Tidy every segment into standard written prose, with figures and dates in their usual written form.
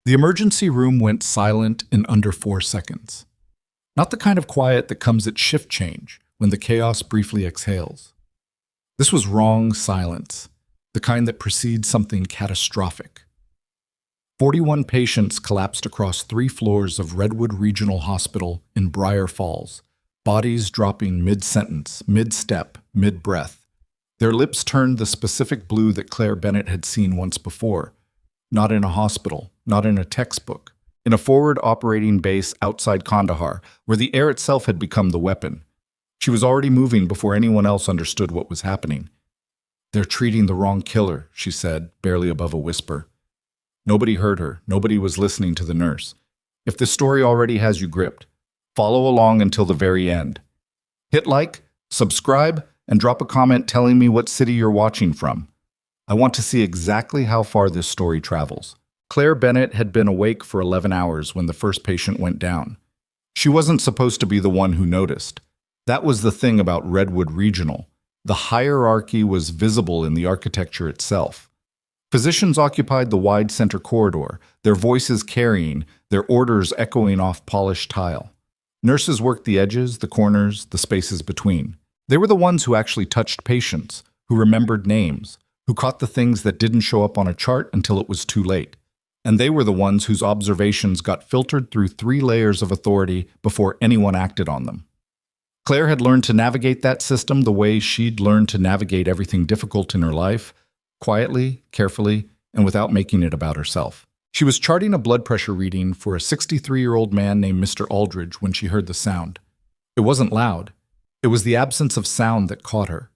The emergency room went silent in under 4 seconds. Not the kind of quiet that comes at shift change, when the chaos briefly exhales. This was wrong silence, the kind that precedes something catastrophic. 41 patients collapsed across 3 floors of Redwood Regional Hospital in Briar Falls, bodies dropping mid-sentence, mid-step, mid-breath. Their lips turned the specific blue that Claire Bennett had seen once before. Not in a hospital, not in a textbook. In a forward operating base outside Kandahar, where the air itself had become the weapon. She was already moving before anyone else understood what was happening. "They're treating the wrong killer," she said, barely above a whisper. Nobody heard her. Nobody was listening to the nurse. If this story already has you gripped, follow along until the very end. Hit like, subscribe, and drop a comment telling me what city you're watching from. I want to see exactly how far this story travels. Claire Bennett had been awake for 11 hours when the first patient went down. She wasn't supposed to be the one who noticed. That was the thing about Redwood Regional. The hierarchy was visible in the architecture itself. Physicians occupied the wide center corridor, their voices carrying, their orders echoing off polished tile. Nurses worked the edges, the corners, the spaces between. They were the ones who actually touched patients, who remembered names, who caught the things that didn't show up on a chart until it was too late. And they were the ones whose observations got filtered through 3 layers of authority before anyone acted on them. Claire had learned to navigate that system the way she'd learned to navigate everything difficult in her life, quietly, carefully, and without making it about herself. She was charting a blood pressure reading for a 63-year-old man named Mr. Aldridge when she heard the sound. It wasn't loud. It was the absence of sound that caught her.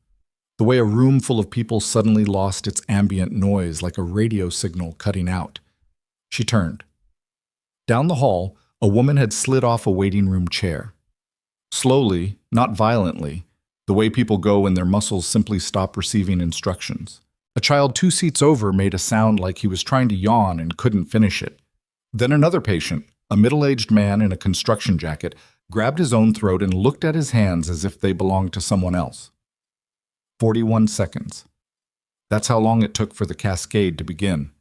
The way a room full of people suddenly lost its ambient noise like a radio signal cutting out. She turned. Down the hall, a woman had slid off a waiting room chair. Slowly, not violently, the way people go when their muscles simply stop receiving instructions. A child 2 seats over made a sound like he was trying to yawn and couldn't finish it. Then another patient, a middle-aged man in a construction jacket, grabbed his own throat and looked at his hands as if they belonged to someone else. 41 seconds. That's how long it took for the cascade to begin.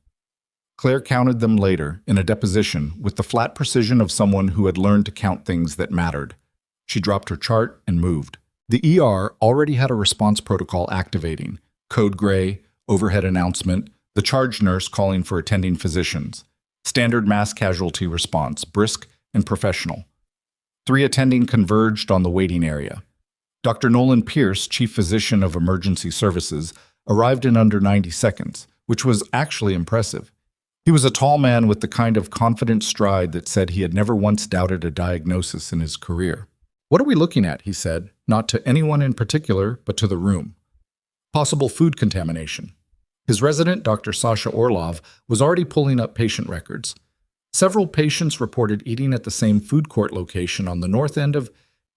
Claire counted them later, in a deposition, with the flat precision of someone who had learned to count things that mattered. She dropped her chart and moved. The ER already had a response protocol activating. Code gray, overhead announcement, the charge nurse calling for attending physicians. Standard mass casualty response, brisk and professional. 3 attending converged on the waiting area. Dr. Nolan Pierce, chief physician of emergency services, arrived in under 90 seconds, which was actually impressive. He was a tall man with the kind of confident stride that said he had never once doubted a diagnosis in his career. "What are we looking at?" he said, not to anyone in particular, but to the room. "Possible food contamination." His resident, Dr. Sasha Orlov, was already pulling up patient records. Several patients reported eating at the same food court location on the north end of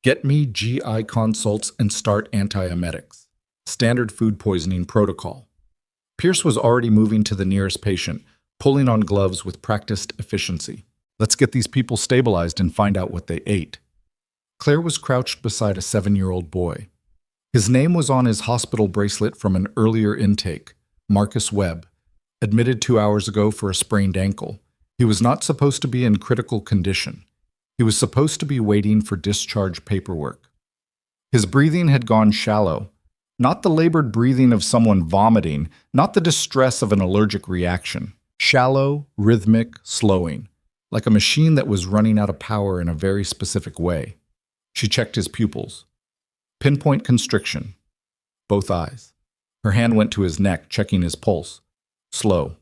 Get Me GI Consults and Start Antiemetics. Standard food poisoning protocol. Pierce was already moving to the nearest patient, pulling on gloves with practiced efficiency. "Let's get these people stabilized and find out what they ate." Claire was crouched beside a 7-year-old boy. His name was on his hospital bracelet from an earlier intake, Marcus Webb, admitted 2 hours ago for a sprained ankle. He was not supposed to be in critical condition. He was supposed to be waiting for discharge paperwork. His breathing had gone shallow, not the labored breathing of someone vomiting, not the distress of an allergic reaction. Shallow, rhythmic, slowing, like a machine that was running out of power in a very specific way. She checked his pupils. Pinpoint constriction. Both eyes. Her hand went to his neck, checking his pulse. Slow.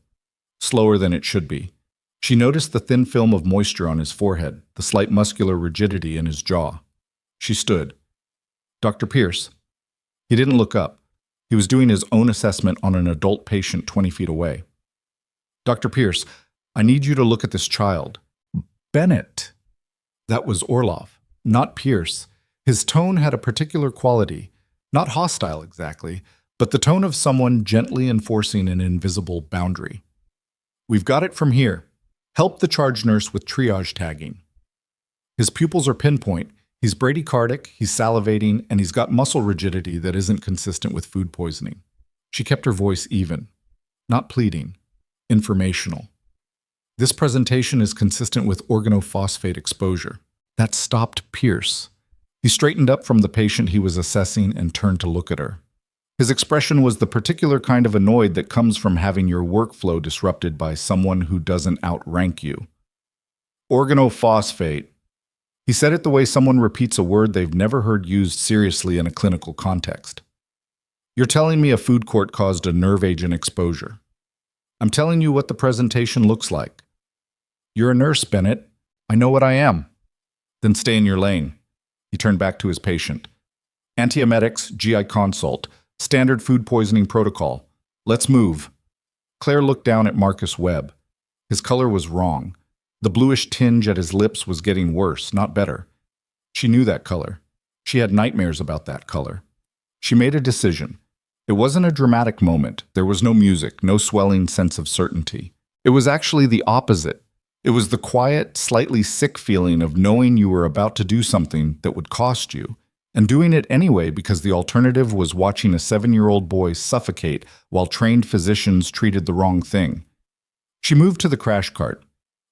Slower than it should be. She noticed the thin film of moisture on his forehead, the slight muscular rigidity in his jaw. She stood. "Dr. Pierce." He didn't look up. He was doing his own assessment on an adult patient 20 feet away. "Dr. Pierce, I need you to look at this child." "Bennett." That was Orlov, not Pierce. His tone had a particular quality, not hostile exactly, but the tone of someone gently enforcing an invisible boundary. "We've got it from here. Help the charge nurse with triage tagging. His pupils are pinpoint. He's bradycardic, he's salivating, and he's got muscle rigidity that isn't consistent with food poisoning." She kept her voice even, not pleading, informational. This presentation is consistent with organophosphate exposure. That stopped Pierce. He straightened up from the patient he was assessing and turned to look at her. His expression was the particular kind of annoyed that comes from having your workflow disrupted by someone who doesn't outrank you. Organophosphate. He said it the way someone repeats a word they've never heard used seriously in a clinical context. You're telling me a food court caused a nerve agent exposure. I'm telling you what the presentation looks like. You're a nurse, Bennett. I know what I am. Then stay in your lane. He turned back to his patient. Antiemetics, GI consult, standard food poisoning protocol. Let's move. Claire looked down at Marcus Webb. His color was wrong. The bluish tinge at his lips was getting worse, not better. She knew that color. She had nightmares about that color. She made a decision. It wasn't a dramatic moment. There was no music, no swelling sense of certainty. It was actually the opposite. It was the quiet, slightly sick feeling of knowing you were about to do something that would cost you, and doing it anyway because the alternative was watching a 7-year-old boy suffocate while trained physicians treated the wrong thing. She moved to the crash cart.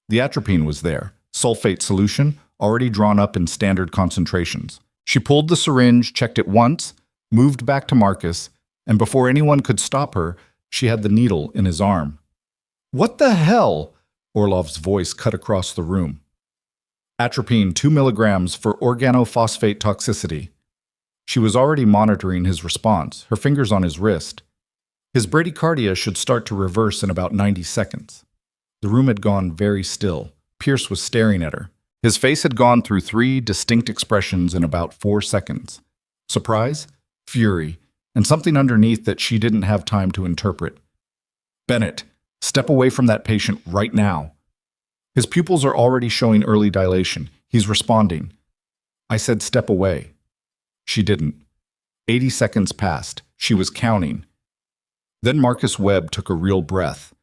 The atropine was there, sulfate solution, already drawn up in standard concentrations. She pulled the syringe, checked it once, moved back to Marcus, and before anyone could stop her, she had the needle in his arm. "What the hell?" Orlov's voice cut across the room. Atropine 2 milligrams for organophosphate toxicity. She was already monitoring his response, her fingers on his wrist. His bradycardia should start to reverse in about 90 seconds. The room had gone very still. Pierce was staring at her. His face had gone through 3 distinct expressions in about 4 seconds. Surprise, fury, and something underneath that she didn't have time to interpret. "Bennett, step away from that patient right now." His pupils are already showing early dilation. He's responding. I said step away. She didn't. 80 seconds passed. She was counting. Then Marcus Webb took a real breath.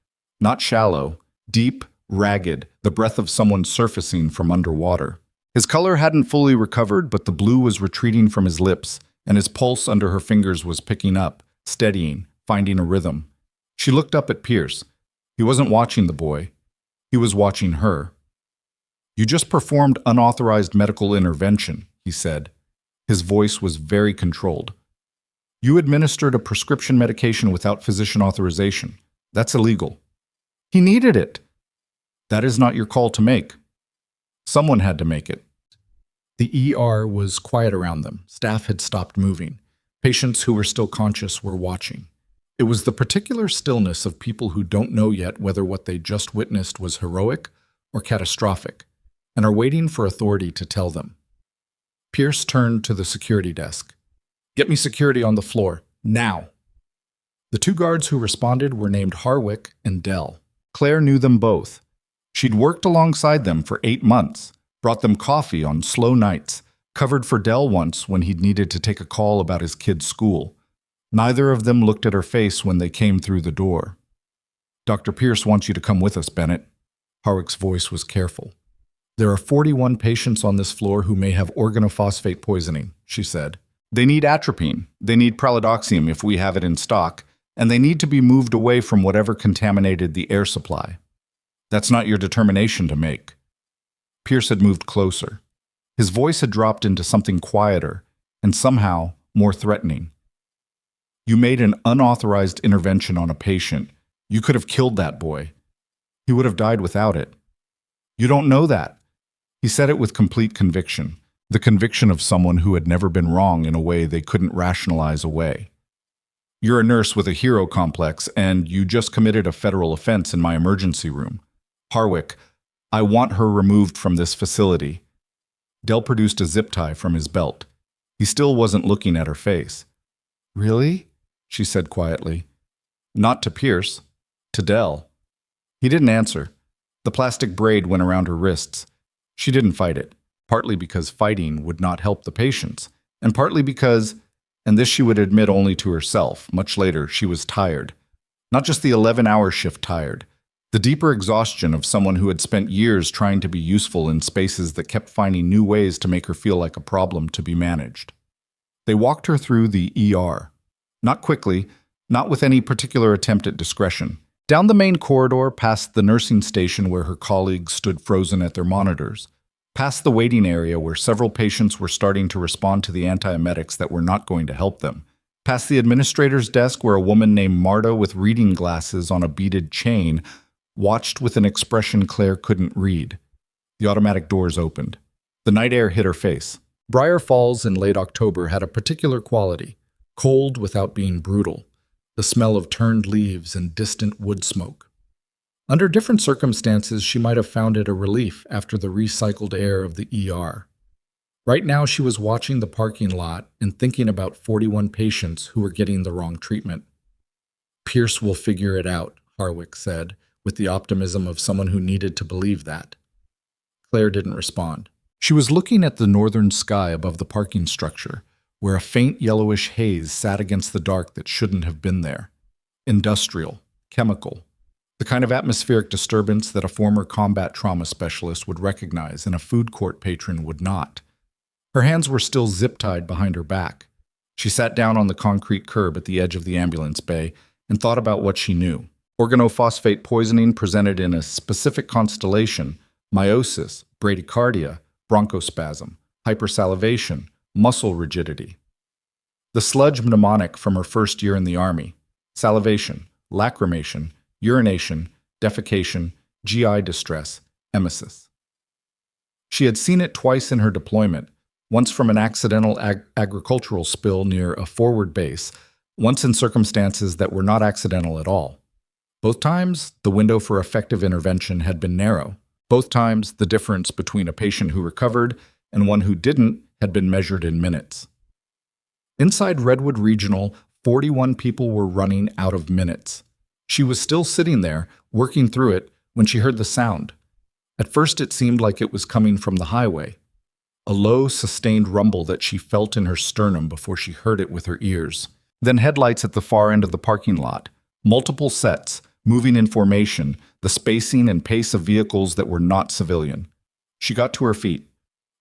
Not shallow, deep, ragged, the breath of someone surfacing from underwater. His color hadn't fully recovered, but the blue was retreating from his lips, and his pulse under her fingers was picking up, steadying, finding a rhythm. She looked up at Pierce. He wasn't watching the boy. He was watching her. "You just performed unauthorized medical intervention," he said. His voice was very controlled. "You administered a prescription medication without physician authorization. That's illegal." "He needed it." "That is not your call to make." Someone had to make it. The ER was quiet around them. Staff had stopped moving. Patients who were still conscious were watching. It was the particular stillness of people who don't know yet whether what they just witnessed was heroic or catastrophic, and are waiting for authority to tell them. Pierce turned to the security desk. "Get me security on the floor, now." The 2 guards who responded were named Harwick and Dell. Claire knew them both. She'd worked alongside them for 8 months, brought them coffee on slow nights, covered for Dell once when he'd needed to take a call about his kid's school. Neither of them looked at her face when they came through the door. "Dr. Pierce wants you to come with us, Bennett." Harwick's voice was careful. "There are 41 patients on this floor who may have organophosphate poisoning," she said. "They need atropine, they need pralidoxime if we have it in stock, and they need to be moved away from whatever contaminated the air supply. That's not your determination to make." Pierce had moved closer. His voice had dropped into something quieter and somehow more threatening. "You made an unauthorized intervention on a patient. You could have killed that boy. He would have died without it. You don't know that." He said it with complete conviction, the conviction of someone who had never been wrong in a way they couldn't rationalize away. "You're a nurse with a hero complex, and you just committed a federal offense in my emergency room. Harwick, I want her removed from this facility." Dell produced a zip tie from his belt. He still wasn't looking at her face. "Really?" she said quietly. Not to Pierce, to Dell. He didn't answer. The plastic braid went around her wrists. She didn't fight it, partly because fighting would not help the patients, and partly because, and this she would admit only to herself, much later, she was tired. Not just the 11-hour shift tired. The deeper exhaustion of someone who had spent years trying to be useful in spaces that kept finding new ways to make her feel like a problem to be managed. They walked her through the ER. Not quickly, not with any particular attempt at discretion. Down the main corridor, past the nursing station where her colleagues stood frozen at their monitors, past the waiting area where several patients were starting to respond to the antiemetics that were not going to help them, past the administrator's desk where a woman named Marta with reading glasses on a beaded chain watched with an expression Claire couldn't read. The automatic doors opened. The night air hit her face. Briar Falls in late October had a particular quality, cold without being brutal, the smell of turned leaves and distant wood smoke. Under different circumstances, she might have found it a relief after the recycled air of the ER. Right now, she was watching the parking lot and thinking about 41 patients who were getting the wrong treatment. Pierce will figure it out, Harwick said, with the optimism of someone who needed to believe that. Claire didn't respond. She was looking at the northern sky above the parking structure, where a faint yellowish haze sat against the dark that shouldn't have been there. Industrial, chemical, the kind of atmospheric disturbance that a former combat trauma specialist would recognize and a food court patron would not. Her hands were still zip-tied behind her back. She sat down on the concrete curb at the edge of the ambulance bay and thought about what she knew. Organophosphate poisoning presented in a specific constellation: meiosis, bradycardia, bronchospasm, hypersalivation, muscle rigidity. The sludge mnemonic from her first year in the Army: salivation, lacrimation, urination, defecation, GI distress, emesis. She had seen it twice in her deployment, once from an accidental agricultural spill near a forward base, once in circumstances that were not accidental at all. Both times, the window for effective intervention had been narrow. Both times, the difference between a patient who recovered and one who didn't had been measured in minutes. Inside Redwood Regional, 41 people were running out of minutes. She was still sitting there, working through it, when she heard the sound. At first, it seemed like it was coming from the highway. A low, sustained rumble that she felt in her sternum before she heard it with her ears. Then headlights at the far end of the parking lot. Multiple sets, moving in formation, the spacing and pace of vehicles that were not civilian. She got to her feet.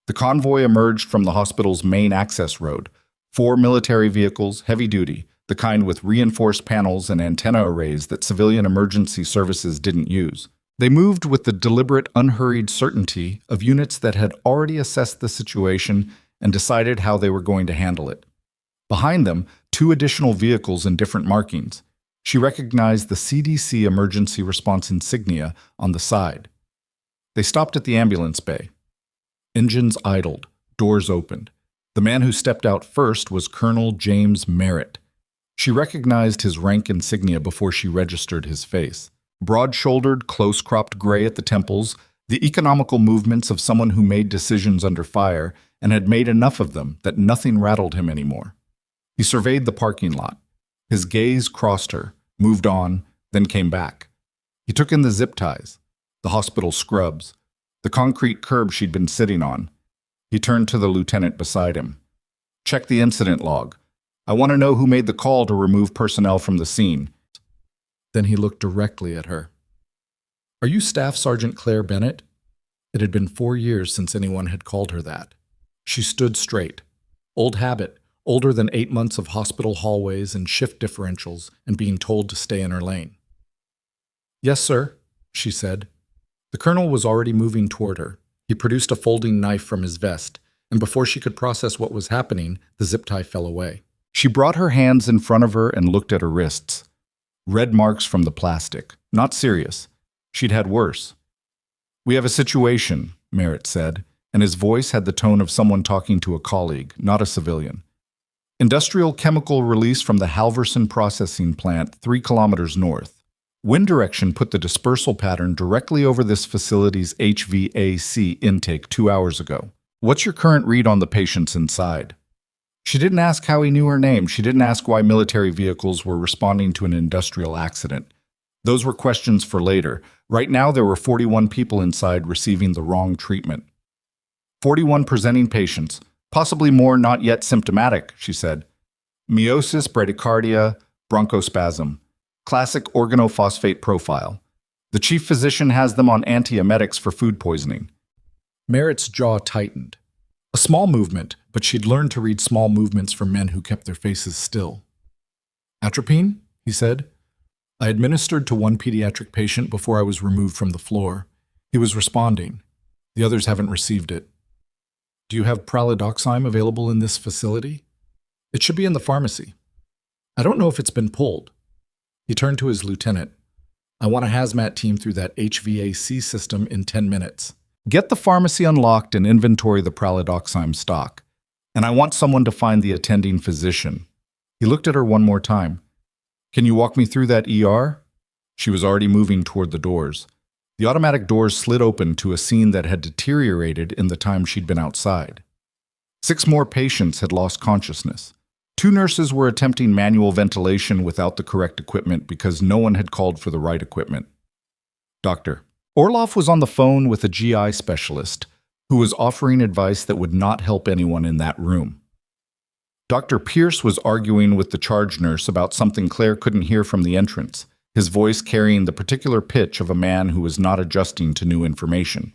The convoy emerged from the hospital's main access road. 4 military vehicles, heavy duty, the kind with reinforced panels and antenna arrays that civilian emergency services didn't use. They moved with the deliberate, unhurried certainty of units that had already assessed the situation and decided how they were going to handle it. Behind them, 2 additional vehicles in different markings. She recognized the CDC emergency response insignia on the side. They stopped at the ambulance bay. Engines idled, doors opened. The man who stepped out first was Colonel James Merritt. She recognized his rank insignia before she registered his face. Broad-shouldered, close-cropped gray at the temples, the economical movements of someone who made decisions under fire and had made enough of them that nothing rattled him anymore. He surveyed the parking lot. His gaze crossed her, moved on, then came back. He took in the zip ties, the hospital scrubs, the concrete curb she'd been sitting on. He turned to the lieutenant beside him. "Check the incident log. I want to know who made the call to remove personnel from the scene." Then he looked directly at her. "Are you Staff Sergeant Claire Bennett?" It had been 4 years since anyone had called her that. She stood straight. Old habit, older than 8 months of hospital hallways and shift differentials and being told to stay in her lane. "Yes, sir," she said. The colonel was already moving toward her. He produced a folding knife from his vest, and before she could process what was happening, the zip tie fell away. She brought her hands in front of her and looked at her wrists. Red marks from the plastic. Not serious. She'd had worse. "We have a situation," Merritt said, and his voice had the tone of someone talking to a colleague, not a civilian. "Industrial chemical release from the Halverson processing plant 3 kilometers north. Wind direction put the dispersal pattern directly over this facility's HVAC intake 2 hours ago. What's your current read on the patients inside?" She didn't ask how he knew her name. She didn't ask why military vehicles were responding to an industrial accident. Those were questions for later. Right now, there were 41 people inside receiving the wrong treatment. 41 presenting patients, possibly more not yet symptomatic, she said. Meiosis, bradycardia, bronchospasm. Classic organophosphate profile. The chief physician has them on antiemetics for food poisoning. Merritt's jaw tightened. A small movement, but she'd learned to read small movements from men who kept their faces still. "Atropine?" he said. I administered to one pediatric patient before I was removed from the floor. He was responding. The others haven't received it. Do you have pralidoxime available in this facility? It should be in the pharmacy. I don't know if it's been pulled. He turned to his lieutenant. I want a hazmat team through that HVAC system in 10 minutes. Get the pharmacy unlocked and inventory the pralidoxime stock. And I want someone to find the attending physician. He looked at her one more time. Can you walk me through that ER? She was already moving toward the doors. The automatic doors slid open to a scene that had deteriorated in the time she'd been outside. 6 more patients had lost consciousness. 2 nurses were attempting manual ventilation without the correct equipment because no one had called for the right equipment. Doctor. Orloff was on the phone with a GI specialist who was offering advice that would not help anyone in that room. Dr. Pierce was arguing with the charge nurse about something Claire couldn't hear from the entrance, his voice carrying the particular pitch of a man who was not adjusting to new information.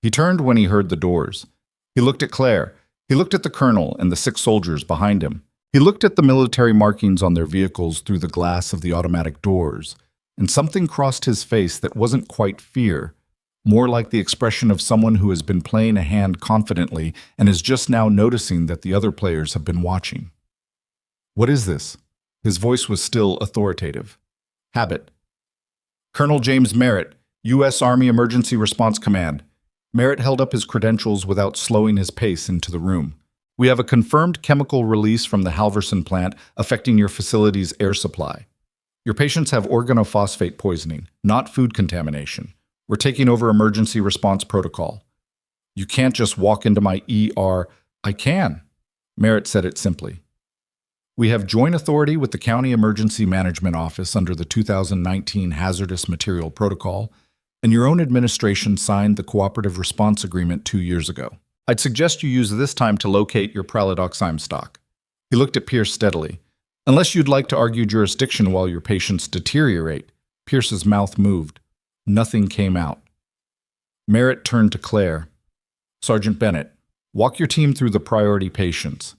He turned when he heard the doors. He looked at Claire. He looked at the colonel and the 6 soldiers behind him. He looked at the military markings on their vehicles through the glass of the automatic doors, and something crossed his face that wasn't quite fear, more like the expression of someone who has been playing a hand confidently and is just now noticing that the other players have been watching. What is this? His voice was still authoritative. Habit. Colonel James Merritt, U.S. Army Emergency Response Command. Merritt held up his credentials without slowing his pace into the room. We have a confirmed chemical release from the Halverson plant affecting your facility's air supply. Your patients have organophosphate poisoning, not food contamination. We're taking over emergency response protocol. You can't just walk into my ER. I can. Merritt said it simply. We have joint authority with the County Emergency Management Office under the 2019 Hazardous Material Protocol, and your own administration signed the Cooperative Response Agreement 2 years ago. I'd suggest you use this time to locate your pralidoxime stock. He looked at Pierce steadily. Unless you'd like to argue jurisdiction while your patients deteriorate. Pierce's mouth moved. Nothing came out. Merritt turned to Claire. Sergeant Bennett, walk your team through the priority patients.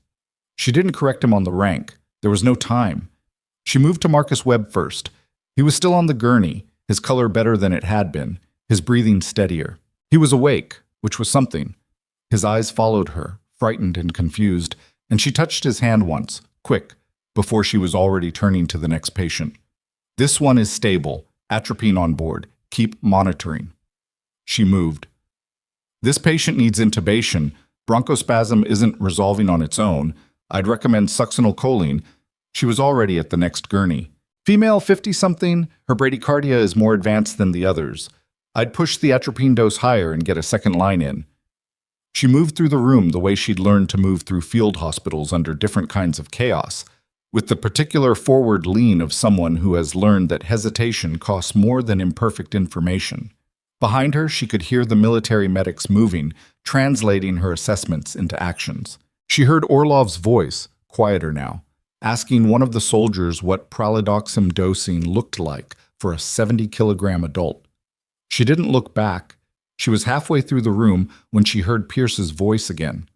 She didn't correct him on the rank. There was no time. She moved to Marcus Webb first. He was still on the gurney, his color better than it had been, his breathing steadier. He was awake, which was something. His eyes followed her, frightened and confused, and she touched his hand once, quick, before she was already turning to the next patient. This one is stable, atropine on board. Keep monitoring. She moved. This patient needs intubation. Bronchospasm isn't resolving on its own. I'd recommend succinylcholine. She was already at the next gurney. Female 50-something, her bradycardia is more advanced than the others. I'd push the atropine dose higher and get a second line in. She moved through the room the way she'd learned to move through field hospitals under different kinds of chaos, with the particular forward lean of someone who has learned that hesitation costs more than imperfect information. Behind her, she could hear the military medics moving, translating her assessments into actions. She heard Orlov's voice, quieter now, asking one of the soldiers what pralidoxime dosing looked like for a 70-kilogram adult. She didn't look back. She was halfway through the room when she heard Pierce's voice again.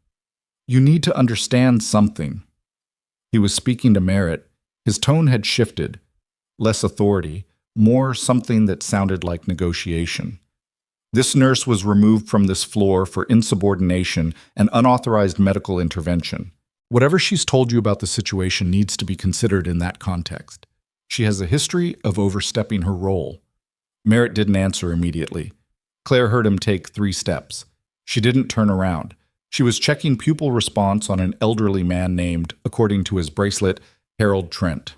You need to understand something. He was speaking to Merritt. His tone had shifted. Less authority, more something that sounded like negotiation. This nurse was removed from this floor for insubordination and unauthorized medical intervention. Whatever she's told you about the situation needs to be considered in that context. She has a history of overstepping her role. Merritt didn't answer immediately. Claire heard him take 3 steps. She didn't turn around. She was checking pupil response on an elderly man named, according to his bracelet, Harold Trent.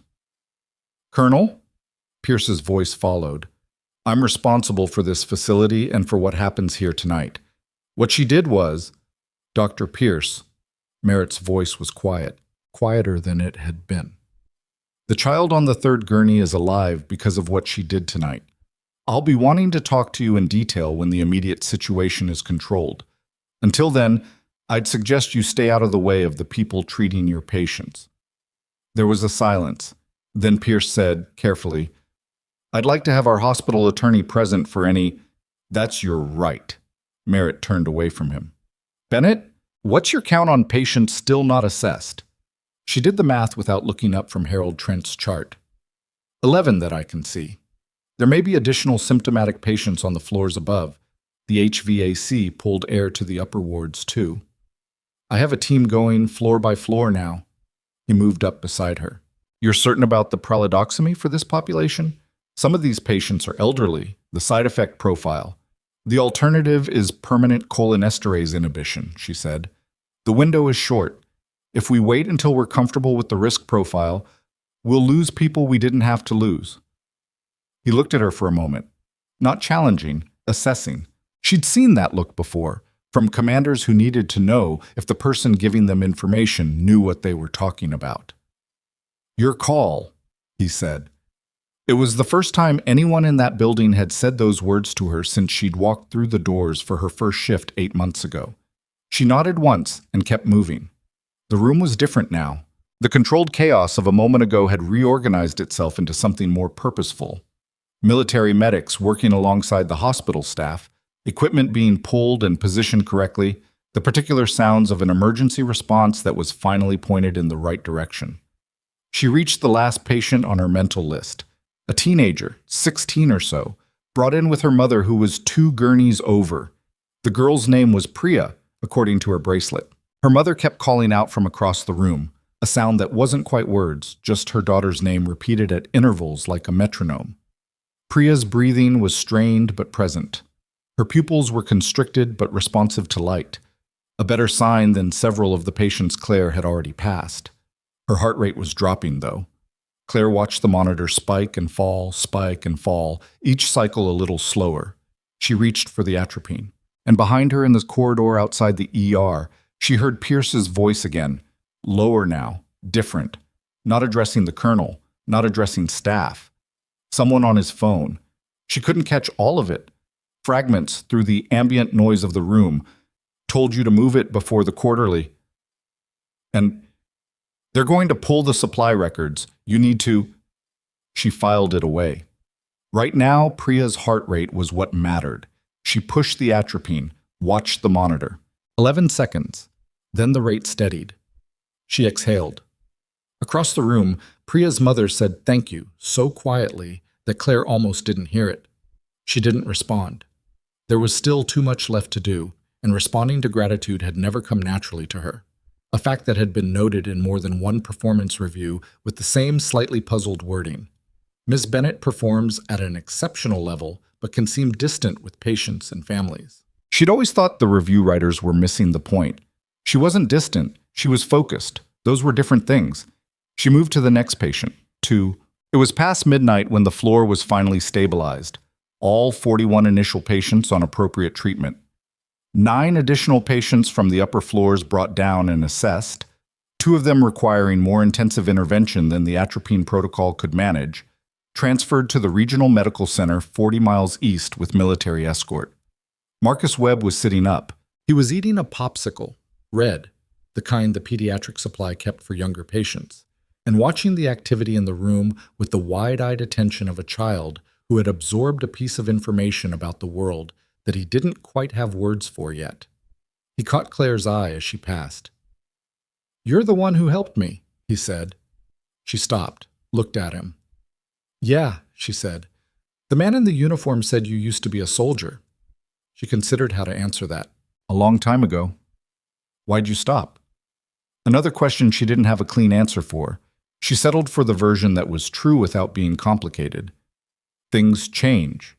Colonel? Pierce's voice followed. I'm responsible for this facility and for what happens here tonight. What she did was, Dr. Pierce. Merritt's voice was quiet, quieter than it had been. The child on the 3rd gurney is alive because of what she did tonight. I'll be wanting to talk to you in detail when the immediate situation is controlled. Until then, I'd suggest you stay out of the way of the people treating your patients. There was a silence. Then Pierce said, carefully, I'd like to have our hospital attorney present for any— That's your right. Merritt turned away from him. Bennett, what's your count on patients still not assessed? She did the math without looking up from Harold Trent's chart. 11 that I can see. There may be additional symptomatic patients on the floors above. The HVAC pulled air to the upper wards, too. I have a team going floor by floor now. He moved up beside her. You're certain about the pralidoxamy for this population? Some of these patients are elderly. The side effect profile. The alternative is permanent cholinesterase inhibition, she said. The window is short. If we wait until we're comfortable with the risk profile, we'll lose people we didn't have to lose. He looked at her for a moment. Not challenging, assessing. She'd seen that look before, from commanders who needed to know if the person giving them information knew what they were talking about. Your call, he said. It was the first time anyone in that building had said those words to her since she'd walked through the doors for her first shift 8 months ago. She nodded once and kept moving. The room was different now. The controlled chaos of a moment ago had reorganized itself into something more purposeful. Military medics working alongside the hospital staff, equipment being pulled and positioned correctly, the particular sounds of an emergency response that was finally pointed in the right direction. She reached the last patient on her mental list. A teenager, 16 or so, brought in with her mother who was 2 gurneys over. The girl's name was Priya, according to her bracelet. Her mother kept calling out from across the room, a sound that wasn't quite words, just her daughter's name repeated at intervals like a metronome. Priya's breathing was strained but present. Her pupils were constricted but responsive to light, a better sign than several of the patients Claire had already passed. Her heart rate was dropping, though. Claire watched the monitor spike and fall, each cycle a little slower. She reached for the atropine, and behind her in the corridor outside the ER, she heard Pierce's voice again, lower now, different, not addressing the colonel, not addressing staff. Someone on his phone. She couldn't catch all of it. Fragments through the ambient noise of the room. Told you to move it before the quarterly. And they're going to pull the supply records. You need to... She filed it away. Right now, Priya's heart rate was what mattered. She pushed the atropine, watched the monitor. 11 seconds. Then the rate steadied. She exhaled. Across the room, Priya's mother said thank you so quietly that Claire almost didn't hear it. She didn't respond. There was still too much left to do, and responding to gratitude had never come naturally to her, a fact that had been noted in more than one performance review with the same slightly puzzled wording. Ms. Bennett performs at an exceptional level, but can seem distant with patients and families. She'd always thought the review writers were missing the point. She wasn't distant, she was focused. Those were different things. She moved to the next patient, 2. It was past midnight when the floor was finally stabilized. All 41 initial patients on appropriate treatment. 9 additional patients from the upper floors brought down and assessed, 2 of them requiring more intensive intervention than the atropine protocol could manage, transferred to the regional medical center 40 miles east with military escort. Marcus Webb was sitting up. He was eating a popsicle, red, the kind the pediatric supply kept for younger patients, and watching the activity in the room with the wide-eyed attention of a child who had absorbed a piece of information about the world that he didn't quite have words for yet. He caught Claire's eye as she passed. "You're the one who helped me," he said. She stopped, looked at him. "Yeah," she said. "The man in the uniform said you used to be a soldier." She considered how to answer that. "A long time ago." "Why'd you stop?" Another question she didn't have a clean answer for. She settled for the version that was true without being complicated. Things change.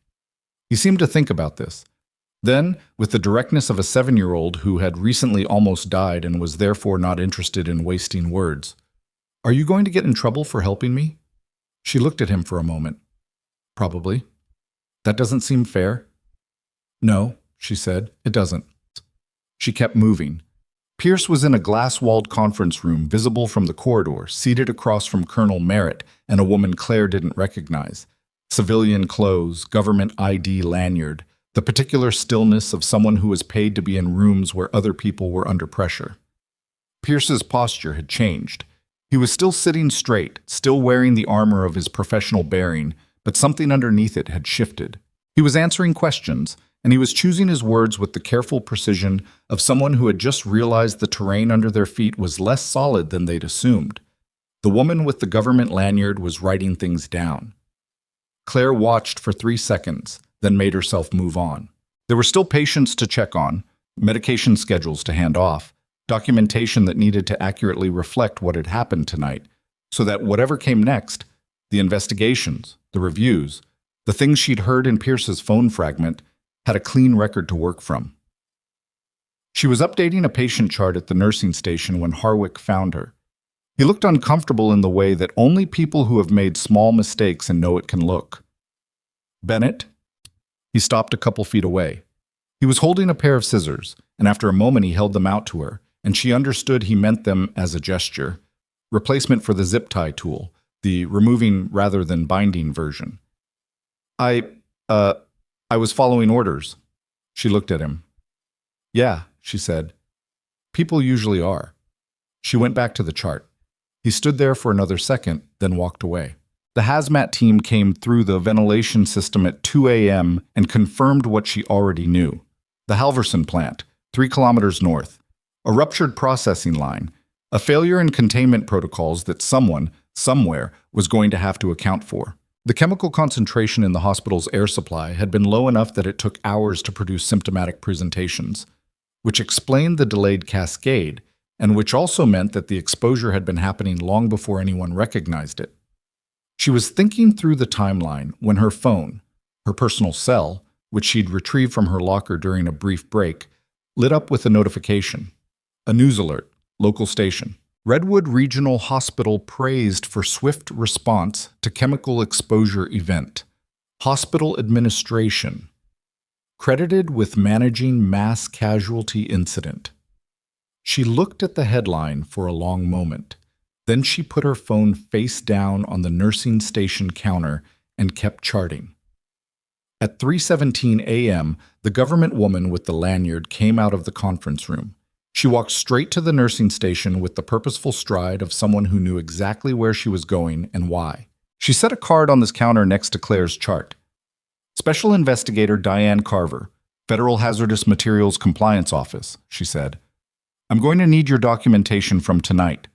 He seemed to think about this. Then, with the directness of a 7-year-old who had recently almost died and was therefore not interested in wasting words, "Are you going to get in trouble for helping me?" She looked at him for a moment. "Probably. That doesn't seem fair." "No," she said, "it doesn't." She kept moving. Pierce was in a glass-walled conference room visible from the corridor, seated across from Colonel Merritt and a woman Claire didn't recognize. Civilian clothes, government ID lanyard, the particular stillness of someone who was paid to be in rooms where other people were under pressure. Pierce's posture had changed. He was still sitting straight, still wearing the armor of his professional bearing, but something underneath it had shifted. He was answering questions, and he was choosing his words with the careful precision of someone who had just realized the terrain under their feet was less solid than they'd assumed. The woman with the government lanyard was writing things down. Claire watched for 3 seconds, then made herself move on. There were still patients to check on, medication schedules to hand off, documentation that needed to accurately reflect what had happened tonight, so that whatever came next, the investigations, the reviews, the things she'd heard in Pierce's phone fragment, had a clean record to work from. She was updating a patient chart at the nursing station when Harwick found her. He looked uncomfortable in the way that only people who have made small mistakes and know it can look. "Bennett?" He stopped a couple feet away. He was holding a pair of scissors, and after a moment he held them out to her, and she understood he meant them as a gesture. Replacement for the zip tie tool, the removing rather than binding version. I was following orders." She looked at him. "Yeah," she said. "People usually are." She went back to the chart. He stood there for another second, then walked away. The hazmat team came through the ventilation system at 2 a.m. and confirmed what she already knew. The Halverson plant, 3 kilometers north. A ruptured processing line. A failure in containment protocols that someone, somewhere, was going to have to account for. The chemical concentration in the hospital's air supply had been low enough that it took hours to produce symptomatic presentations, which explained the delayed cascade, and which also meant that the exposure had been happening long before anyone recognized it. She was thinking through the timeline when her phone, her personal cell, which she'd retrieved from her locker during a brief break, lit up with a notification. A news alert, local station. Redwood Regional Hospital praised for swift response to chemical exposure event. Hospital administration. Credited with managing mass casualty incident. She looked at the headline for a long moment. Then she put her phone face down on the nursing station counter and kept charting. At 3:17 a.m., the government woman with the lanyard came out of the conference room. She walked straight to the nursing station with the purposeful stride of someone who knew exactly where she was going and why. She set a card on this counter next to Claire's chart. "Special Investigator Diane Carver, Federal Hazardous Materials Compliance Office," she said. "I'm going to need your documentation from tonight.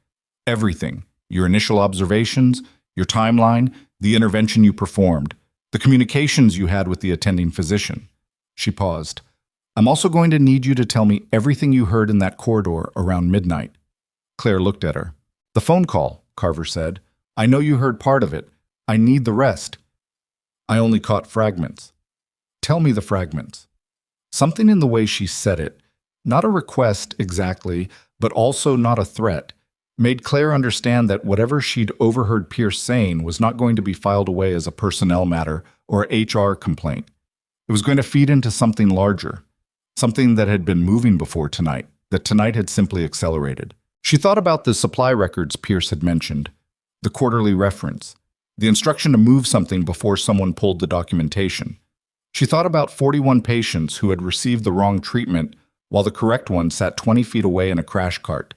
Everything. Your initial observations, your timeline, the intervention you performed, the communications you had with the attending physician." She paused. "I'm also going to need you to tell me everything you heard in that corridor around midnight." Claire looked at her. "The phone call," Carver said. "I know you heard part of it. I need the rest." "I only caught fragments." "Tell me the fragments." Something in the way she said it, not a request exactly, but also not a threat, made Claire understand that whatever she'd overheard Pierce saying was not going to be filed away as a personnel matter or HR complaint. It was going to feed into something larger. Something that had been moving before tonight, that tonight had simply accelerated. She thought about the supply records Pierce had mentioned, the quarterly reference, the instruction to move something before someone pulled the documentation. She thought about 41 patients who had received the wrong treatment while the correct one sat 20 feet away in a crash cart.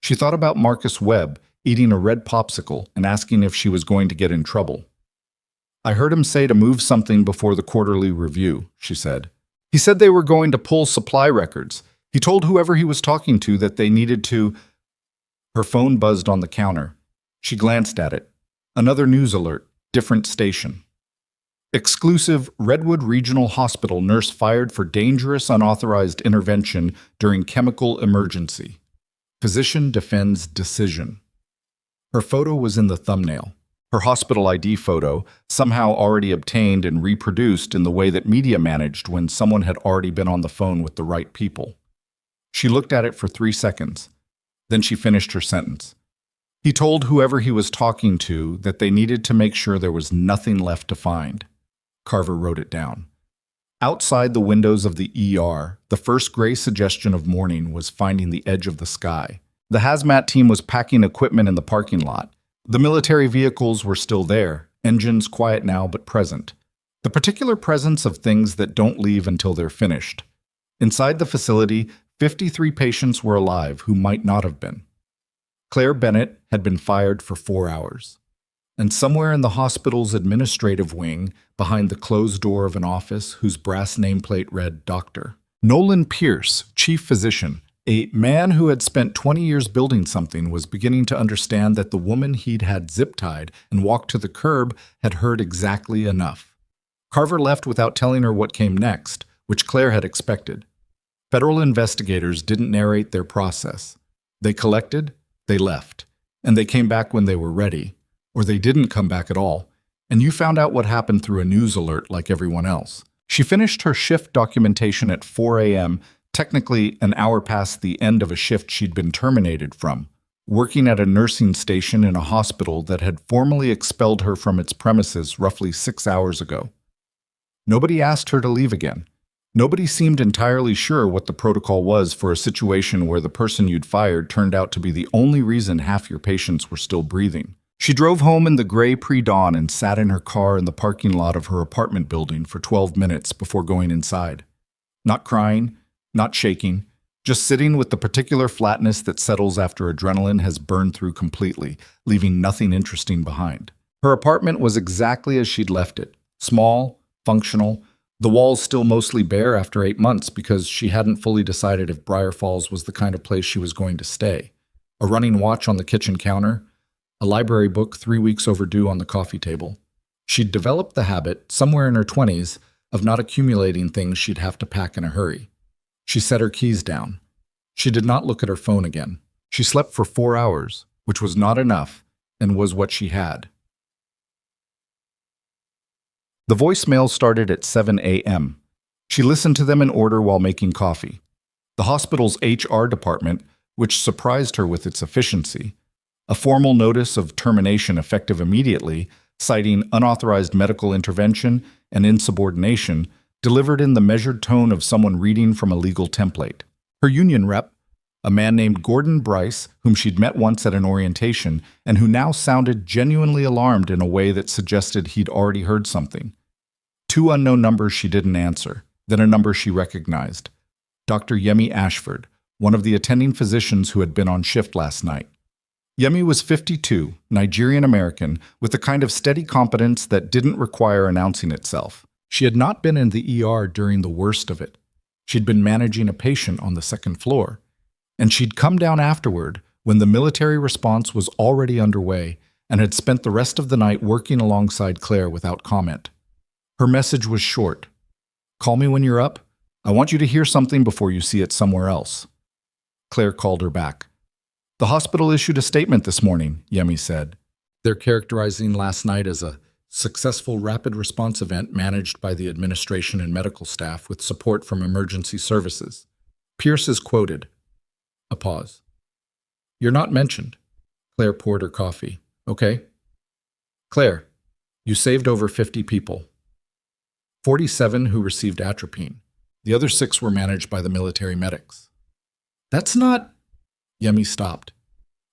She thought about Marcus Webb eating a red popsicle and asking if she was going to get in trouble. "I heard him say to move something before the quarterly review," she said. "He said they were going to pull supply records. He told whoever he was talking to that they needed to—" Her phone buzzed on the counter. She glanced at it. Another news alert, different station. "Exclusive Redwood Regional Hospital nurse fired for dangerous unauthorized intervention during chemical emergency. Physician defends decision." Her photo was in the thumbnail. Her hospital ID photo, somehow already obtained and reproduced in the way that media managed when someone had already been on the phone with the right people. She looked at it for 3 seconds. Then she finished her sentence. "He told whoever he was talking to that they needed to make sure there was nothing left to find." Carver wrote it down. Outside the windows of the ER, the first gray suggestion of morning was finding the edge of the sky. The hazmat team was packing equipment in the parking lot. The military vehicles were still there, engines quiet now but present. The particular presence of things that don't leave until they're finished. Inside the facility, 53 patients were alive who might not have been. Claire Bennett had been fired for 4 hours. And somewhere in the hospital's administrative wing, behind the closed door of an office whose brass nameplate read Doctor, Nolan Pierce, Chief Physician, A man who had spent 20 years building something was beginning to understand that the woman he'd had zip-tied and walked to the curb had heard exactly enough. Carver left without telling her what came next, which Claire had expected. Federal investigators didn't narrate their process. They collected, they left, and they came back when they were ready, or they didn't come back at all, and you found out what happened through a news alert like everyone else. She finished her shift documentation at 4 a.m., technically an hour past the end of a shift she'd been terminated from, working at a nursing station in a hospital that had formally expelled her from its premises roughly 6 hours ago. Nobody asked her to leave again. Nobody seemed entirely sure what the protocol was for a situation where the person you'd fired turned out to be the only reason half your patients were still breathing. She drove home in the gray pre-dawn and sat in her car in the parking lot of her apartment building for 12 minutes before going inside. Not crying, not shaking, just sitting with the particular flatness that settles after adrenaline has burned through completely, leaving nothing interesting behind. Her apartment was exactly as she'd left it. Small, functional, the walls still mostly bare after 8 months because she hadn't fully decided if Briar Falls was the kind of place she was going to stay. A running watch on the kitchen counter, a library book 3 weeks overdue on the coffee table. She'd developed the habit, somewhere in her 20s, of not accumulating things she'd have to pack in a hurry. She set her keys down. She did not look at her phone again. She slept for 4 hours, which was not enough, and was what she had. The voicemail started at 7 a.m. She listened to them in order while making coffee. The hospital's HR department, which surprised her with its efficiency. A formal notice of termination effective immediately, citing unauthorized medical intervention and insubordination, delivered in the measured tone of someone reading from a legal template. Her union rep, a man named Gordon Bryce, whom she'd met once at an orientation, and who now sounded genuinely alarmed in a way that suggested he'd already heard something. 2 unknown numbers she didn't answer, then a number she recognized. Dr. Yemi Ashford, one of the attending physicians who had been on shift last night. Yemi was 52, Nigerian-American, with a kind of steady competence that didn't require announcing itself. She had not been in the ER during the worst of it. She'd been managing a patient on the 2nd floor. And she'd come down afterward when the military response was already underway and had spent the rest of the night working alongside Claire without comment. Her message was short. "Call me when you're up. I want you to hear something before you see it somewhere else." Claire called her back. "The hospital issued a statement this morning," Yemi said. "They're characterizing last night as a successful rapid response event managed by the administration and medical staff with support from emergency services." Pierce is quoted. A pause. "You're not mentioned." Claire poured her coffee. "Okay. Claire, you saved over 50 people. 47 who received atropine. The other 6 were managed by the military medics." "That's not..." Yemi stopped.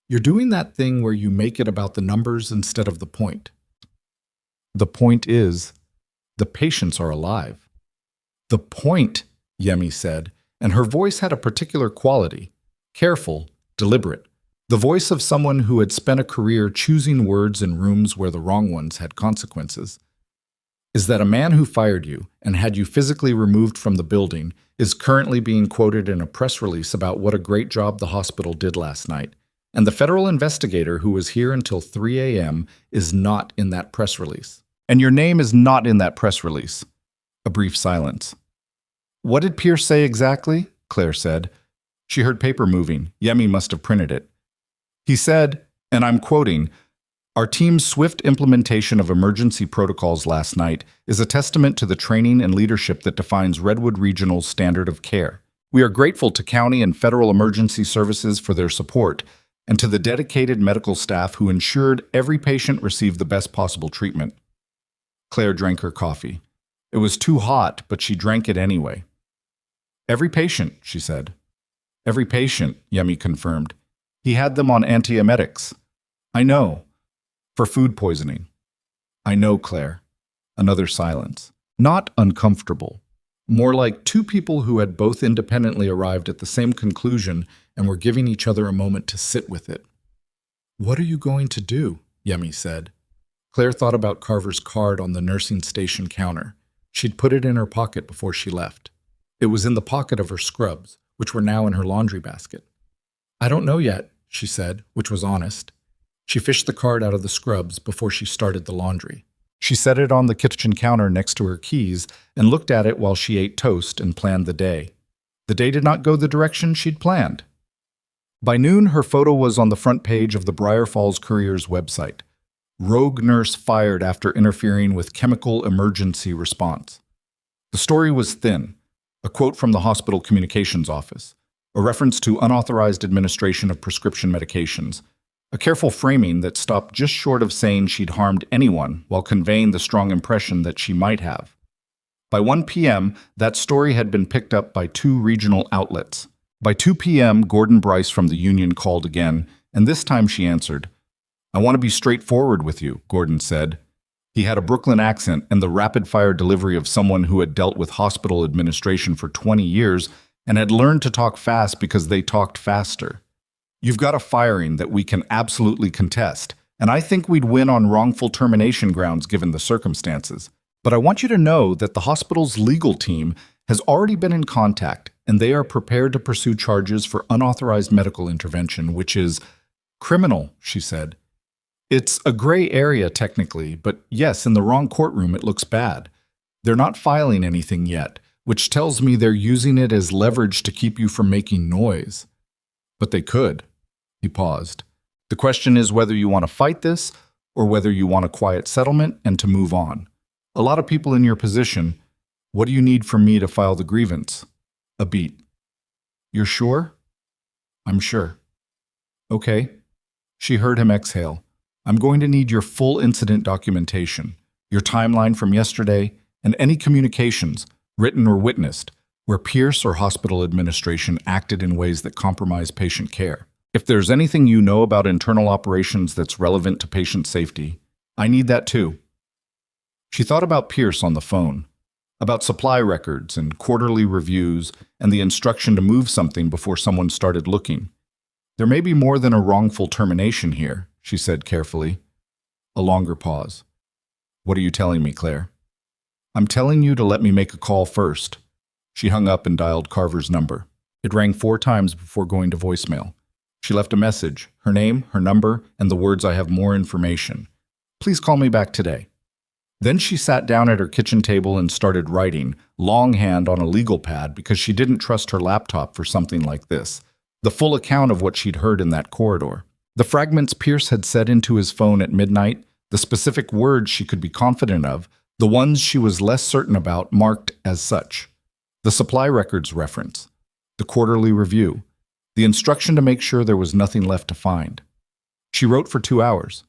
"You're doing that thing where you make it about the numbers instead of the point. The point is, the patients are alive." "The point," Yemi said, and her voice had a particular quality. Careful, deliberate. The voice of someone who had spent a career choosing words in rooms where the wrong ones had consequences. "Is that a man who fired you and had you physically removed from the building is currently being quoted in a press release about what a great job the hospital did last night. And the federal investigator who was here until 3 a.m. is not in that press release. And your name is not in that press release." A brief silence. "What did Pierce say exactly?" Claire said. She heard paper moving. Yemi must have printed it. "He said, and I'm quoting, 'Our team's swift implementation of emergency protocols last night is a testament to the training and leadership that defines Redwood Regional's standard of care. We are grateful to county and federal emergency services for their support, and to the dedicated medical staff who ensured every patient received the best possible treatment." Claire drank her coffee. It was too hot, but she drank it anyway. "Every patient," she said. "Every patient," Yemi confirmed. "He had them on antiemetics." "I know. For food poisoning." "I know, Claire." Another silence. Not uncomfortable. More like 2 people who had both independently arrived at the same conclusion and were giving each other a moment to sit with it. "What are you going to do?" Yemi said. Claire thought about Carver's card on the nursing station counter. She'd put it in her pocket before she left. It was in the pocket of her scrubs, which were now in her laundry basket. "I don't know yet," she said, which was honest. She fished the card out of the scrubs before she started the laundry. She set it on the kitchen counter next to her keys and looked at it while she ate toast and planned the day. The day did not go the direction she'd planned. By noon, her photo was on the front page of the Briar Falls Courier's website. Rogue nurse fired after interfering with chemical emergency response. The story was thin, a quote from the hospital communications office, a reference to unauthorized administration of prescription medications, a careful framing that stopped just short of saying she'd harmed anyone while conveying the strong impression that she might have. By 1 p.m., that story had been picked up by 2 regional outlets. By 2 p.m., Gordon Bryce from the union called again, and this time she answered. "I want to be straightforward with you," Gordon said. He had a Brooklyn accent and the rapid-fire delivery of someone who had dealt with hospital administration for 20 years and had learned to talk fast because they talked faster. "You've got a firing that we can absolutely contest, and I think we'd win on wrongful termination grounds given the circumstances. But I want you to know that the hospital's legal team has already been in contact, and they are prepared to pursue charges for unauthorized medical intervention, which is criminal," she said. "It's a gray area technically, but yes, in the wrong courtroom it looks bad. They're not filing anything yet, which tells me they're using it as leverage to keep you from making noise. But they could." He paused. "The question is whether you want to fight this or whether you want a quiet settlement and to move on. A lot of people in your position, what do you need from me to file the grievance?" A beat. "You're sure?" "I'm sure." "Okay." She heard him exhale. "I'm going to need your full incident documentation, your timeline from yesterday, and any communications, written or witnessed, where Pierce or hospital administration acted in ways that compromise patient care. If there's anything you know about internal operations that's relevant to patient safety, I need that too." She thought about Pierce on the phone, about supply records and quarterly reviews and the instruction to move something before someone started looking. "There may be more than a wrongful termination here," she said carefully. A longer pause. "What are you telling me, Claire?" "I'm telling you to let me make a call first." She hung up and dialed Carver's number. It rang 4 times before going to voicemail. She left a message, her name, her number, and the words, "I have more information. Please call me back today." Then she sat down at her kitchen table and started writing, longhand on a legal pad because she didn't trust her laptop for something like this. The full account of what she'd heard in that corridor. The fragments Pierce had said into his phone at midnight, the specific words she could be confident of, the ones she was less certain about marked as such. The supply records reference, the quarterly review, the instruction to make sure there was nothing left to find. She wrote for 2 hours.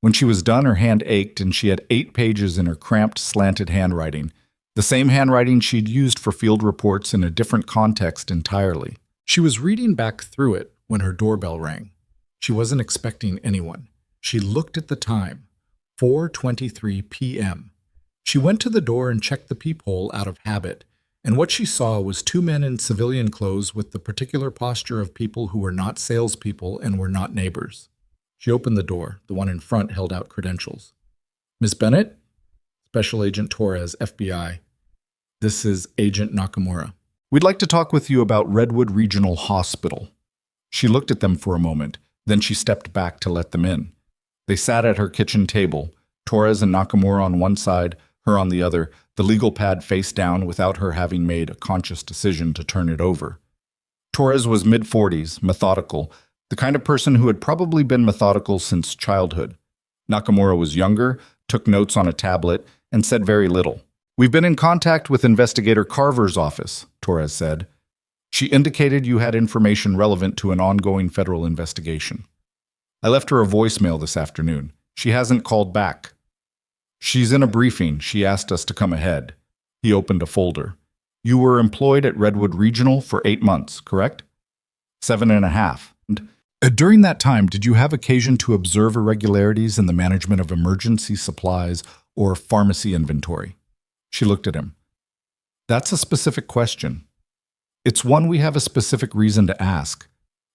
When she was done, her hand ached and she had 8 pages in her cramped, slanted handwriting, the same handwriting she'd used for field reports in a different context entirely. She was reading back through it when her doorbell rang. She wasn't expecting anyone. She looked at the time, 4:23 p.m. She went to the door and checked the peephole out of habit, and what she saw was 2 men in civilian clothes with the particular posture of people who were not salespeople and were not neighbors. She opened the door. The one in front held out credentials. "Miss Bennett?" "Special Agent Torres, FBI. This is Agent Nakamura. We'd like to talk with you about Redwood Regional Hospital." She looked at them for a moment, then she stepped back to let them in. They sat at her kitchen table, Torres and Nakamura on one side, her on the other, the legal pad face down without her having made a conscious decision to turn it over. Torres was mid-40s, methodical, the kind of person who had probably been methodical since childhood. Nakamura was younger, took notes on a tablet, and said very little. "We've been in contact with Investigator Carver's office," Torres said. "She indicated you had information relevant to an ongoing federal investigation. I left her a voicemail this afternoon. She hasn't called back. She's in a briefing. She asked us to come ahead." He opened a folder. "You were employed at Redwood Regional for 8 months, correct?" 7.5. During that time, did you have occasion to observe irregularities in the management of emergency supplies or pharmacy inventory?" She looked at him. "That's a specific question. It's one we have a specific reason to ask."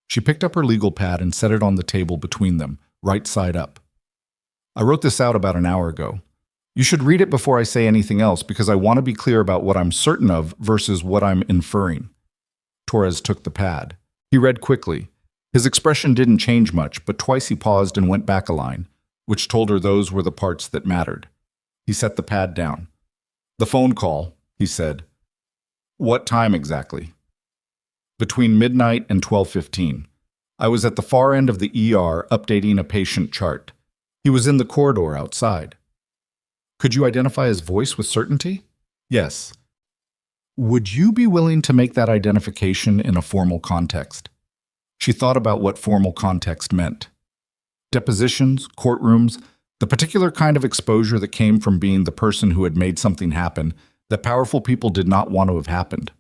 She picked up her legal pad and set it on the table between them, right side up. "I wrote this out about an hour ago. You should read it before I say anything else because I want to be clear about what I'm certain of versus what I'm inferring." Torres took the pad. He read quickly. His expression didn't change much, but twice he paused and went back a line, which told her those were the parts that mattered. He set the pad down. "The phone call," he said. "What time exactly?" "Between midnight and 12:15. I was at the far end of the ER updating a patient chart. He was in the corridor outside." "Could you identify his voice with certainty?" "Yes." "Would you be willing to make that identification in a formal context?" She thought about what formal context meant. Depositions, courtrooms, the particular kind of exposure that came from being the person who had made something happen that powerful people did not want to have happened.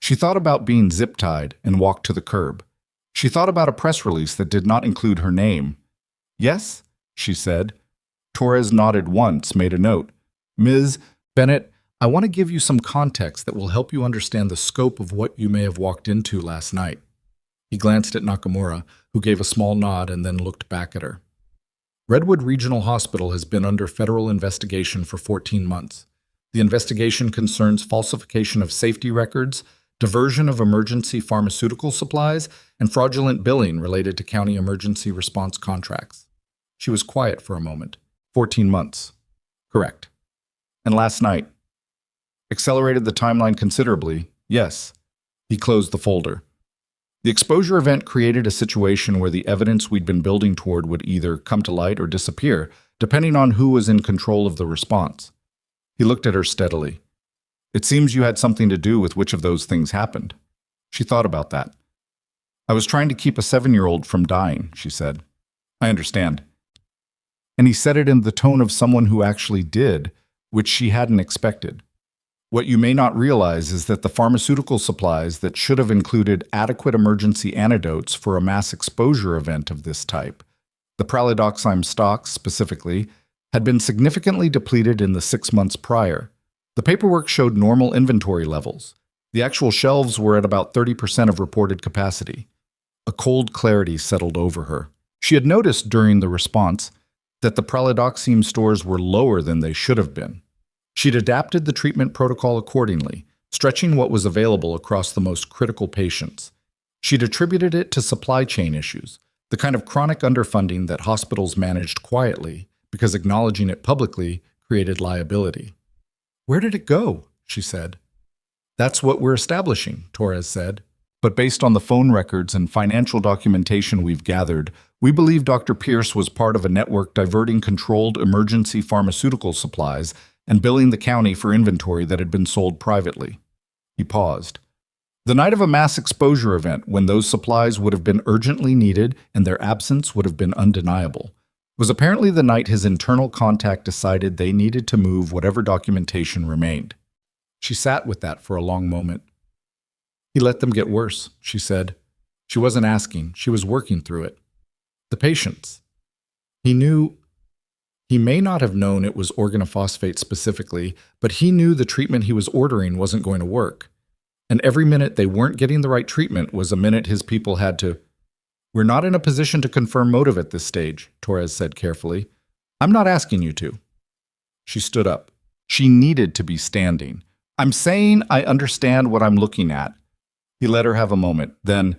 She thought about being zip-tied and walked to the curb. She thought about a press release that did not include her name. "Yes?" she said. Torres nodded once, made a note. "Ms. Bennett, I want to give you some context that will help you understand the scope of what you may have walked into last night." He glanced at Nakamura, who gave a small nod and then looked back at her. "Redwood Regional Hospital has been under federal investigation for 14 months. The investigation concerns falsification of safety records, diversion of emergency pharmaceutical supplies, and fraudulent billing related to county emergency response contracts." She was quiet for a moment. 14 months. Correct. "And last night?" "Accelerated the timeline considerably, yes." He closed the folder. "The exposure event created a situation where the evidence we'd been building toward would either come to light or disappear, depending on who was in control of the response." He looked at her steadily. "It seems you had something to do with which of those things happened." She thought about that. "I was trying to keep a 7-year-old from dying," she said. "I understand." And he said it in the tone of someone who actually did, which she hadn't expected. "What you may not realize is that the pharmaceutical supplies that should have included adequate emergency antidotes for a mass exposure event of this type, the pralidoxime stocks specifically, had been significantly depleted in the 6 months prior. The paperwork showed normal inventory levels. The actual shelves were at about 30% of reported capacity." A cold clarity settled over her. She had noticed during the response that the pralidoxime stores were lower than they should have been. She'd adapted the treatment protocol accordingly, stretching what was available across the most critical patients. She'd attributed it to supply chain issues, the kind of chronic underfunding that hospitals managed quietly, because acknowledging it publicly created liability. "Where did it go?" she said. "That's what we're establishing," Torres said. "But based on the phone records and financial documentation we've gathered, we believe Dr. Pierce was part of a network diverting controlled emergency pharmaceutical supplies and billing the county for inventory that had been sold privately." He paused. "The night of a mass exposure event, when those supplies would have been urgently needed and their absence would have been undeniable, was apparently the night his internal contact decided they needed to move whatever documentation remained." She sat with that for a long moment. "He let them get worse," she said. She wasn't asking, she was working through it. "The patients. He knew. He may not have known it was organophosphate specifically, but he knew the treatment he was ordering wasn't going to work. And every minute they weren't getting the right treatment was a minute his people had to—" "We're not in a position to confirm motive at this stage," Torres said carefully. "I'm not asking you to." She stood up. She needed to be standing. "I'm saying I understand what I'm looking at." He let her have a moment. Then,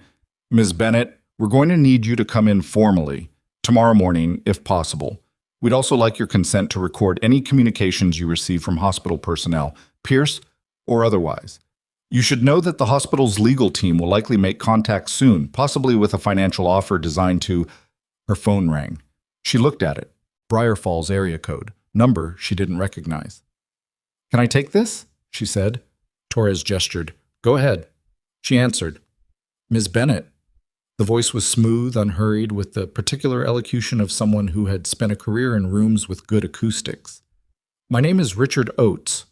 "Ms. Bennett, we're going to need you to come in formally, tomorrow morning, if possible. We'd also like your consent to record any communications you receive from hospital personnel, Pierce or otherwise. You should know that the hospital's legal team will likely make contact soon, possibly with a financial offer designed to—" Her phone rang. She looked at it. Briar Falls area code. Number she didn't recognize. "Can I take this?" she said. Torres gestured. "Go ahead." She answered. "Ms. Bennett." The voice was smooth, unhurried, with the particular elocution of someone who had spent a career in rooms with good acoustics. "My name is Richard Oates.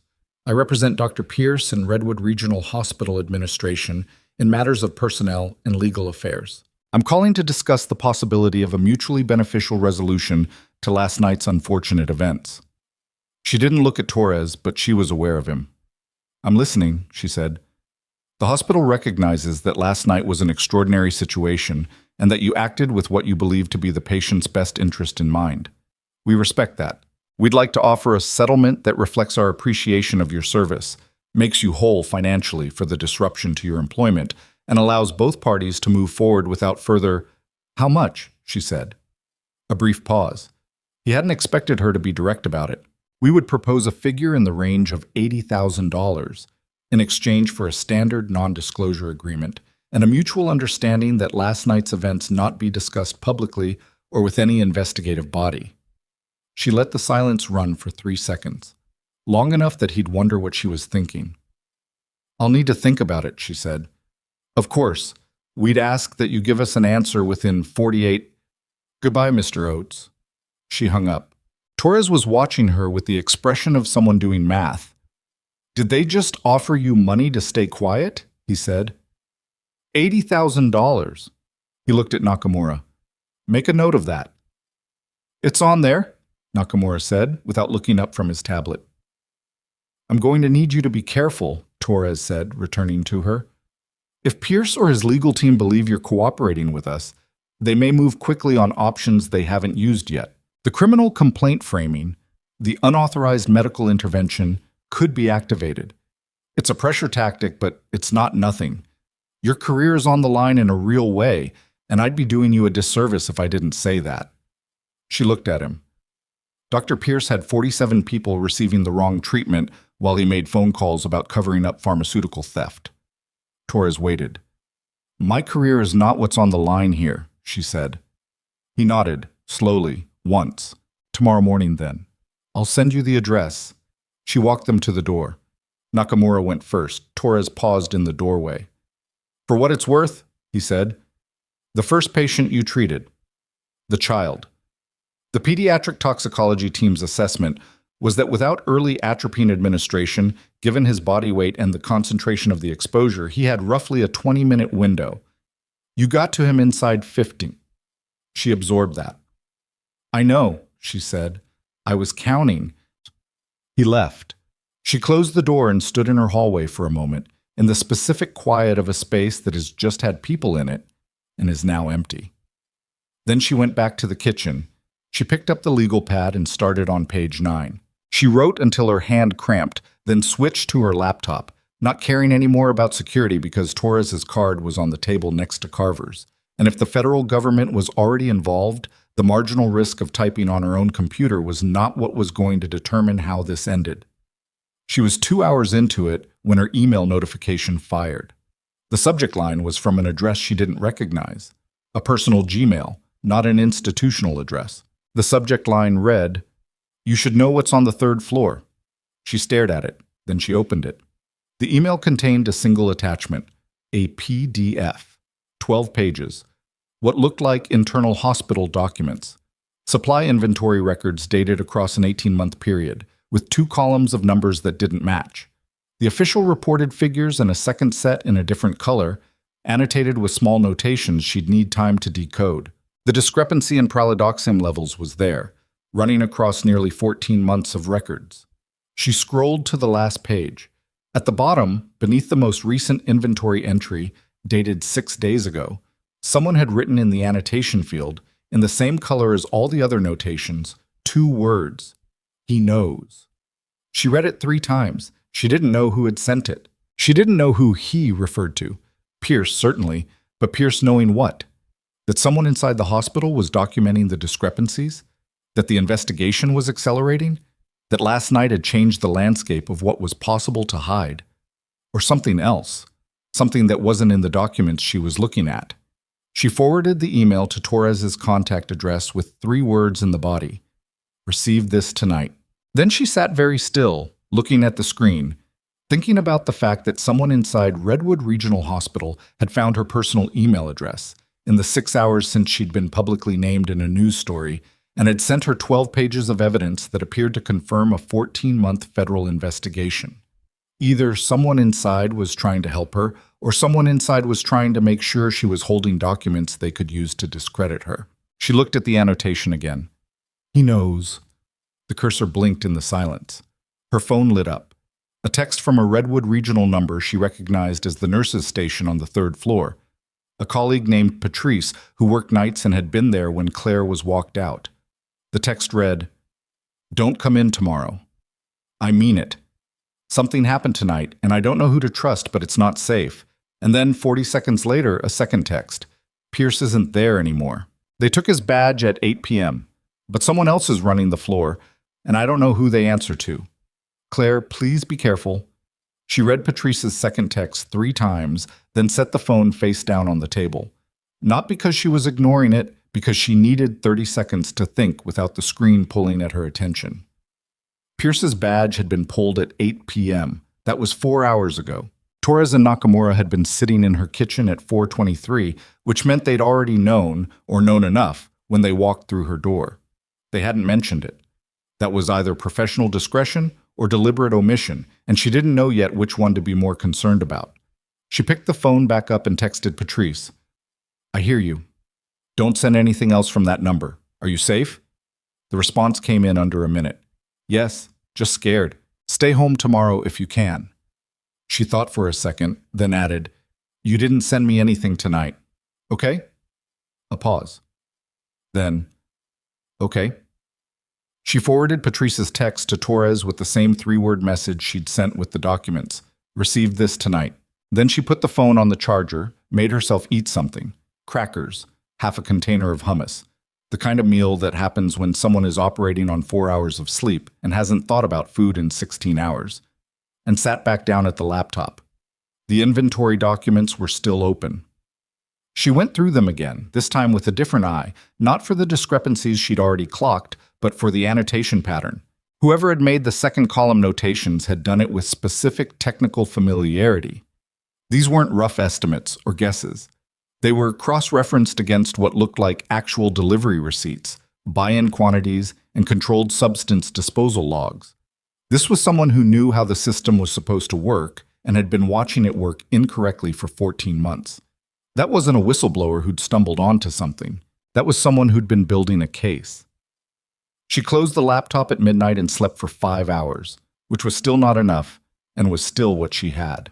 I represent Dr. Pierce and Redwood Regional Hospital Administration in matters of personnel and legal affairs. I'm calling to discuss the possibility of a mutually beneficial resolution to last night's unfortunate events." She didn't look at Torres, but she was aware of him. "I'm listening," she said. "The hospital recognizes that last night was an extraordinary situation and that you acted with what you believe to be the patient's best interest in mind. We respect that. We'd like to offer a settlement that reflects our appreciation of your service, makes you whole financially for the disruption to your employment, and allows both parties to move forward without further. How much? She said. A brief pause. He hadn't expected her to be direct about it. We would propose a figure in the range of $80,000 in exchange for a standard non-disclosure agreement and a mutual understanding that last night's events not be discussed publicly or with any investigative body. She let the silence run for 3 seconds, long enough that he'd wonder what she was thinking. I'll need to think about it, she said. Of course, we'd ask that you give us an answer within 48. Goodbye, Mr. Oates. She hung up. Torres was watching her with the expression of someone doing math. Did they just offer you money to stay quiet? He said. $80,000. He looked at Nakamura. Make a note of that. It's on there, Nakamura said, without looking up from his tablet. I'm going to need you to be careful, Torres said, returning to her. If Pierce or his legal team believe you're cooperating with us, they may move quickly on options they haven't used yet. The criminal complaint framing, the unauthorized medical intervention, could be activated. It's a pressure tactic, but it's not nothing. Your career is on the line in a real way, and I'd be doing you a disservice if I didn't say that. She looked at him. Dr. Pierce had 47 people receiving the wrong treatment while he made phone calls about covering up pharmaceutical theft. Torres waited. My career is not what's on the line here, she said. He nodded, slowly, once. Tomorrow morning, then. I'll send you the address. She walked them to the door. Nakamura went first. Torres paused in the doorway. For what it's worth, he said, the first patient you treated, the child. The pediatric toxicology team's assessment was that without early atropine administration, given his body weight and the concentration of the exposure, he had roughly a 20-minute window. You got to him inside 50. She absorbed that. I know, she said. I was counting. He left. She closed the door and stood in her hallway for a moment, in the specific quiet of a space that has just had people in it and is now empty. Then she went back to the kitchen. She picked up the legal pad and started on page 9. She wrote until her hand cramped, then switched to her laptop, not caring any more about security because Torres's card was on the table next to Carver's. And if the federal government was already involved, the marginal risk of typing on her own computer was not what was going to determine how this ended. She was 2 hours into it when her email notification fired. The subject line was from an address she didn't recognize, a personal Gmail, not an institutional address. The subject line read, You should know what's on the 3rd floor. She stared at it, then she opened it. The email contained a single attachment, a PDF, 12 pages, what looked like internal hospital documents, supply inventory records dated across an 18-month period, with 2 columns of numbers that didn't match. The official reported figures and a second set in a different color, annotated with small notations she'd need time to decode. The discrepancy in pralidoxime levels was there, running across nearly 14 months of records. She scrolled to the last page. At the bottom, beneath the most recent inventory entry, dated 6 days ago, someone had written in the annotation field, in the same color as all the other notations, 2 words. He knows. She read it 3 times. She didn't know who had sent it. She didn't know who he referred to. Pierce, certainly, but Pierce knowing what? That someone inside the hospital was documenting the discrepancies? That the investigation was accelerating? That last night had changed the landscape of what was possible to hide? Or something else? Something that wasn't in the documents she was looking at? She forwarded the email to Torres's contact address with 3 words in the body. Receive this tonight. Then she sat very still, looking at the screen, thinking about the fact that someone inside Redwood Regional Hospital had found her personal email address in the 6 hours since she'd been publicly named in a news story and had sent her 12 pages of evidence that appeared to confirm a 14-month federal investigation. Either someone inside was trying to help her, or someone inside was trying to make sure she was holding documents they could use to discredit her. She looked at the annotation again. He knows. The cursor blinked in the silence. Her phone lit up. A text from a Redwood regional number she recognized as the nurses' station on the 3rd floor. A colleague named Patrice, who worked nights and had been there when Claire was walked out. The text read, Don't come in tomorrow. I mean it. Something happened tonight, and I don't know who to trust, but it's not safe. And then 40 seconds later, a second text. Pierce isn't there anymore. They took his badge at 8 p.m., but someone else is running the floor, and I don't know who they answer to. Claire, please be careful. She read Patrice's second text 3 times, then set the phone face down on the table. Not because she was ignoring it, because she needed 30 seconds to think without the screen pulling at her attention. Pierce's badge had been pulled at 8 p.m. That was 4 hours ago. Torres and Nakamura had been sitting in her kitchen at 4:23, which meant they'd already known, or known enough, when they walked through her door. They hadn't mentioned it. That was either professional discretion or deliberate omission, and she didn't know yet which one to be more concerned about. She picked the phone back up and texted Patrice. I hear you. Don't send anything else from that number. Are you safe? The response came in under a minute. Yes, just scared. Stay home tomorrow if you can. She thought for a second, then added, You didn't send me anything tonight. Okay? A pause. Then, okay. She forwarded Patrice's text to Torres with the same 3-word message she'd sent with the documents. Received this tonight. Then she put the phone on the charger, made herself eat something. Crackers, half a container of hummus. The kind of meal that happens when someone is operating on 4 hours of sleep and hasn't thought about food in 16 hours. And sat back down at the laptop. The inventory documents were still open. She went through them again, this time with a different eye, not for the discrepancies she'd already clocked, but for the annotation pattern. Whoever had made the second column notations had done it with specific technical familiarity. These weren't rough estimates or guesses. They were cross-referenced against what looked like actual delivery receipts, buy-in quantities, and controlled substance disposal logs. This was someone who knew how the system was supposed to work and had been watching it work incorrectly for 14 months. That wasn't a whistleblower who'd stumbled onto something. That was someone who'd been building a case. She closed the laptop at midnight and slept for 5 hours, which was still not enough and was still what she had.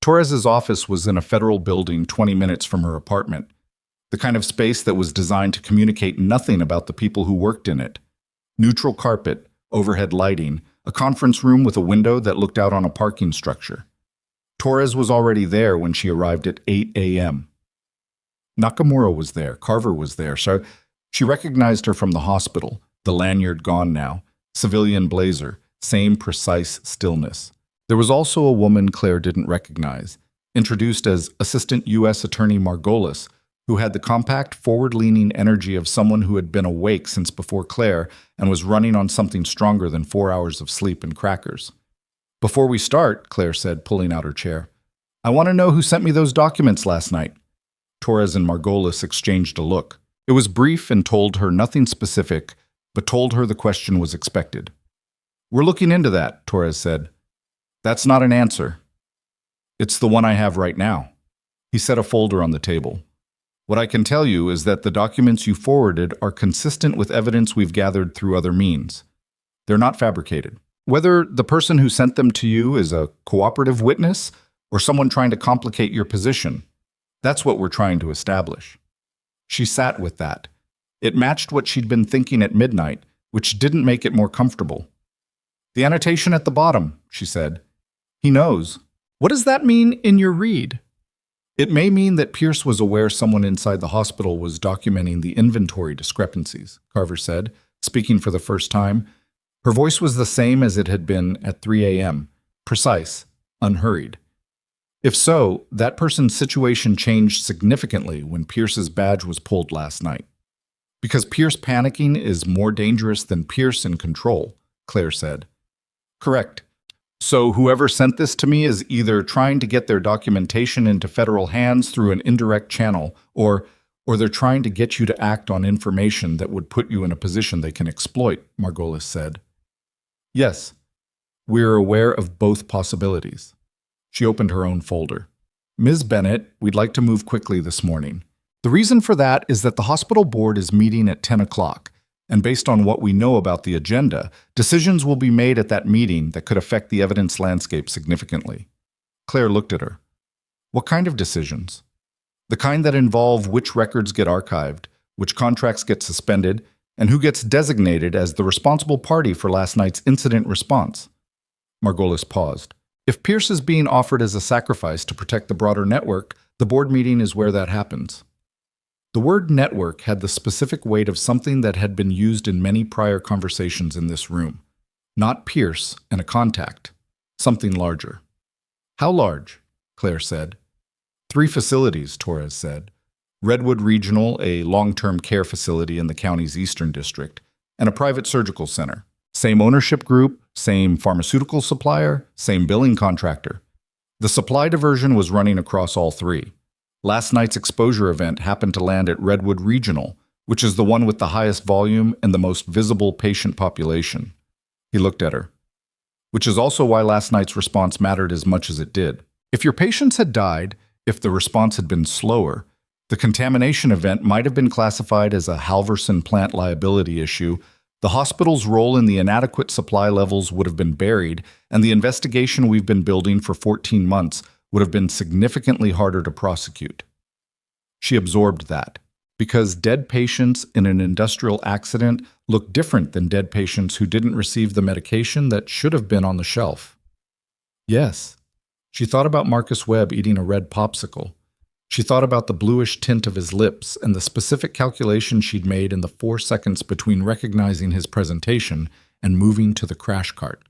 Torres's office was in a federal building 20 minutes from her apartment, the kind of space that was designed to communicate nothing about the people who worked in it. Neutral carpet, overhead lighting, a conference room with a window that looked out on a parking structure. Torres was already there when she arrived at 8 a.m. Nakamura was there, Carver was there, so she recognized her from the hospital, the lanyard gone now, civilian blazer, same precise stillness. There was also a woman Claire didn't recognize, introduced as Assistant U.S. Attorney Margolis, who had the compact, forward-leaning energy of someone who had been awake since before Claire and was running on something stronger than 4 hours of sleep and crackers. Before we start, Claire said, pulling out her chair, I want to know who sent me those documents last night. Torres and Margolis exchanged a look. It was brief and told her nothing specific, but told her the question was expected. We're looking into that, Torres said. That's not an answer. It's the one I have right now. He set a folder on the table. What I can tell you is that the documents you forwarded are consistent with evidence we've gathered through other means. They're not fabricated. Whether the person who sent them to you is a cooperative witness or someone trying to complicate your position, that's what we're trying to establish. She sat with that. It matched what she'd been thinking at midnight, which didn't make it more comfortable. The annotation at the bottom, she said. He knows. What does that mean in your read? It may mean that Pierce was aware someone inside the hospital was documenting the inventory discrepancies, Carver said, speaking for the first time. Her voice was the same as it had been at 3 a.m., precise, unhurried. If so, that person's situation changed significantly when Pierce's badge was pulled last night. Because Pierce panicking is more dangerous than Pierce in control, Claire said. Correct. So whoever sent this to me is either trying to get their documentation into federal hands through an indirect channel, or they're trying to get you to act on information that would put you in a position they can exploit, Margolis said. Yes, we're aware of both possibilities. She opened her own folder. Ms. Bennett, we'd like to move quickly this morning. The reason for that is that the hospital board is meeting at 10 o'clock. And based on what we know about the agenda, decisions will be made at that meeting that could affect the evidence landscape significantly. Claire looked at her. What kind of decisions? The kind that involve which records get archived, which contracts get suspended, And who gets designated as the responsible party for last night's incident response? Margolis paused. If Pierce is being offered as a sacrifice to protect the broader network, the board meeting is where that happens. The word network had the specific weight of something that had been used in many prior conversations in this room. Not Pierce and a contact. Something larger. How large? Claire said. 3 facilities, Torres said. Redwood Regional, a long-term care facility in the county's eastern district, and a private surgical center. Same ownership group, same pharmaceutical supplier, same billing contractor. The supply diversion was running across all 3. Last night's exposure event happened to land at Redwood Regional, which is the one with the highest volume and the most visible patient population. He looked at her. Which is also why last night's response mattered as much as it did. If your patients had died, if the response had been slower, the contamination event might have been classified as a Halverson plant liability issue, the hospital's role in the inadequate supply levels would have been buried, and the investigation we've been building for 14 months would have been significantly harder to prosecute. She absorbed that, because dead patients in an industrial accident look different than dead patients who didn't receive the medication that should have been on the shelf. Yes. She thought about Marcus Webb eating a red popsicle. She thought about the bluish tint of his lips and the specific calculation she'd made in the 4 seconds between recognizing his presentation and moving to the crash cart.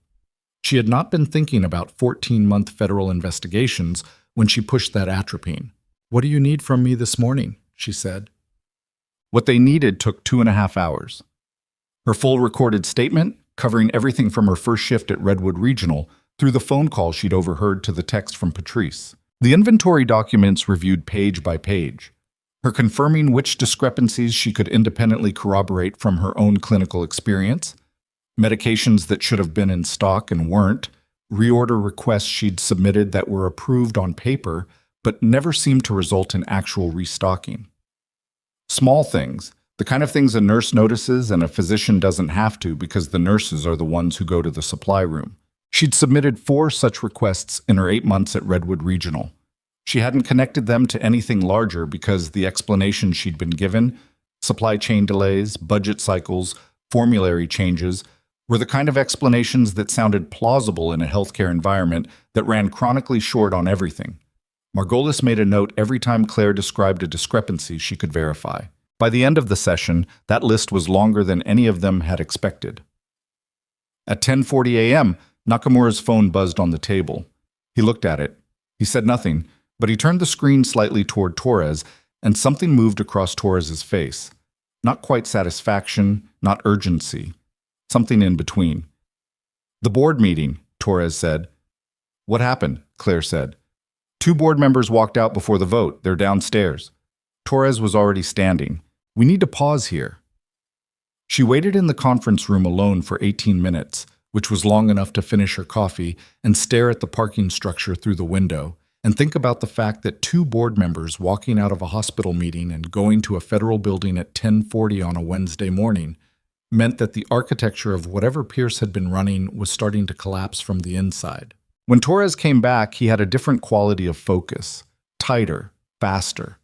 She had not been thinking about 14-month federal investigations when she pushed that atropine. "What do you need from me this morning?" she said. What they needed took 2.5 hours. Her full recorded statement, covering everything from her first shift at Redwood Regional through the phone call she'd overheard to the text from Patrice. The inventory documents reviewed page by page, her confirming which discrepancies she could independently corroborate from her own clinical experience, medications that should have been in stock and weren't, reorder requests she'd submitted that were approved on paper but never seemed to result in actual restocking. Small things, the kind of things a nurse notices and a physician doesn't have to because the nurses are the ones who go to the supply room. She'd submitted 4 such requests in her 8 months at Redwood Regional. She hadn't connected them to anything larger because the explanations she'd been given, supply chain delays, budget cycles, formulary changes, were the kind of explanations that sounded plausible in a healthcare environment that ran chronically short on everything. Margolis made a note every time Claire described a discrepancy she could verify. By the end of the session, that list was longer than any of them had expected. At 10:40 a.m., Nakamura's phone buzzed on the table. He looked at it. He said nothing, but he turned the screen slightly toward Torres, and something moved across Torres's face. Not quite satisfaction, not urgency. Something in between. "The board meeting," Torres said. "What happened?" Claire said. 2 board members walked out before the vote. They're downstairs." Torres was already standing. "We need to pause here." She waited in the conference room alone for 18 minutes, which was long enough to finish her coffee and stare at the parking structure through the window, and think about the fact that 2 board members walking out of a hospital meeting and going to a federal building at 10:40 on a Wednesday morning meant that the architecture of whatever Pierce had been running was starting to collapse from the inside. When Torres came back, he had a different quality of focus, tighter, faster.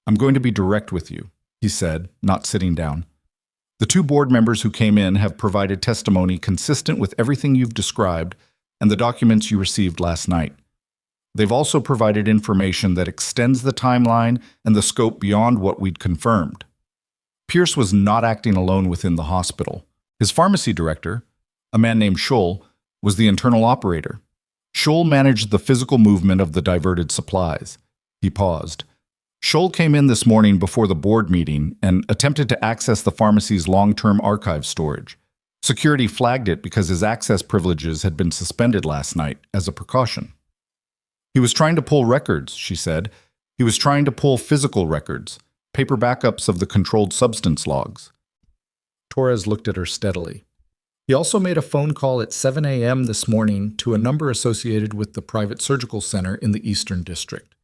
"I'm going to be direct with you," he said, not sitting down. "The 2 board members who came in have provided testimony consistent with everything you've described and the documents you received last night. They've also provided information that extends the timeline and the scope beyond what we'd confirmed. Pierce was not acting alone within the hospital. His pharmacy director, a man named Scholl, was the internal operator. Scholl managed the physical movement of the diverted supplies." He paused. "Scholl came in this morning before the board meeting and attempted to access the pharmacy's long-term archive storage. Security flagged it because his access privileges had been suspended last night as a precaution. He was trying to pull records," she said. "He was trying to pull physical records, paper backups of the controlled substance logs." Torres looked at her steadily. "He also made a phone call at 7 a.m. this morning to a number associated with the private surgical center in the Eastern District.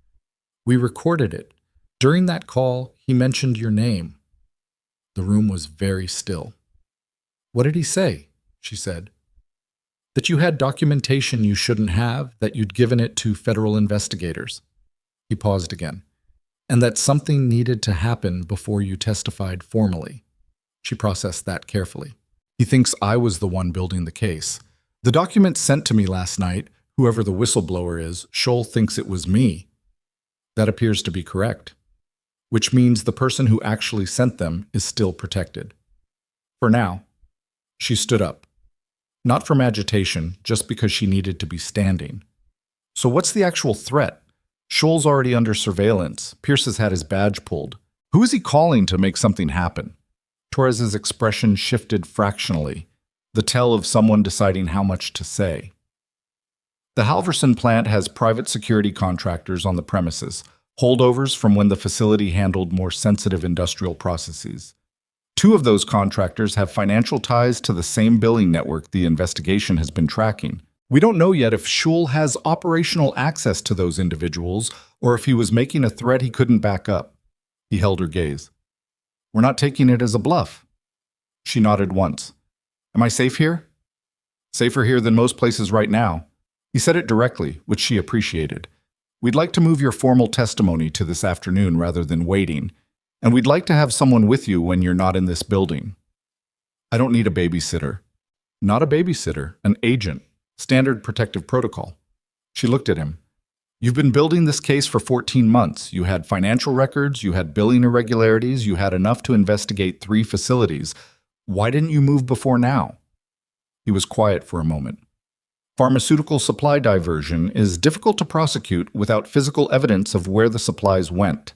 We recorded it. During that call, he mentioned your name." The room was very still. "What did he say?" she said. "That you had documentation you shouldn't have, that you'd given it to federal investigators." He paused again. "And that something needed to happen before you testified formally." She processed that carefully. He thinks I was the one building the case. The documents sent to me last night, whoever the whistleblower is, Scholl thinks it was me. That appears to be correct, which means the person who actually sent them is still protected. For now. She stood up. Not from agitation, just because she needed to be standing. So what's the actual threat? Scholl's already under surveillance. Pierce has had his badge pulled. Who is he calling to make something happen? Torres's expression shifted fractionally, the tell of someone deciding how much to say. The Halverson plant has private security contractors on the premises, holdovers from when the facility handled more sensitive industrial processes. 2 of those contractors have financial ties to the same billing network the investigation has been tracking. We don't know yet if Scholl has operational access to those individuals or if he was making a threat he couldn't back up. He held her gaze. We're not taking it as a bluff. She nodded once. Am I safe here? Safer here than most places right now. He said it directly, which she appreciated. We'd like to move your formal testimony to this afternoon rather than waiting, and we'd like to have someone with you when you're not in this building. I don't need a babysitter. Not a babysitter, an agent. Standard protective protocol. She looked at him. You've been building this case for 14 months. You had financial records, you had billing irregularities, you had enough to investigate 3 facilities. Why didn't you move before now? He was quiet for a moment. Pharmaceutical supply diversion is difficult to prosecute without physical evidence of where the supplies went.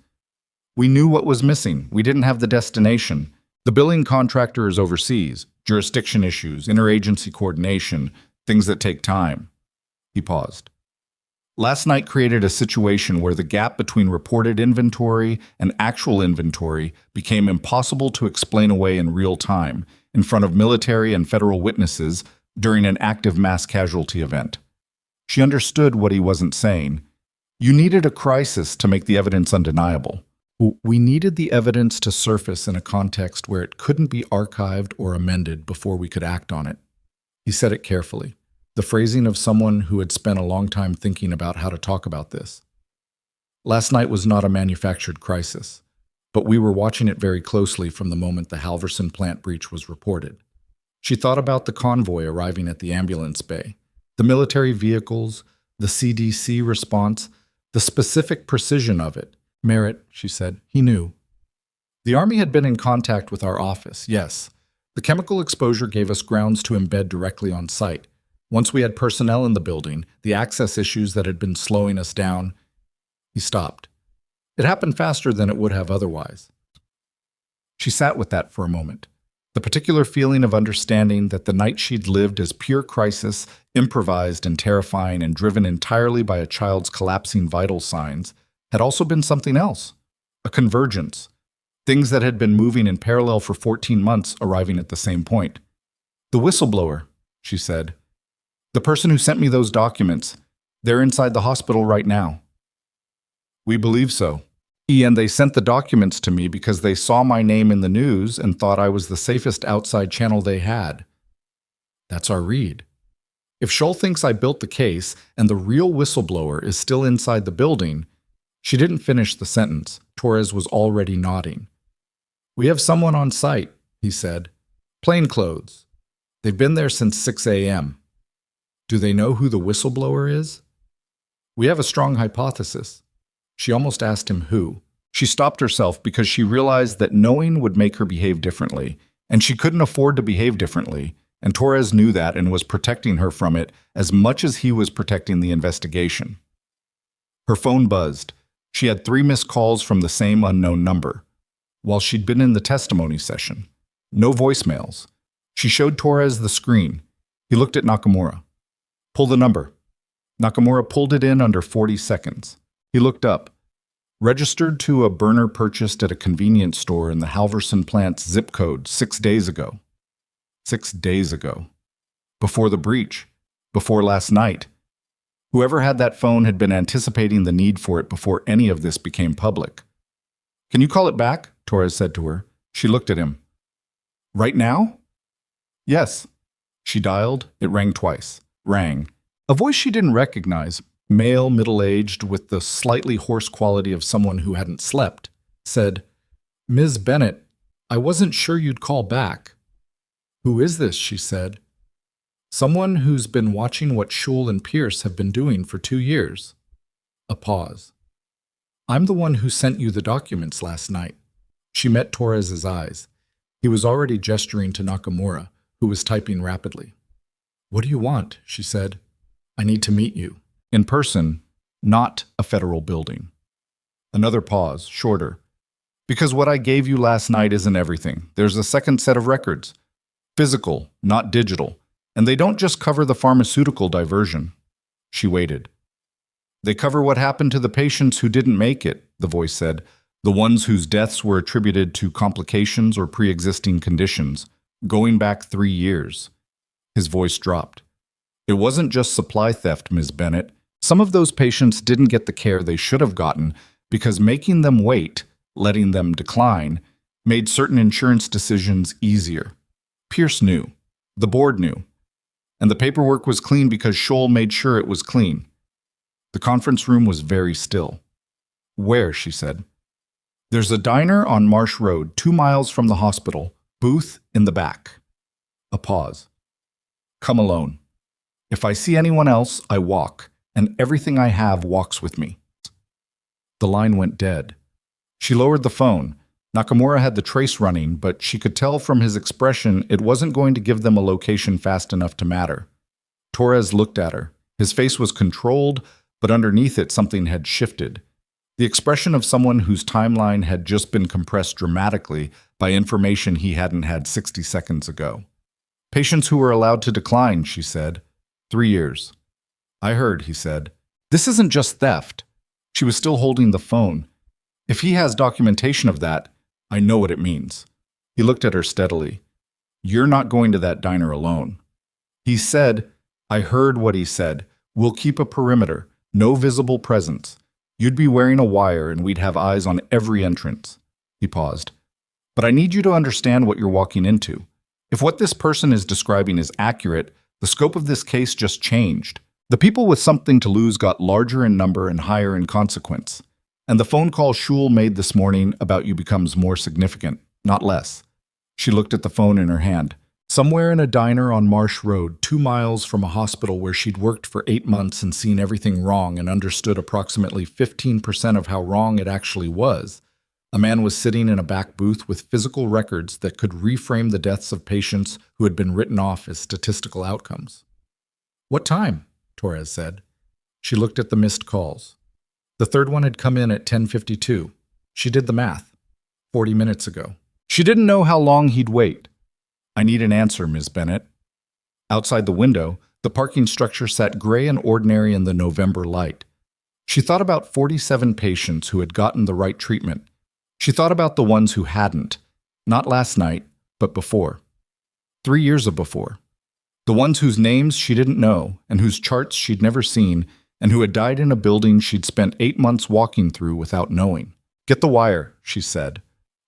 We knew what was missing. We didn't have the destination. The billing contractor is overseas. Jurisdiction issues, interagency coordination, things that take time. He paused. Last night created a situation where the gap between reported inventory and actual inventory became impossible to explain away in real time, in front of military and federal witnesses during an active mass casualty event. She understood what he wasn't saying. You needed a crisis to make the evidence undeniable. We needed the evidence to surface in a context where it couldn't be archived or amended before we could act on it. He said it carefully, the phrasing of someone who had spent a long time thinking about how to talk about this. Last night was not a manufactured crisis, but we were watching it very closely from the moment the Halverson plant breach was reported. She thought about the convoy arriving at the ambulance bay, the military vehicles, the CDC response, the specific precision of it. Merritt, she said, he knew. The Army had been in contact with our office, yes. The chemical exposure gave us grounds to embed directly on site. Once we had personnel in the building, the access issues that had been slowing us down, he stopped. It happened faster than it would have otherwise. She sat with that for a moment. The particular feeling of understanding that the night she'd lived as pure crisis, improvised and terrifying and driven entirely by a child's collapsing vital signs, had also been something else. A convergence. Things that had been moving in parallel for 14 months arriving at the same point. The whistleblower, she said. The person who sent me those documents. They're inside the hospital right now. We believe so. And they sent the documents to me because they saw my name in the news and thought I was the safest outside channel they had. That's our read. If Scholl thinks I built the case and the real whistleblower is still inside the building, she didn't finish the sentence. Torres was already nodding. We have someone on site, he said. Plainclothes. They've been there since 6 a.m. Do they know who the whistleblower is? We have a strong hypothesis. She almost asked him who. She stopped herself because she realized that knowing would make her behave differently, and she couldn't afford to behave differently, and Torres knew that and was protecting her from it as much as he was protecting the investigation. Her phone buzzed. She had 3 missed calls from the same unknown number, while she'd been in the testimony session. No voicemails. She showed Torres the screen. He looked at Nakamura. Pull the number. Nakamura pulled it in under 40 seconds. He looked up. Registered to a burner purchased at a convenience store in the Halverson plant's zip code 6 days ago. 6 days ago. Before the breach. Before last night. Whoever had that phone had been anticipating the need for it before any of this became public. Can you call it back? Torres said to her. She looked at him. Right now? Yes. She dialed. It rang twice. Rang. A voice she didn't recognize, male, middle-aged, with the slightly hoarse quality of someone who hadn't slept, said, Ms. Bennett, I wasn't sure you'd call back. Who is this? She said. Someone who's been watching what Schul and Pierce have been doing for 2 years. A pause. I'm the one who sent you the documents last night. She met Torres's eyes. He was already gesturing to Nakamura, who was typing rapidly. What do you want? She said. I need to meet you. In person, not a federal building. Another pause, shorter. Because what I gave you last night isn't everything. There's a second set of records. Physical, not digital. And they don't just cover the pharmaceutical diversion. She waited. They cover what happened to the patients who didn't make it, the voice said. The ones whose deaths were attributed to complications or pre-existing conditions, going back 3 years. His voice dropped. It wasn't just supply theft, Ms. Bennett. Some of those patients didn't get the care they should have gotten because making them wait, letting them decline, made certain insurance decisions easier. Pierce knew. The board knew. And the paperwork was clean because Scholl made sure it was clean. The conference room was very still. Where? She said. There's a diner on Marsh Road, 2 miles from the hospital. Booth in the back. A pause. Come alone. If I see anyone else, I walk, and everything I have walks with me. The line went dead. She lowered the phone. Nakamura had the trace running, but she could tell from his expression it wasn't going to give them a location fast enough to matter. Torres looked at her. His face was controlled, but underneath it something had shifted. The expression of someone whose timeline had just been compressed dramatically by information he hadn't had 60 seconds ago. Patients who were allowed to decline, she said. 3 years. I heard, he said. This isn't just theft. She was still holding the phone. If he has documentation of that, I know what it means. He looked at her steadily. You're not going to that diner alone. He said, I heard what he said. We'll keep a perimeter, no visible presence. You'd be wearing a wire and we'd have eyes on every entrance. He paused. But I need you to understand what you're walking into. If what this person is describing is accurate, the scope of this case just changed. The people with something to lose got larger in number and higher in consequence. And the phone call Schul made this morning about you becomes more significant, not less. She looked at the phone in her hand. Somewhere in a diner on Marsh Road, 2 miles from a hospital where she'd worked for 8 months and seen everything wrong and understood approximately 15% of how wrong it actually was, a man was sitting in a back booth with physical records that could reframe the deaths of patients who had been written off as statistical outcomes. What time? Torres said. She looked at the missed calls. The third one had come in at 10:52. She did the math. 40 minutes ago. She didn't know how long he'd wait. I need an answer, Ms. Bennett. Outside the window, the parking structure sat gray and ordinary in the November light. She thought about 47 patients who had gotten the right treatment. She thought about the ones who hadn't, not last night, but before. 3 years of before. The ones whose names she didn't know and whose charts she'd never seen and who had died in a building she'd spent 8 months walking through without knowing. Get the wire, she said.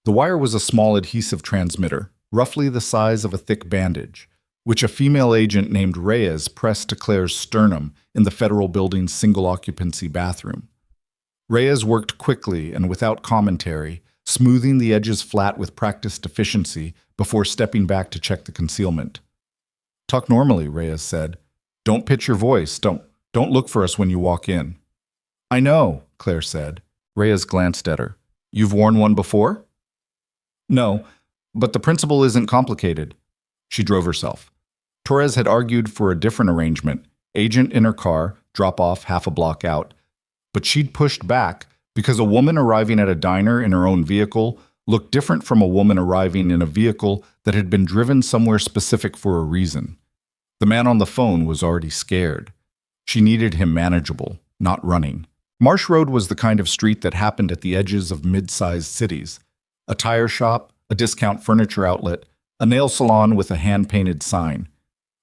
The wire was a small adhesive transmitter, roughly the size of a thick bandage, which a female agent named Reyes pressed to Claire's sternum in the federal building's single-occupancy bathroom. Reyes worked quickly and without commentary, smoothing the edges flat with practiced efficiency before stepping back to check the concealment. Talk normally, Reyes said. Don't pitch your voice. Don't look for us when you walk in. I know, Claire said. Reyes glanced at her. You've worn one before? No, but the principle isn't complicated. She drove herself. Torres had argued for a different arrangement, agent in her car, drop off half a block out. But she'd pushed back because a woman arriving at a diner in her own vehicle looked different from a woman arriving in a vehicle that had been driven somewhere specific for a reason. The man on the phone was already scared. She needed him manageable, not running. Marsh Road was the kind of street that happened at the edges of mid-sized cities. A tire shop, a discount furniture outlet, a nail salon with a hand-painted sign.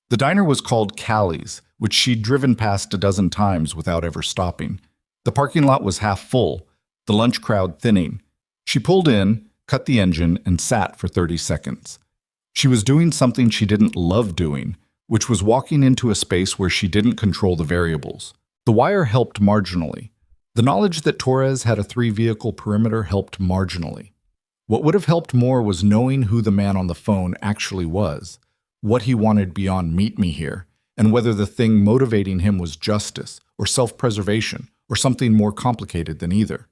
The diner was called Callie's, which she'd driven past a dozen times without ever stopping. The parking lot was half full, the lunch crowd thinning. She pulled in, cut the engine, and sat for 30 seconds. She was doing something she didn't love doing, which was walking into a space where she didn't control the variables. The wire helped marginally. The knowledge that Torres had a 3-vehicle perimeter helped marginally. What would have helped more was knowing who the man on the phone actually was, what he wanted beyond "meet me here," and whether the thing motivating him was justice or self-preservation or something more complicated than either.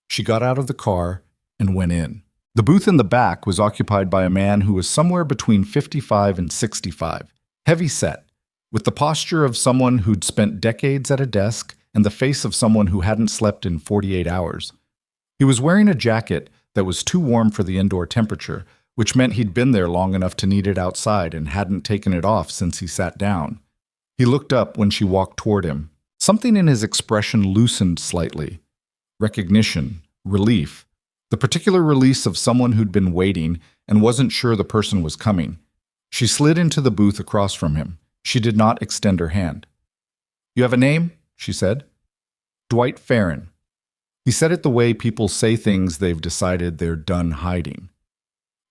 She got out of the car and went in. The booth in the back was occupied by a man who was somewhere between 55 and 65, heavy-set, with the posture of someone who'd spent decades at a desk and the face of someone who hadn't slept in 48 hours. He was wearing a jacket that was too warm for the indoor temperature, which meant he'd been there long enough to need it outside and hadn't taken it off since he sat down. He looked up when she walked toward him. Something in his expression loosened slightly. Recognition, relief, the particular release of someone who'd been waiting and wasn't sure the person was coming. She slid into the booth across from him. She did not extend her hand. "You have a name?" she said. "Dwight Farron." He said it the way people say things they've decided they're done hiding.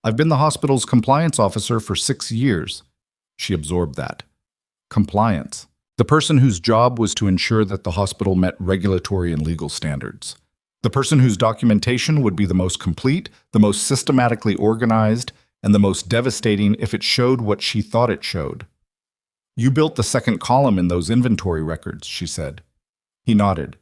"I've been the hospital's compliance officer for 6 years." She absorbed that. Compliance. The person whose job was to ensure that the hospital met regulatory and legal standards. The person whose documentation would be the most complete, the most systematically organized, and the most devastating if it showed what she thought it showed. "You built the second column in those inventory records," she said. He nodded.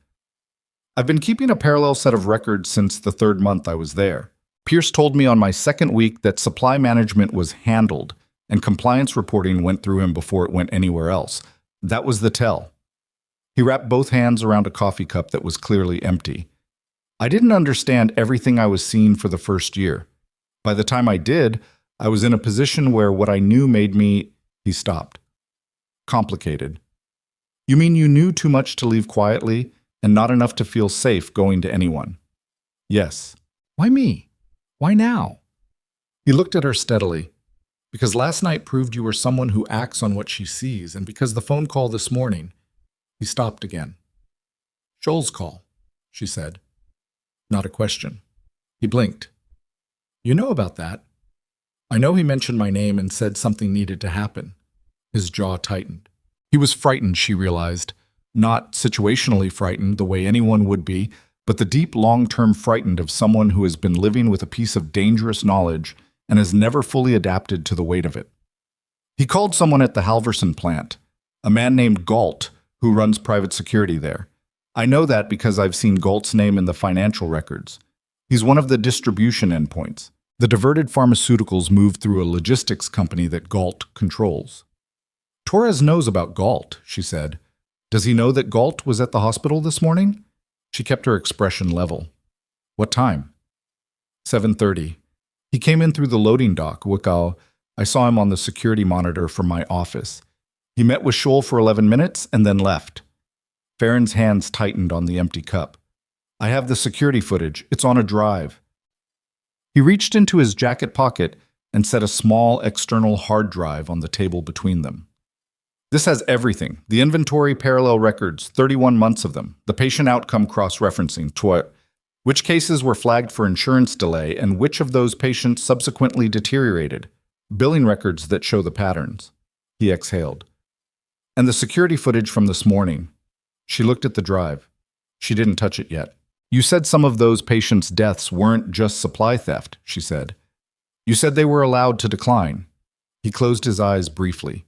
"I've been keeping a parallel set of records since the 3rd month I was there. Pierce told me on my 2nd week that supply management was handled, and compliance reporting went through him before it went anywhere else. That was the tell." He wrapped both hands around a coffee cup that was clearly empty. "I didn't understand everything I was seeing for the first year. By the time I did, I was in a position where what I knew made me—" He stopped. "Complicated." "You mean you knew too much to leave quietly and not enough to feel safe going to anyone?" "Yes." "Why me? Why now?" He looked at her steadily. "Because last night proved you were someone who acts on what she sees, and because the phone call this morning—" He stopped again. "Joel's call," she said. Not a question. He blinked. "You know about that?" "I know he mentioned my name and said something needed to happen." His jaw tightened. He was frightened, she realized. Not situationally frightened the way anyone would be, but the deep long-term frightened of someone who has been living with a piece of dangerous knowledge and has never fully adapted to the weight of it. He called someone at the Halverson plant, a man named Galt, who runs private security there. I know that because I've seen Galt's name in the financial records. He's one of the distribution endpoints. The diverted pharmaceuticals move through a logistics company that Galt controls. "Torres knows about Galt," she said. "Does he know that Galt was at the hospital this morning?" She kept her expression level. "What time?" 7:30. He came in through the loading dock, Wukao. I saw him on the security monitor from my office. He met with Scholl for 11 minutes and then left." Farron's hands tightened on the empty cup. "I have the security footage. It's on a drive." He reached into his jacket pocket and set a small external hard drive on the table between them. "This has everything. The inventory parallel records, 31 months of them. The patient outcome cross-referencing, which cases were flagged for insurance delay and which of those patients subsequently deteriorated. Billing records that show the patterns." He exhaled. "And the security footage from this morning." She looked at the drive. She didn't touch it yet. "You said some of those patients' deaths weren't just supply theft," she said. "You said they were allowed to decline." He closed his eyes briefly.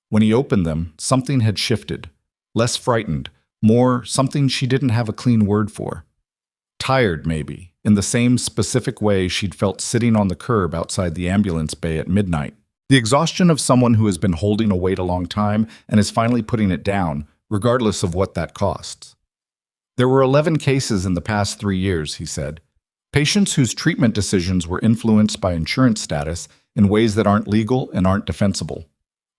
When he opened them, something had shifted. Less frightened, more something she didn't have a clean word for. Tired, maybe, in the same specific way she'd felt sitting on the curb outside the ambulance bay at midnight. The exhaustion of someone who has been holding a weight a long time and is finally putting it down, regardless of what that costs. "There were 11 cases in the past 3 years," he said. "Patients whose treatment decisions were influenced by insurance status in ways that aren't legal and aren't defensible.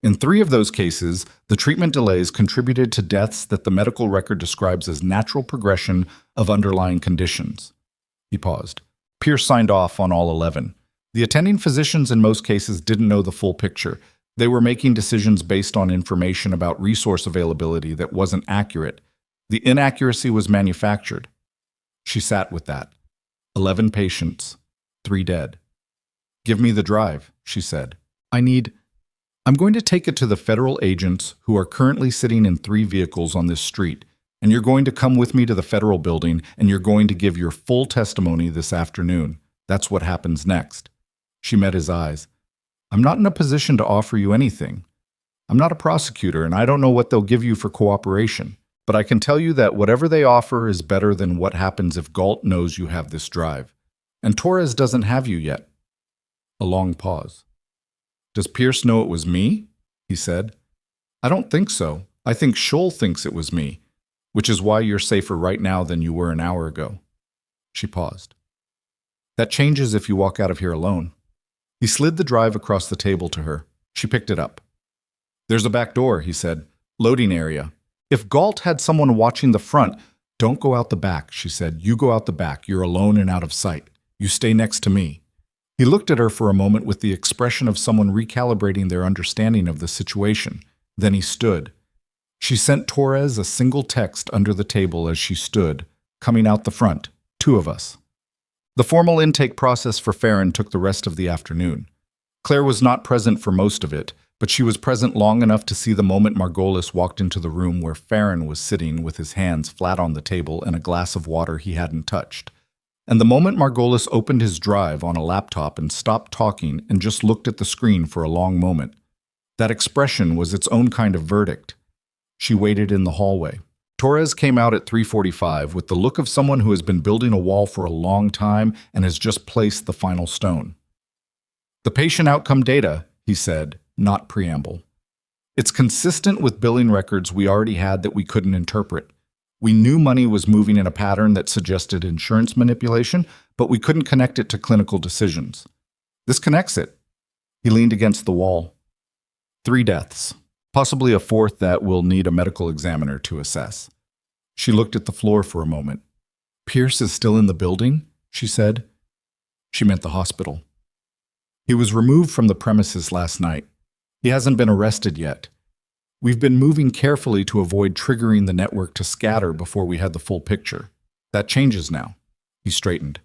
In 3 of those cases, the treatment delays contributed to deaths that the medical record describes as natural progression of underlying conditions." He paused. Pierce signed off on all 11. The attending physicians in most cases didn't know the full picture. They were making decisions based on information about resource availability that wasn't accurate. The inaccuracy was manufactured. She sat with that. 11 patients, 3 dead. "Give me the drive," she said. I'm going to take it to the federal agents who are currently sitting in 3 vehicles on this street, and you're going to come with me to the federal building, and you're going to give your full testimony this afternoon. That's what happens next. She met his eyes. I'm not in a position to offer you anything. I'm not a prosecutor, and I don't know what they'll give you for cooperation. But I can tell you that whatever they offer is better than what happens if Galt knows you have this drive. And Torres doesn't have you yet. A long pause. Does Pierce know it was me? He said. I don't think so. I think Scholl thinks it was me, which is why you're safer right now than you were an hour ago. She paused. That changes if you walk out of here alone. He slid the drive across the table to her. She picked it up. There's a back door, he said. Loading area. If Galt had someone watching the front, don't go out the back, she said. You go out the back. You're alone and out of sight. You stay next to me. He looked at her for a moment with the expression of someone recalibrating their understanding of the situation. Then he stood. She sent Torres a single text under the table as she stood, coming out the front, 2 of us. The formal intake process for Farron took the rest of the afternoon. Claire was not present for most of it, but she was present long enough to see the moment Margolis walked into the room where Farron was sitting with his hands flat on the table and a glass of water he hadn't touched. And the moment Margolis opened his drive on a laptop and stopped talking and just looked at the screen for a long moment. That expression was its own kind of verdict. She waited in the hallway. Torres came out at 3:45 with the look of someone who has been building a wall for a long time and has just placed the final stone. The patient outcome data, he said, not preamble. It's consistent with billing records we already had that we couldn't interpret. We knew money was moving in a pattern that suggested insurance manipulation, but we couldn't connect it to clinical decisions. This connects it. He leaned against the wall. 3 deaths. Possibly a 4th that will need a medical examiner to assess. She looked at the floor for a moment. Pierce is still in the building, she said. She meant the hospital. He was removed from the premises last night. He hasn't been arrested yet. We've been moving carefully to avoid triggering the network to scatter before we had the full picture. That changes now. He straightened.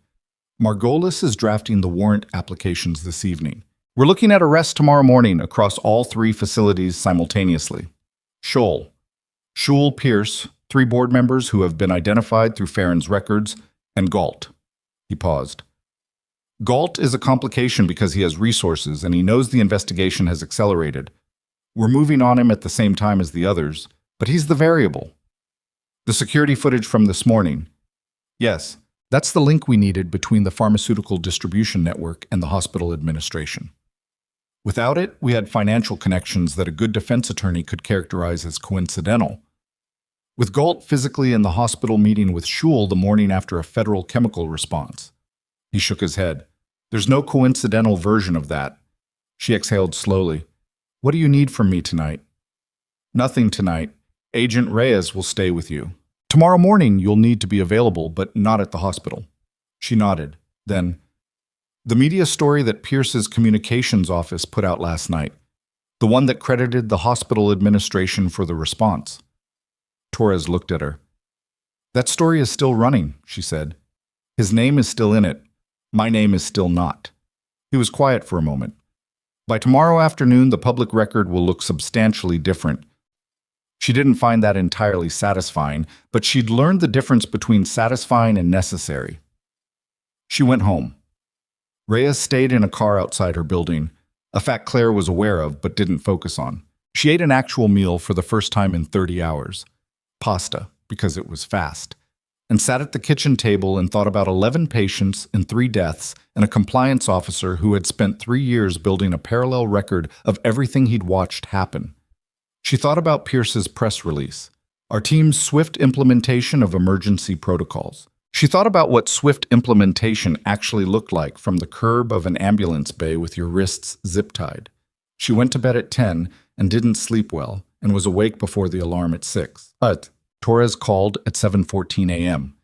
Margolis is drafting the warrant applications this evening. We're looking at arrests tomorrow morning across all 3 facilities simultaneously. Scholl, Pierce, 3 board members who have been identified through Farron's records, and Galt. He paused. Galt is a complication because he has resources and he knows the investigation has accelerated. We're moving on him at the same time as the others, but he's the variable. The security footage from this morning. Yes, that's the link we needed between the pharmaceutical distribution network and the hospital administration. Without it, we had financial connections that a good defense attorney could characterize as coincidental. With Galt physically in the hospital meeting with Scholl the morning after a federal chemical response. He shook his head. There's no coincidental version of that. She exhaled slowly. What do you need from me tonight? Nothing tonight. Agent Reyes will stay with you. Tomorrow morning you'll need to be available, but not at the hospital. She nodded. Then, the media story that Pierce's communications office put out last night. The one that credited the hospital administration for the response. Torres looked at her. That story is still running, she said. His name is still in it. My name is still not. He was quiet for a moment. By tomorrow afternoon, the public record will look substantially different. She didn't find that entirely satisfying, but she'd learned the difference between satisfying and necessary. She went home. Reyes stayed in a car outside her building, a fact Claire was aware of but didn't focus on. She ate an actual meal for the first time in 30 hours. Pasta, because it was fast. And sat at the kitchen table and thought about 11 patients and 3 deaths and a compliance officer who had spent 3 years building a parallel record of everything he'd watched happen. She thought about Pierce's press release, our team's swift implementation of emergency protocols. She thought about what swift implementation actually looked like from the curb of an ambulance bay with your wrists zip-tied. She went to bed at 10 and didn't sleep well and was awake before the alarm at 6. But Torres called at 7:14 a.m.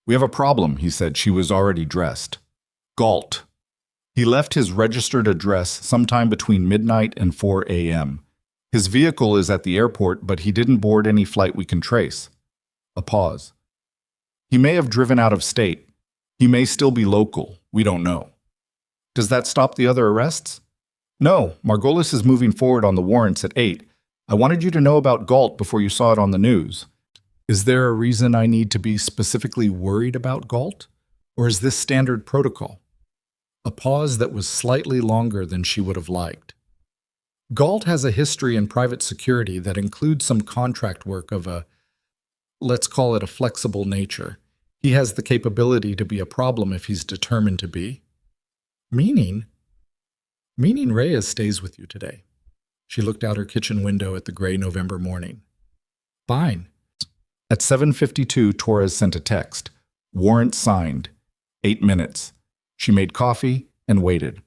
We have a problem, he said. She was already dressed. Galt. He left his registered address sometime between midnight and 4 a.m. His vehicle is at the airport, but he didn't board any flight we can trace. A pause. He may have driven out of state. He may still be local. We don't know. Does that stop the other arrests? No, Margolis is moving forward on the warrants at 8. I wanted you to know about Galt before you saw it on the news. Is there a reason I need to be specifically worried about Galt? Or is this standard protocol? A pause that was slightly longer than she would have liked. Galt has a history in private security that includes some contract work of a, let's call it a flexible nature. He has the capability to be a problem if he's determined to be. Meaning Reyes stays with you today. She looked out her kitchen window at the gray November morning. Fine. At 7:52, Torres sent a text. Warrant signed. 8 minutes. She made coffee and waited.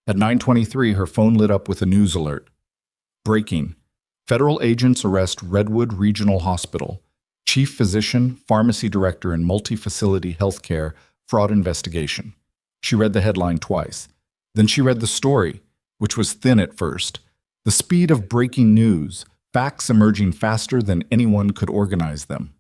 At 9:23, her phone lit up with a news alert. Breaking. Federal agents arrest Redwood Regional Hospital. Chief physician, pharmacy director in multi-facility healthcare, fraud investigation. She read the headline twice. Then she read the story, which was thin at first. The speed of breaking news, facts emerging faster than anyone could organize them.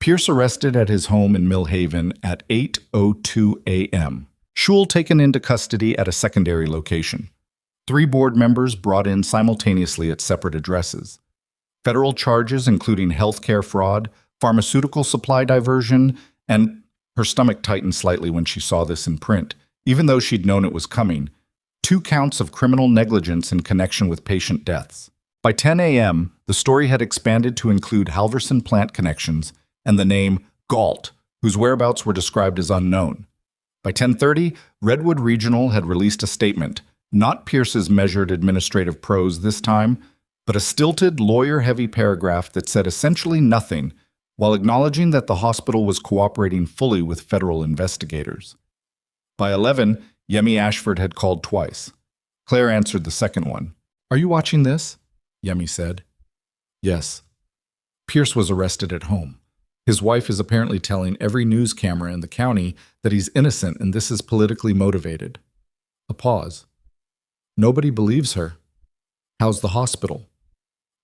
Pierce arrested at his home in Mill Haven at 8:02 a.m. Schul taken into custody at a secondary location. 3 board members brought in simultaneously at separate addresses. Federal charges including healthcare fraud, pharmaceutical supply diversion, and her stomach tightened slightly when she saw this in print, even though she'd known it was coming. 2 counts of criminal negligence in connection with patient deaths. By 10 a.m., the story had expanded to include Halverson plant connections and the name Galt, whose whereabouts were described as unknown. By 10:30, Redwood Regional had released a statement, not Pierce's measured administrative prose this time, but a stilted, lawyer-heavy paragraph that said essentially nothing, while acknowledging that the hospital was cooperating fully with federal investigators. By 11, Yemi Ashford had called twice. Claire answered the second one. "Are you watching this?" Yemi said. "Yes." Pierce was arrested at home. His wife is apparently telling every news camera in the county that he's innocent and this is politically motivated. A pause. Nobody believes her. How's the hospital?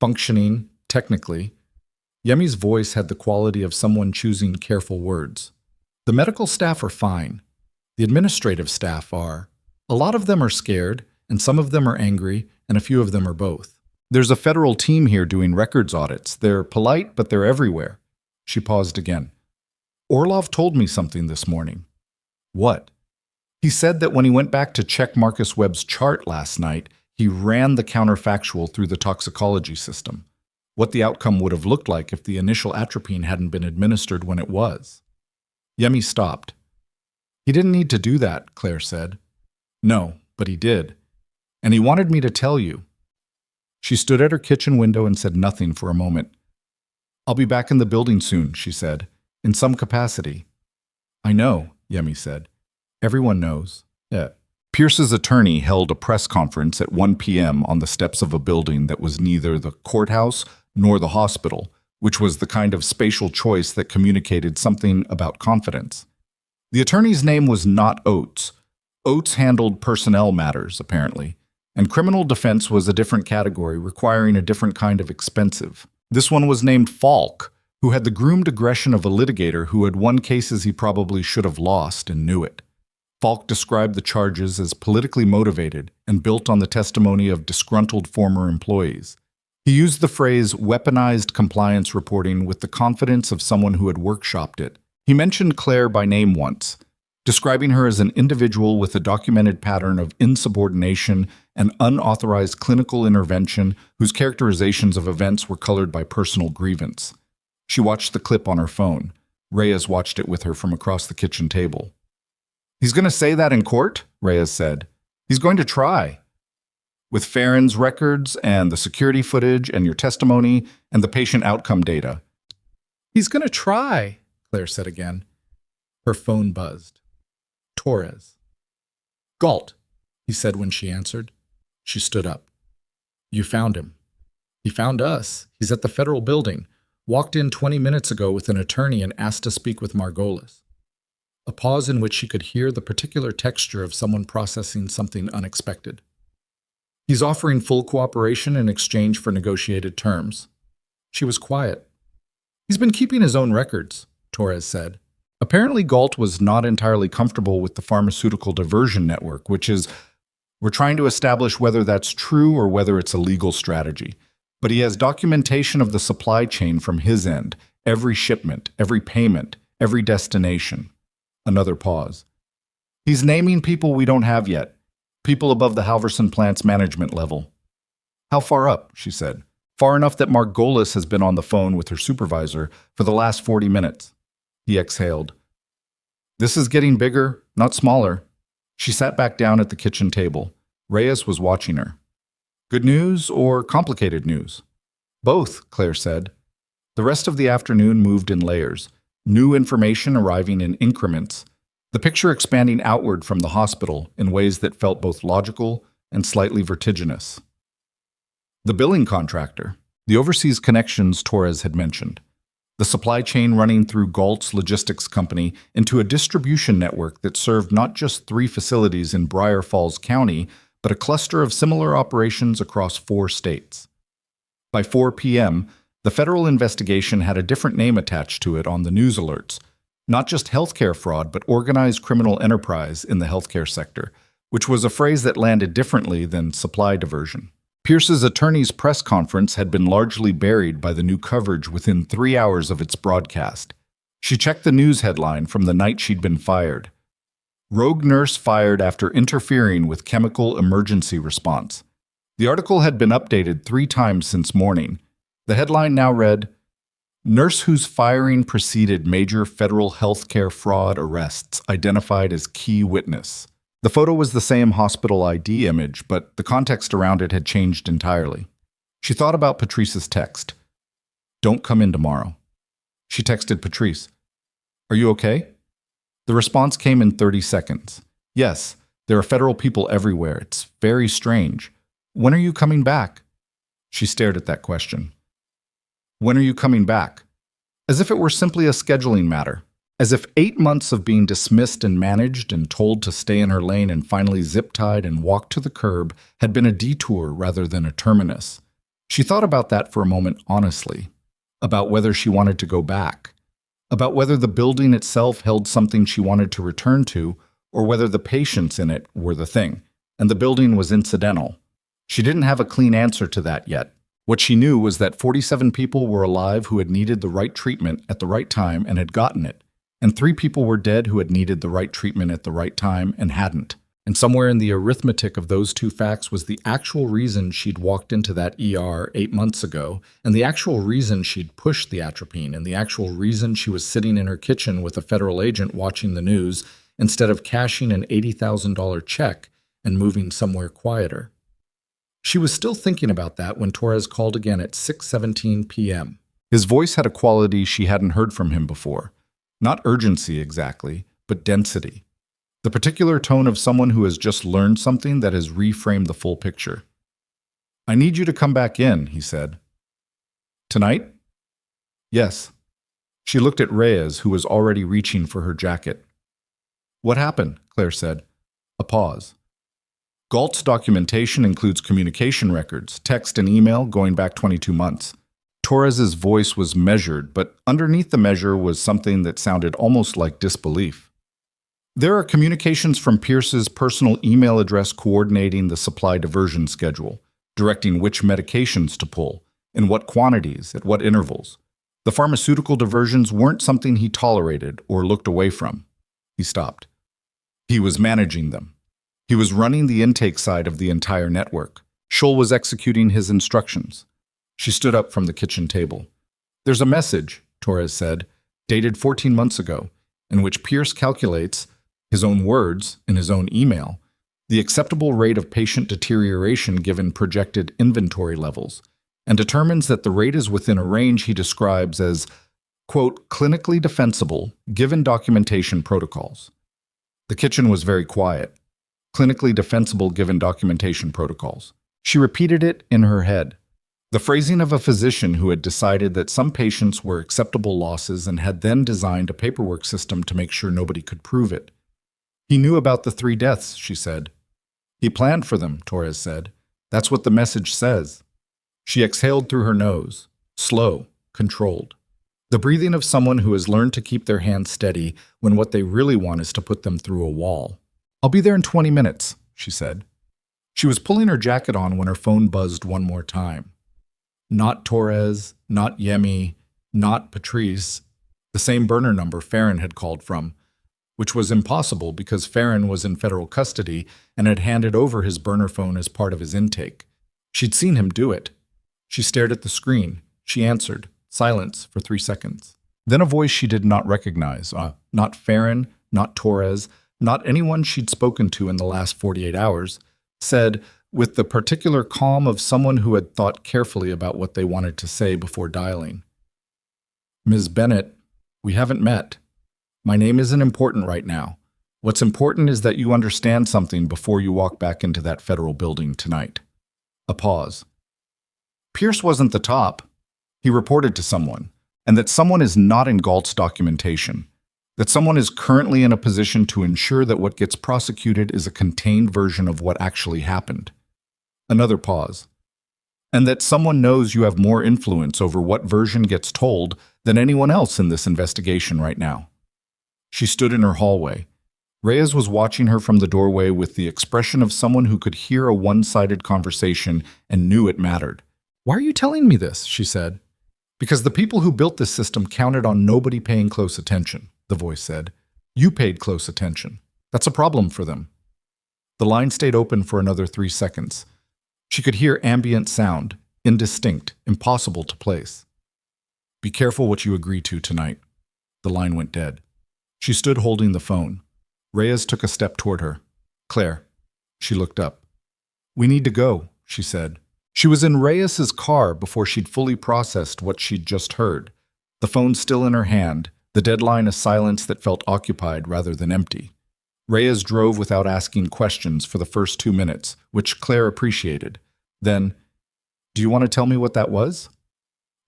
Functioning, technically. Yemi's voice had the quality of someone choosing careful words. The medical staff are fine. The administrative staff are. A lot of them are scared, and some of them are angry, and a few of them are both. There's a federal team here doing records audits. They're polite, but they're everywhere. She paused again. Orlov told me something this morning. What? He said that when he went back to check Marcus Webb's chart last night, he ran the counterfactual through the toxicology system. What the outcome would have looked like if the initial atropine hadn't been administered when it was. Yemi stopped. He didn't need to do that, Claire said. No, but he did. And he wanted me to tell you. She stood at her kitchen window and said nothing for a moment. I'll be back in the building soon, she said, in some capacity. I know, Yemi said. Everyone knows. Pierce's attorney held a press conference at 1 p.m. on the steps of a building that was neither the courthouse nor the hospital, which was the kind of spatial choice that communicated something about confidence. The attorney's name was not Oates. Oates handled personnel matters, apparently, and criminal defense was a different category requiring a different kind of expensive. This one was named Falk, who had the groomed aggression of a litigator who had won cases he probably should have lost and knew it. Falk described the charges as politically motivated and built on the testimony of disgruntled former employees. He used the phrase weaponized compliance reporting with the confidence of someone who had workshopped it. He mentioned Claire by name once, describing her as an individual with a documented pattern of insubordination and unauthorized clinical intervention whose characterizations of events were colored by personal grievance. She watched the clip on her phone. Reyes watched it with her from across the kitchen table. He's going to say that in court? Reyes said. He's going to try. With Farron's records and the security footage and your testimony and the patient outcome data. He's going to try, Claire said again. Her phone buzzed. Torres. Galt, he said when she answered. She stood up. You found him. He found us. He's at the federal building. Walked in 20 minutes ago with an attorney and asked to speak with Margolis. A pause in which she could hear the particular texture of someone processing something unexpected. He's offering full cooperation in exchange for negotiated terms. She was quiet. He's been keeping his own records, Torres said. Apparently Galt was not entirely comfortable with the pharmaceutical diversion network, which is, we're trying to establish whether that's true or whether it's a legal strategy. But he has documentation of the supply chain from his end, every shipment, every payment, every destination. Another pause. He's naming people we don't have yet, people above the Halverson plant's management level. How far up? She said. Far enough that Margolis has been on the phone with her supervisor for the last 40 minutes. He exhaled. This is getting bigger, not smaller. She sat back down at the kitchen table. Reyes was watching her. Good news or complicated news? Both, Claire said. The rest of the afternoon moved in layers, new information arriving in increments, the picture expanding outward from the hospital in ways that felt both logical and slightly vertiginous. The billing contractor, the overseas connections Torres had mentioned, the supply chain running through Galt's logistics company into a distribution network that served not just 3 facilities in Briar Falls County, but a cluster of similar operations across 4 states. By 4 p.m., the federal investigation had a different name attached to it on the news alerts, not just healthcare fraud, but organized criminal enterprise in the healthcare sector, which was a phrase that landed differently than supply diversion. Pierce's attorney's press conference had been largely buried by the new coverage within 3 hours of its broadcast. She checked the news headline from the night she'd been fired. Rogue nurse fired after interfering with chemical emergency response. The article had been updated 3 times since morning. The headline now read, Nurse whose firing preceded major federal healthcare fraud arrests identified as key witness. The photo was the same hospital ID image, but the context around it had changed entirely. She thought about Patrice's text. Don't come in tomorrow. She texted Patrice. Are you okay? The response came in 30 seconds. Yes, there are federal people everywhere. It's very strange. When are you coming back? She stared at that question. When are you coming back? As if it were simply a scheduling matter. As if 8 months of being dismissed and managed and told to stay in her lane and finally zip-tied and walked to the curb had been a detour rather than a terminus. She thought about that for a moment honestly, about whether she wanted to go back, about whether the building itself held something she wanted to return to, or whether the patients in it were the thing, and the building was incidental. She didn't have a clean answer to that yet. What she knew was that 47 people were alive who had needed the right treatment at the right time and had gotten it, and 3 people were dead who had needed the right treatment at the right time and hadn't. And somewhere in the arithmetic of those 2 facts was the actual reason she'd walked into that ER 8 months ago, and the actual reason she'd pushed the atropine, and the actual reason she was sitting in her kitchen with a federal agent watching the news instead of cashing an $80,000 check and moving somewhere quieter. She was still thinking about that when Torres called again at 6:17 p.m. His voice had a quality she hadn't heard from him before. Not urgency exactly, but density. The particular tone of someone who has just learned something that has reframed the full picture. I need you to come back in, he said. Tonight? Yes. She looked at Reyes, who was already reaching for her jacket. What happened? Claire said. A pause. Galt's documentation includes communication records, text and email going back 22 months. Torres's voice was measured, but underneath the measure was something that sounded almost like disbelief. There are communications from Pierce's personal email address coordinating the supply diversion schedule, directing which medications to pull, in what quantities, at what intervals. The pharmaceutical diversions weren't something he tolerated or looked away from. He stopped. He was managing them. He was running the intake side of the entire network. Scholl was executing his instructions. She stood up from the kitchen table. There's a message, Torres said, dated 14 months ago, in which Pierce calculates, his own words, in his own email, the acceptable rate of patient deterioration given projected inventory levels, and determines that the rate is within a range he describes as, quote, clinically defensible given documentation protocols. The kitchen was very quiet. Clinically defensible given documentation protocols. She repeated it in her head. The phrasing of a physician who had decided that some patients were acceptable losses and had then designed a paperwork system to make sure nobody could prove it. He knew about the 3 deaths, she said. He planned for them, Torres said. That's what the message says. She exhaled through her nose, slow, controlled. The breathing of someone who has learned to keep their hands steady when what they really want is to put them through a wall. I'll be there in 20 minutes, she said. She was pulling her jacket on when her phone buzzed one more time. Not Torres, not Yemi, not Patrice, the same burner number Farron had called from. which was impossible because Farron was in federal custody and had handed over his burner phone as part of his intake. She'd seen him do it. She stared at the screen. She answered. Silence for 3 seconds. Then a voice she did not recognize. Not Farron, not Torres, not anyone she'd spoken to in the last 48 hours, said, with the particular calm of someone who had thought carefully about what they wanted to say before dialing. Ms. Bennett, we haven't met. My name isn't important right now. What's important is that you understand something before you walk back into that federal building tonight. A pause. Pierce wasn't the top. He reported to someone, and that someone is not in Galt's documentation. That someone is currently in a position to ensure that what gets prosecuted is a contained version of what actually happened. Another pause. And that someone knows you have more influence over what version gets told than anyone else in this investigation right now. She stood in her hallway. Reyes was watching her from the doorway with the expression of someone who could hear a one-sided conversation and knew it mattered. Why are you telling me this? She said. Because the people who built this system counted on nobody paying close attention, the voice said. You paid close attention. That's a problem for them. The line stayed open for another 3 seconds. She could hear ambient sound, indistinct, impossible to place. Be careful what you agree to tonight. The line went dead. She stood holding the phone. Reyes took a step toward her. Claire. She looked up. We need to go, she said. She was in Reyes's car before she'd fully processed what she'd just heard. The phone still in her hand, the deadline a silence that felt occupied rather than empty. Reyes drove without asking questions for the first 2 minutes, which Claire appreciated. Then, do you want to tell me what that was?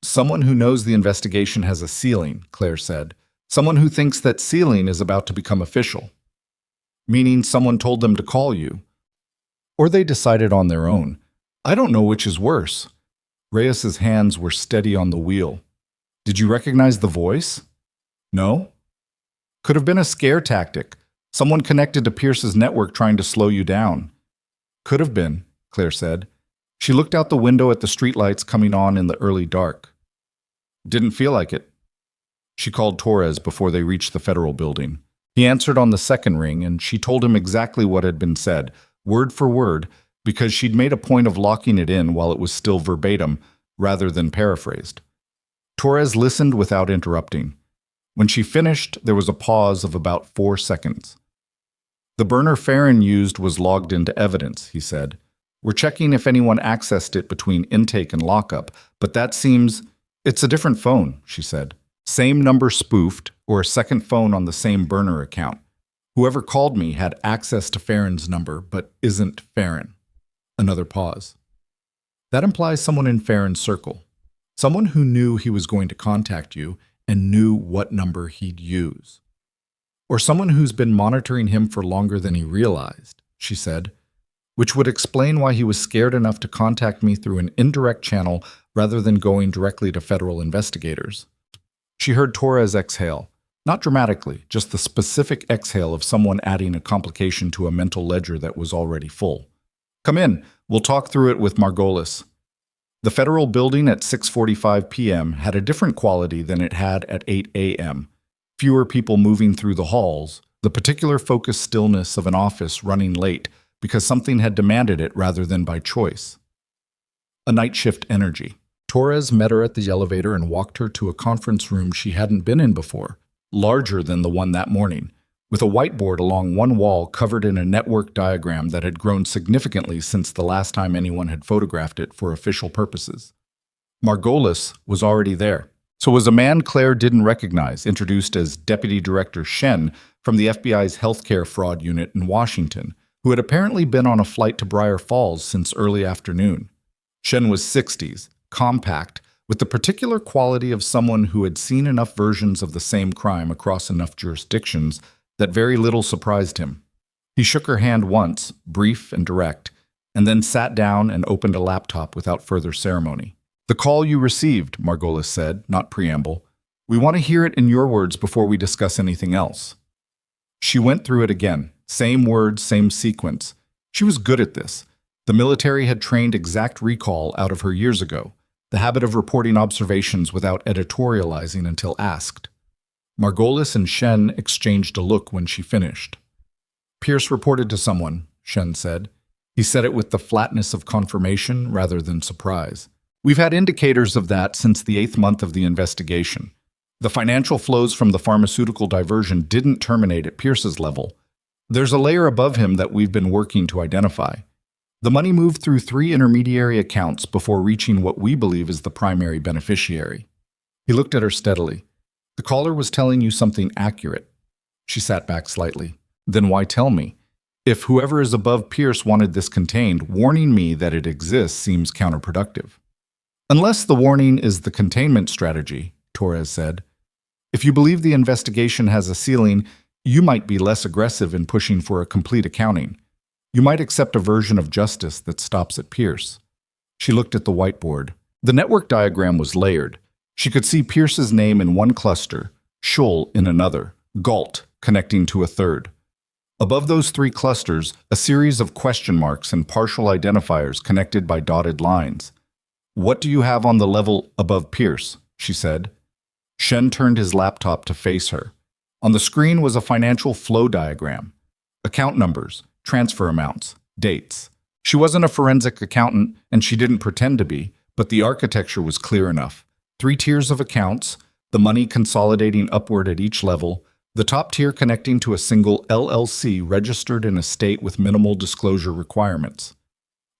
Someone who knows the investigation has a ceiling, Claire said. Someone who thinks that ceiling is about to become official. Meaning someone told them to call you. Or they decided on their own. I don't know which is worse. Reyes's hands were steady on the wheel. Did you recognize the voice? No? Could have been a scare tactic. Someone connected to Pierce's network trying to slow you down. Could have been, Claire said. She looked out the window at the streetlights coming on in the early dark. Didn't feel like it. She called Torres before they reached the federal building. He answered on the second ring, and she told him exactly what had been said, word for word, because she'd made a point of locking it in while it was still verbatim, rather than paraphrased. Torres listened without interrupting. When she finished, there was a pause of about 4 seconds. The burner Farron used was logged into evidence, he said. We're checking if anyone accessed it between intake and lockup, but that seems... It's a different phone, she said. Same number spoofed, or a second phone on the same burner account. Whoever called me had access to Farron's number, but isn't Farron. Another pause. That implies someone in Farron's circle. Someone who knew he was going to contact you and knew what number he'd use. Or someone who's been monitoring him for longer than he realized, she said, which would explain why he was scared enough to contact me through an indirect channel rather than going directly to federal investigators. She heard Torres exhale, not dramatically, just the specific exhale of someone adding a complication to a mental ledger that was already full. Come in, we'll talk through it with Margolis. The federal building at 6:45 p.m. had a different quality than it had at 8 a.m. Fewer people moving through the halls, the particular focused stillness of an office running late because something had demanded it rather than by choice. A night shift energy. Torres met her at the elevator and walked her to a conference room she hadn't been in before, larger than the one that morning, with a whiteboard along one wall covered in a network diagram that had grown significantly since the last time anyone had photographed it for official purposes. Margolis was already there. So was a man Claire didn't recognize, introduced as Deputy Director Shen from the FBI's healthcare fraud unit in Washington, who had apparently been on a flight to Briar Falls since early afternoon. Shen was 60s, compact, with the particular quality of someone who had seen enough versions of the same crime across enough jurisdictions that very little surprised him. He shook her hand once, brief and direct, and then sat down and opened a laptop without further ceremony. The call you received, Margolis said, not preamble. We want to hear it in your words before we discuss anything else. She went through it again, same words, same sequence. She was good at this. The military had trained exact recall out of her years ago, the habit of reporting observations without editorializing until asked. Margolis and Shen exchanged a look when she finished. Pierce reported to someone, Shen said. He said it with the flatness of confirmation rather than surprise. We've had indicators of that since the 8th month of the investigation. The financial flows from the pharmaceutical diversion didn't terminate at Pierce's level. There's a layer above him that we've been working to identify. The money moved through 3 intermediary accounts before reaching what we believe is the primary beneficiary. He looked at her steadily. The caller was telling you something accurate. She sat back slightly. Then why tell me? If whoever is above Pierce wanted this contained, warning me that it exists seems counterproductive. Unless the warning is the containment strategy, Torres said. If you believe the investigation has a ceiling, you might be less aggressive in pushing for a complete accounting. You might accept a version of justice that stops at Pierce. She looked at the whiteboard. The network diagram was layered. She could see Pierce's name in one cluster, Scholl in another, Galt connecting to a third. Above those 3 clusters, a series of question marks and partial identifiers connected by dotted lines. What do you have on the level above Pierce? She said. Shen turned his laptop to face her. On the screen was a financial flow diagram. Account numbers, transfer amounts, dates. She wasn't a forensic accountant, and she didn't pretend to be, but the architecture was clear enough. 3 tiers of accounts, the money consolidating upward at each level, the top tier connecting to a single LLC registered in a state with minimal disclosure requirements.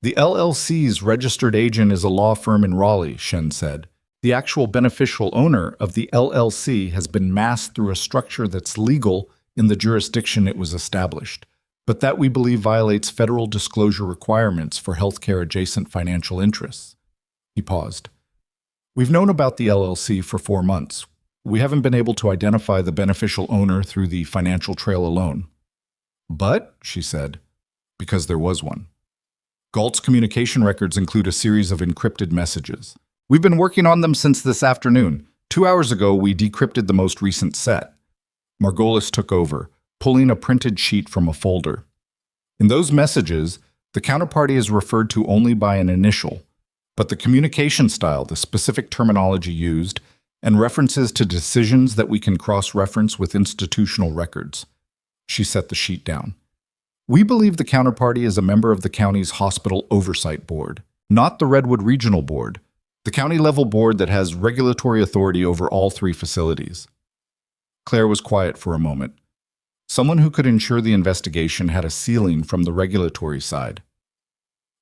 The LLC's registered agent is a law firm in Raleigh, Shen said. The actual beneficial owner of the LLC has been masked through a structure that's legal in the jurisdiction it was established, but that we believe violates federal disclosure requirements for healthcare-adjacent financial interests. He paused. We've known about the LLC for 4 months. We haven't been able to identify the beneficial owner through the financial trail alone. But, she said, because there was one. Galt's communication records include a series of encrypted messages. We've been working on them since this afternoon. 2 hours ago, we decrypted the most recent set. Margolis took over, pulling a printed sheet from a folder. In those messages, the counterparty is referred to only by an initial, but the communication style, the specific terminology used, and references to decisions that we can cross-reference with institutional records. She set the sheet down. We believe the counterparty is a member of the county's Hospital Oversight Board, not the Redwood Regional Board, the county-level board that has regulatory authority over all 3 facilities. Claire was quiet for a moment. Someone who could ensure the investigation had a ceiling from the regulatory side.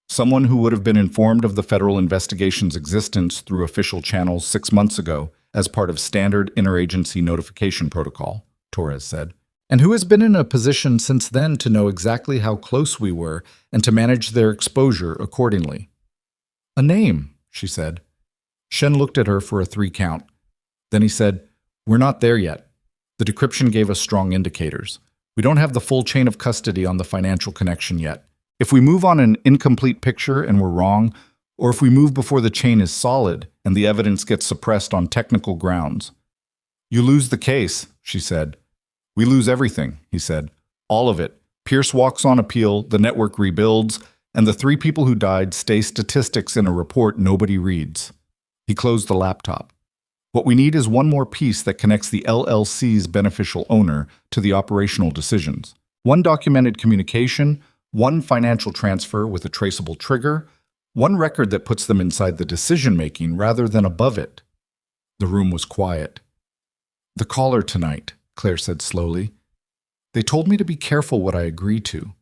Someone who would have been informed of the federal investigation's existence through official channels 6 months ago as part of standard interagency notification protocol, Torres said, and who has been in a position since then to know exactly how close we were and to manage their exposure accordingly. A name, she said. Shen looked at her for a 3 count. Then he said, We're not there yet. The decryption gave us strong indicators. We don't have the full chain of custody on the financial connection yet. If we move on an incomplete picture and we're wrong, or if we move before the chain is solid and the evidence gets suppressed on technical grounds. You lose the case, she said. We lose everything, he said. All of it. Pierce walks on appeal, the network rebuilds, and the 3 people who died stay statistics in a report nobody reads. He closed the laptop. What we need is one more piece that connects the LLC's beneficial owner to the operational decisions. One documented communication, one financial transfer with a traceable trigger, one record that puts them inside the decision-making rather than above it. The room was quiet. The caller tonight, Claire said slowly. They told me to be careful what I agree to.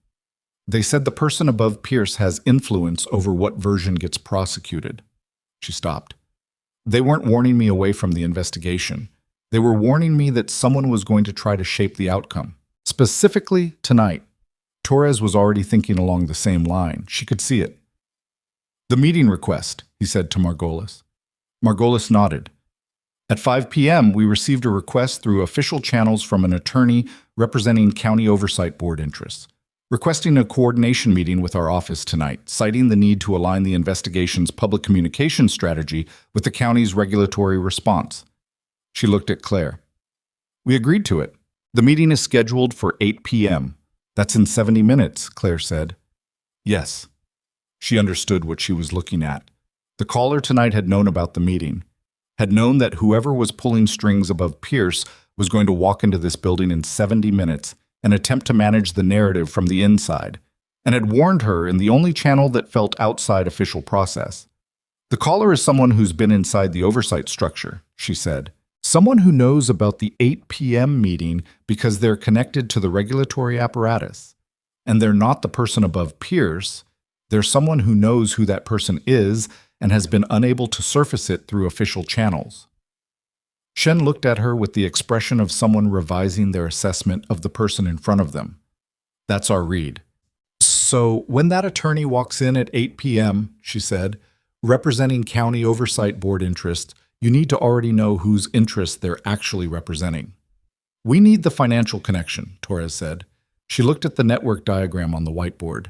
They said the person above Pierce has influence over what version gets prosecuted. She stopped. They weren't warning me away from the investigation. They were warning me that someone was going to try to shape the outcome. Specifically tonight. Torres was already thinking along the same line. She could see it. The meeting request, he said to Margolis. Margolis nodded. At 5 p.m., we received a request through official channels from an attorney representing County Oversight Board interests, requesting a coordination meeting with our office tonight, citing the need to align the investigation's public communication strategy with the county's regulatory response. She looked at Claire. We agreed to it. The meeting is scheduled for 8 p.m. That's in 70 minutes, Claire said. Yes. She understood what she was looking at. The caller tonight had known about the meeting, had known that whoever was pulling strings above Pierce was going to walk into this building in 70 minutes and attempt to manage the narrative from the inside, and had warned her in the only channel that felt outside official process. The caller is someone who's been inside the oversight structure, she said. Someone who knows about the 8 p.m. meeting because they're connected to the regulatory apparatus. And they're not the person above Pierce. They're someone who knows who that person is and has been unable to surface it through official channels. Shen looked at her with the expression of someone revising their assessment of the person in front of them. That's our read. So when that attorney walks in at 8 p.m., she said, representing county oversight board interests, you need to already know whose interests they're actually representing. We need the financial connection, Torres said. She looked at the network diagram on the whiteboard.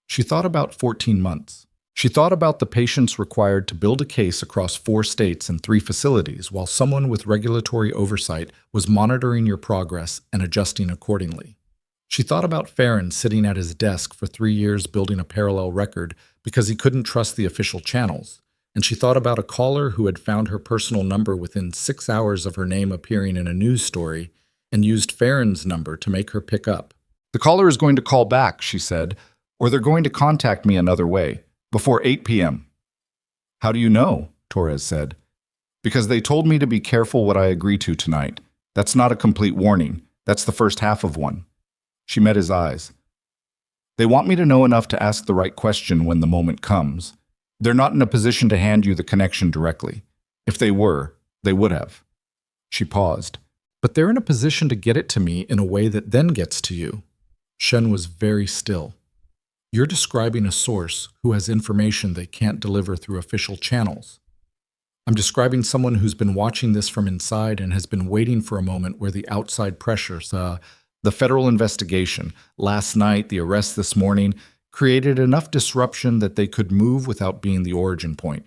She thought about 14 months. She thought about the patience required to build a case across 4 states and 3 facilities while someone with regulatory oversight was monitoring your progress and adjusting accordingly. She thought about Farron sitting at his desk for 3 years building a parallel record because he couldn't trust the official channels. And she thought about a caller who had found her personal number within 6 hours of her name appearing in a news story and used Farron's number to make her pick up. The caller is going to call back, she said, or they're going to contact me another way, before 8 p.m. How do you know? Torres said. Because they told me to be careful what I agree to tonight. That's not a complete warning. That's the first half of one. She met his eyes. They want me to know enough to ask the right question when the moment comes. They're not in a position to hand you the connection directly. If they were, they would have. She paused. But they're in a position to get it to me in a way that then gets to you. Shen was very still. You're describing a source who has information they can't deliver through official channels. I'm describing someone who's been watching this from inside and has been waiting for a moment where the outside pressures, the federal investigation, last night, the arrest this morning, created enough disruption that they could move without being the origin point.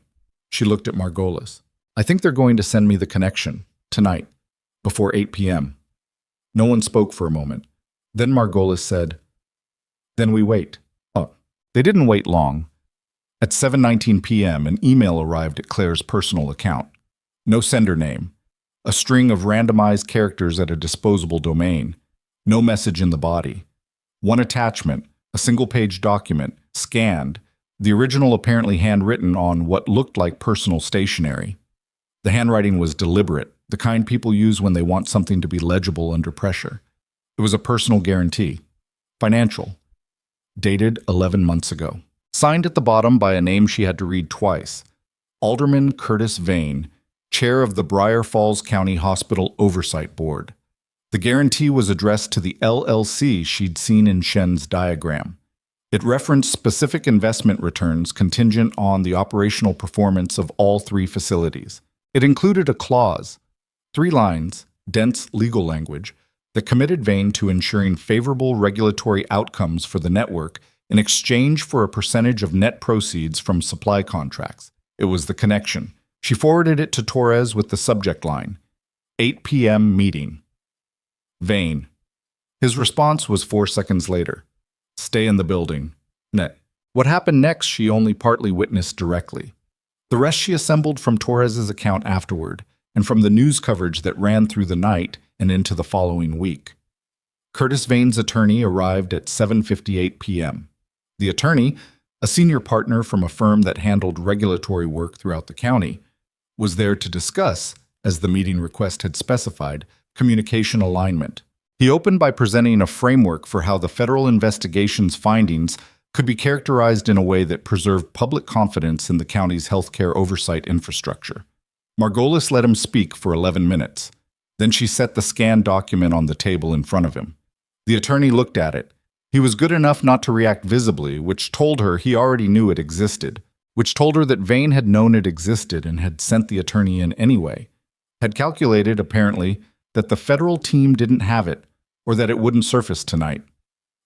She looked at Margolis. I think they're going to send me the connection, tonight, before 8 p.m. No one spoke for a moment. Then Margolis said, Then we wait. Oh, they didn't wait long. At 7:19 p.m., an email arrived at Claire's personal account. No sender name. A string of randomized characters at a disposable domain. No message in the body. One attachment, a single-page document, scanned, the original apparently handwritten on what looked like personal stationery. The handwriting was deliberate, the kind people use when they want something to be legible under pressure. It was a personal guarantee. Financial. Dated 11 months ago. Signed at the bottom by a name she had to read twice. Alderman Curtis Vane, chair of the Briar Falls County Hospital Oversight Board. The guarantee was addressed to the LLC she'd seen in Shen's diagram. It referenced specific investment returns contingent on the operational performance of all 3 facilities. It included a clause, 3 lines, dense legal language, that committed Vane to ensuring favorable regulatory outcomes for the network in exchange for a percentage of net proceeds from supply contracts. It was the connection. She forwarded it to Torres with the subject line, 8 p.m. meeting. Vane. His response was 4 seconds later. Stay in the building. Net. What happened next she only partly witnessed directly. The rest she assembled from Torres's account afterward, and from the news coverage that ran through the night and into the following week. Curtis Vane's attorney arrived at 7:58 p.m. The attorney, a senior partner from a firm that handled regulatory work throughout the county, was there to discuss, as the meeting request had specified, communication alignment. He opened by presenting a framework for how the federal investigation's findings could be characterized in a way that preserved public confidence in the county's healthcare oversight infrastructure. Margolis let him speak for 11 minutes. Then she set the scanned document on the table in front of him. The attorney looked at it. He was good enough not to react visibly, which told her he already knew it existed, which told her that Vane had known it existed and had sent the attorney in anyway, had calculated, apparently, that the federal team didn't have it, or that it wouldn't surface tonight.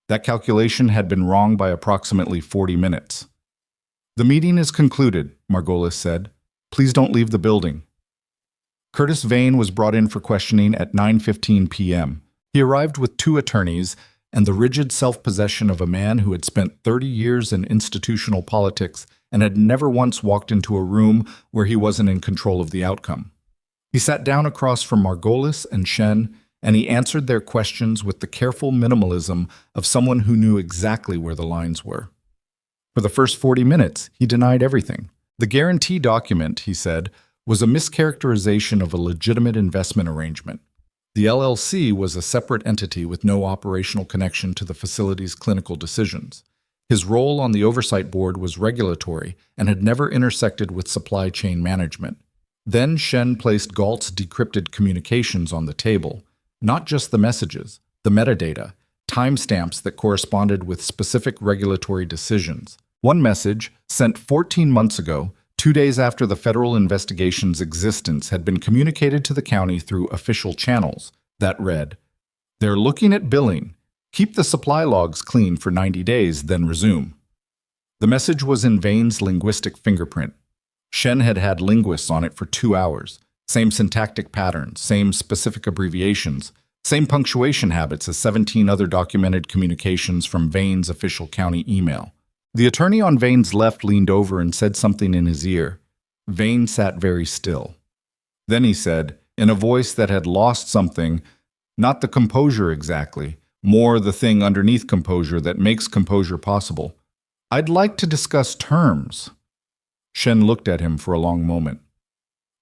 That calculation had been wrong by approximately 40 minutes. The meeting is concluded, Margolis said. Please don't leave the building. Curtis Vane was brought in for questioning at 9:15 p.m. He arrived with 2 attorneys and the rigid self-possession of a man who had spent 30 years in institutional politics and had never once walked into a room where he wasn't in control of the outcome. He sat down across from Margolis and Shen, and he answered their questions with the careful minimalism of someone who knew exactly where the lines were. For the first 40 minutes, he denied everything. The guarantee document, he said, was a mischaracterization of a legitimate investment arrangement. The LLC was a separate entity with no operational connection to the facility's clinical decisions. His role on the oversight board was regulatory and had never intersected with supply chain management. Then Shen placed Galt's decrypted communications on the table, not just the messages, the metadata, timestamps that corresponded with specific regulatory decisions. One message, sent 14 months ago, 2 days after the federal investigation's existence, had been communicated to the county through official channels, that read, "They're looking at billing. Keep the supply logs clean for 90 days, then resume." The message was in Vane's linguistic fingerprint. Shen had had linguists on it for 2 hours. Same syntactic patterns, same specific abbreviations, same punctuation habits as 17 other documented communications from Vane's official county email. The attorney on Vane's left leaned over and said something in his ear. Vane sat very still. Then he said, in a voice that had lost something, not the composure exactly, more the thing underneath composure that makes composure possible, "I'd like to discuss terms." Shen looked at him for a long moment.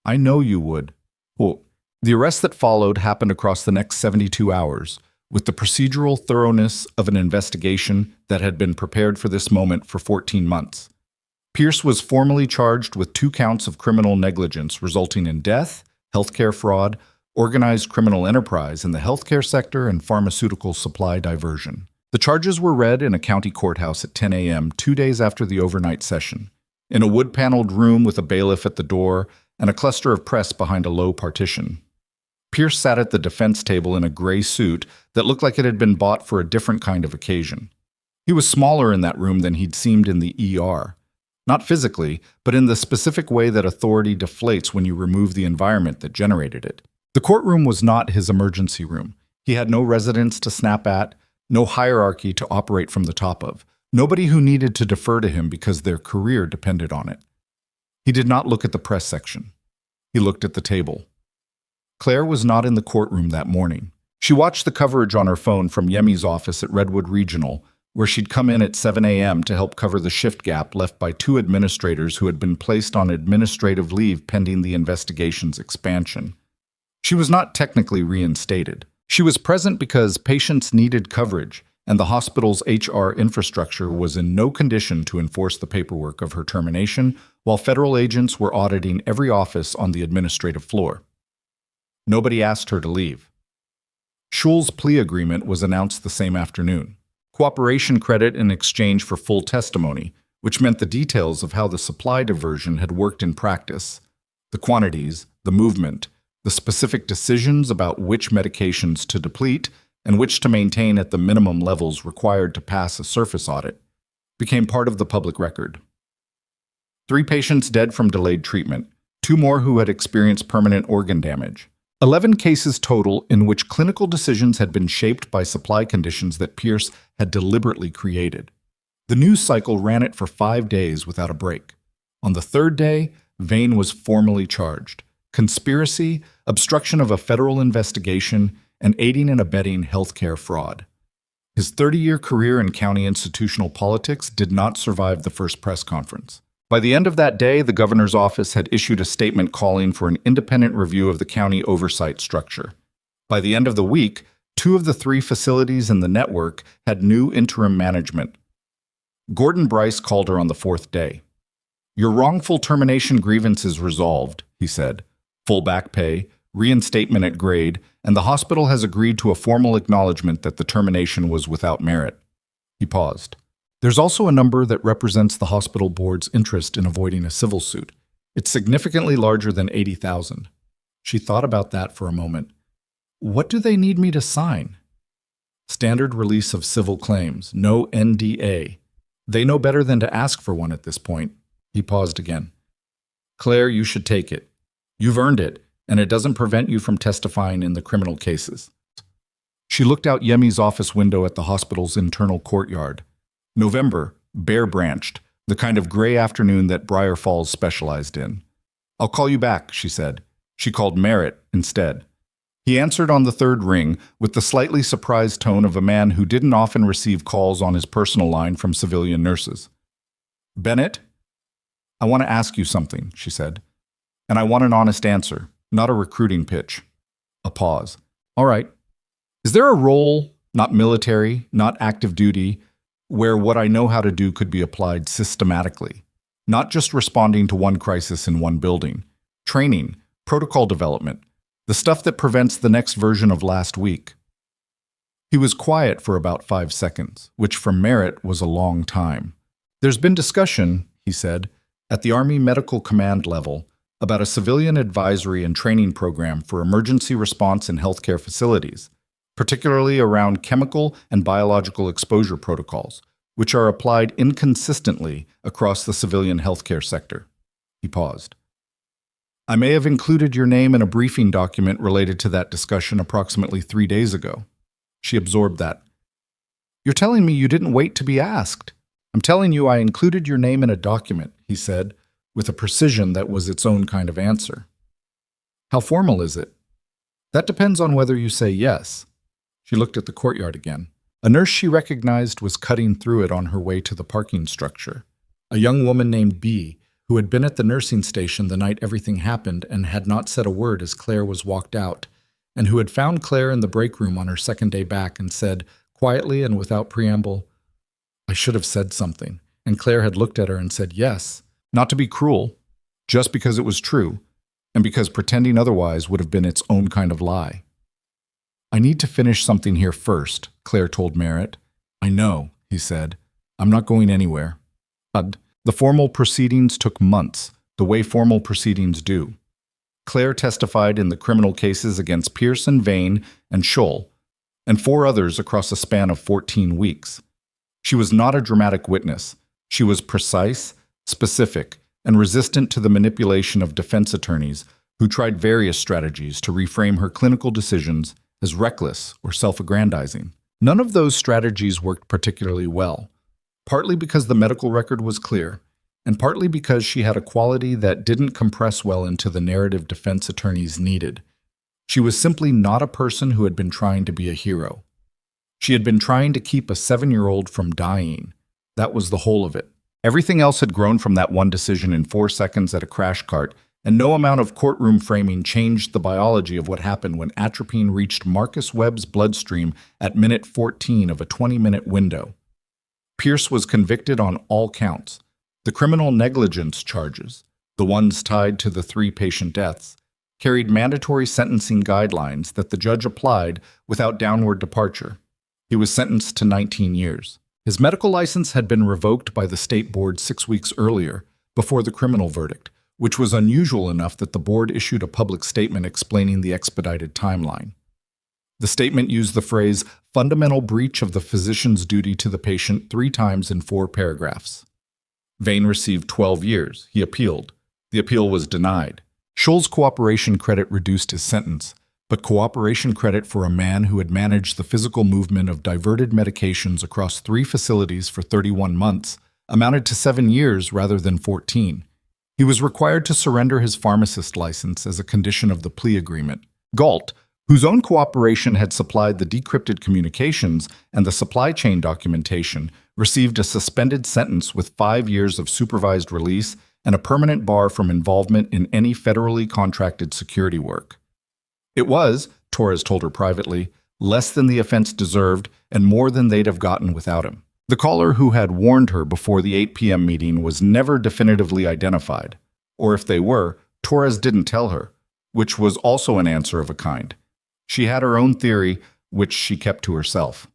"I know you would." Well, the arrest that followed happened across the next 72 hours, with the procedural thoroughness of an investigation that had been prepared for this moment for 14 months. Pierce was formally charged with 2 counts of criminal negligence resulting in death, healthcare fraud, organized criminal enterprise in the healthcare sector, and pharmaceutical supply diversion. The charges were read in a county courthouse at 10 a.m. 2 days after the overnight session, in a wood-paneled room with a bailiff at the door and a cluster of press behind a low partition. Pierce sat at the defense table in a gray suit that looked like it had been bought for a different kind of occasion. He was smaller in that room than he'd seemed in the ER. Not physically, but in the specific way that authority deflates when you remove the environment that generated it. The courtroom was not his emergency room. He had no residents to snap at, no hierarchy to operate from the top of, nobody who needed to defer to him because their career depended on it. He did not look at the press section. He looked at the table. Claire was not in the courtroom that morning. She watched the coverage on her phone from Yemi's office at Redwood Regional, where she'd come in at 7 a.m. to help cover the shift gap left by 2 administrators who had been placed on administrative leave pending the investigation's expansion. She was not technically reinstated. She was present because patients needed coverage, and the hospital's HR infrastructure was in no condition to enforce the paperwork of her termination, while federal agents were auditing every office on the administrative floor. Nobody asked her to leave. Schul's plea agreement was announced the same afternoon. Cooperation credit in exchange for full testimony, which meant the details of how the supply diversion had worked in practice, the quantities, the movement, the specific decisions about which medications to deplete and which to maintain at the minimum levels required to pass a surface audit, became part of the public record. 3 patients dead from delayed treatment, 2 more who had experienced permanent organ damage. 11 cases total in which clinical decisions had been shaped by supply conditions that Pierce had deliberately created. The news cycle ran it for 5 days without a break. On the 3rd day, Vane was formally charged. Conspiracy, obstruction of a federal investigation, and aiding and abetting healthcare fraud. His 30-year career in county institutional politics did not survive the first press conference. By the end of that day, the governor's office had issued a statement calling for an independent review of the county oversight structure. By the end of the week, 2 of the 3 facilities in the network had new interim management. Gordon Bryce called her on the 4th day. "Your wrongful termination grievance is resolved," he said. "Full back pay, reinstatement at grade, and the hospital has agreed to a formal acknowledgement that the termination was without merit." He paused. "There's also a number that represents the hospital board's interest in avoiding a civil suit. It's significantly larger than 80,000. She thought about that for a moment. "What do they need me to sign?" "Standard release of civil claims, no NDA. They know better than to ask for one at this point." He paused again. "Claire, you should take it. You've earned it, and it doesn't prevent you from testifying in the criminal cases." She looked out Yemi's office window at the hospital's internal courtyard. November, bare-branched, the kind of gray afternoon that Briar Falls specialized in. "I'll call you back," she said. She called Merritt instead. He answered on the third ring with the slightly surprised tone of a man who didn't often receive calls on his personal line from civilian nurses. "Bennett, I want to ask you something," she said. "And I want an honest answer, not a recruiting pitch." A pause. "All right. Is there a role, not military, not active duty, where what I know how to do could be applied systematically? Not just responding to one crisis in one building. Training, protocol development, the stuff that prevents the next version of last week." He was quiet for about 5 seconds, which for Merritt was a long time. "There's been discussion," he said, "at the Army Medical Command level about a civilian advisory and training program for emergency response in healthcare facilities, particularly around chemical and biological exposure protocols, which are applied inconsistently across the civilian healthcare sector." He paused. "I may have included your name in a briefing document related to that discussion approximately 3 days ago." She absorbed that. "You're telling me you didn't wait to be asked?" "I'm telling you I included your name in a document," he said, with a precision that was its own kind of answer. "How formal is it?" "That depends on whether you say yes." She looked at the courtyard again. A nurse she recognized was cutting through it on her way to the parking structure. A young woman named B, who had been at the nursing station the night everything happened and had not said a word as Claire was walked out, and who had found Claire in the break room on her second day back and said, quietly and without preamble, "I should have said something." And Claire had looked at her and said yes, not to be cruel, just because it was true, and because pretending otherwise would have been its own kind of lie. "I need to finish something here first," Claire told Merritt. "I know," he said. "I'm not going anywhere." The formal proceedings took months, the way formal proceedings do. Claire testified in the criminal cases against Pearson, Vane, and Scholl, and 4 others across a span of 14 weeks. She was not a dramatic witness. She was precise, specific, and resistant to the manipulation of defense attorneys who tried various strategies to reframe her clinical decisions as reckless or self-aggrandizing. None of those strategies worked particularly well, partly because the medical record was clear, and partly because she had a quality that didn't compress well into the narrative defense attorneys needed. She was simply not a person who had been trying to be a hero. She had been trying to keep a 7-year-old from dying. That was the whole of it. Everything else had grown from that one decision in 4 seconds at a crash cart, and no amount of courtroom framing changed the biology of what happened when atropine reached Marcus Webb's bloodstream at minute 14 of a 20-minute window. Pierce was convicted on all counts. The criminal negligence charges, the ones tied to the 3 patient deaths, carried mandatory sentencing guidelines that the judge applied without downward departure. He was sentenced to 19 years. His medical license had been revoked by the state board 6 weeks earlier, before the criminal verdict, which was unusual enough that the board issued a public statement explaining the expedited timeline. The statement used the phrase, "fundamental breach of the physician's duty to the patient" 3 times in 4 paragraphs. Vane received 12 years. He appealed. The appeal was denied. Scholl's cooperation credit reduced his sentence, but cooperation credit for a man who had managed the physical movement of diverted medications across 3 facilities for 31 months amounted to 7 years rather than 14. He was required to surrender his pharmacist license as a condition of the plea agreement. Galt, whose own cooperation had supplied the decrypted communications and the supply chain documentation, received a suspended sentence with 5 years of supervised release and a permanent bar from involvement in any federally contracted security work. It was, Torres told her privately, less than the offense deserved and more than they'd have gotten without him. The caller who had warned her before the 8 p.m. meeting was never definitively identified, or if they were, Torres didn't tell her, which was also an answer of a kind. She had her own theory, which she kept to herself.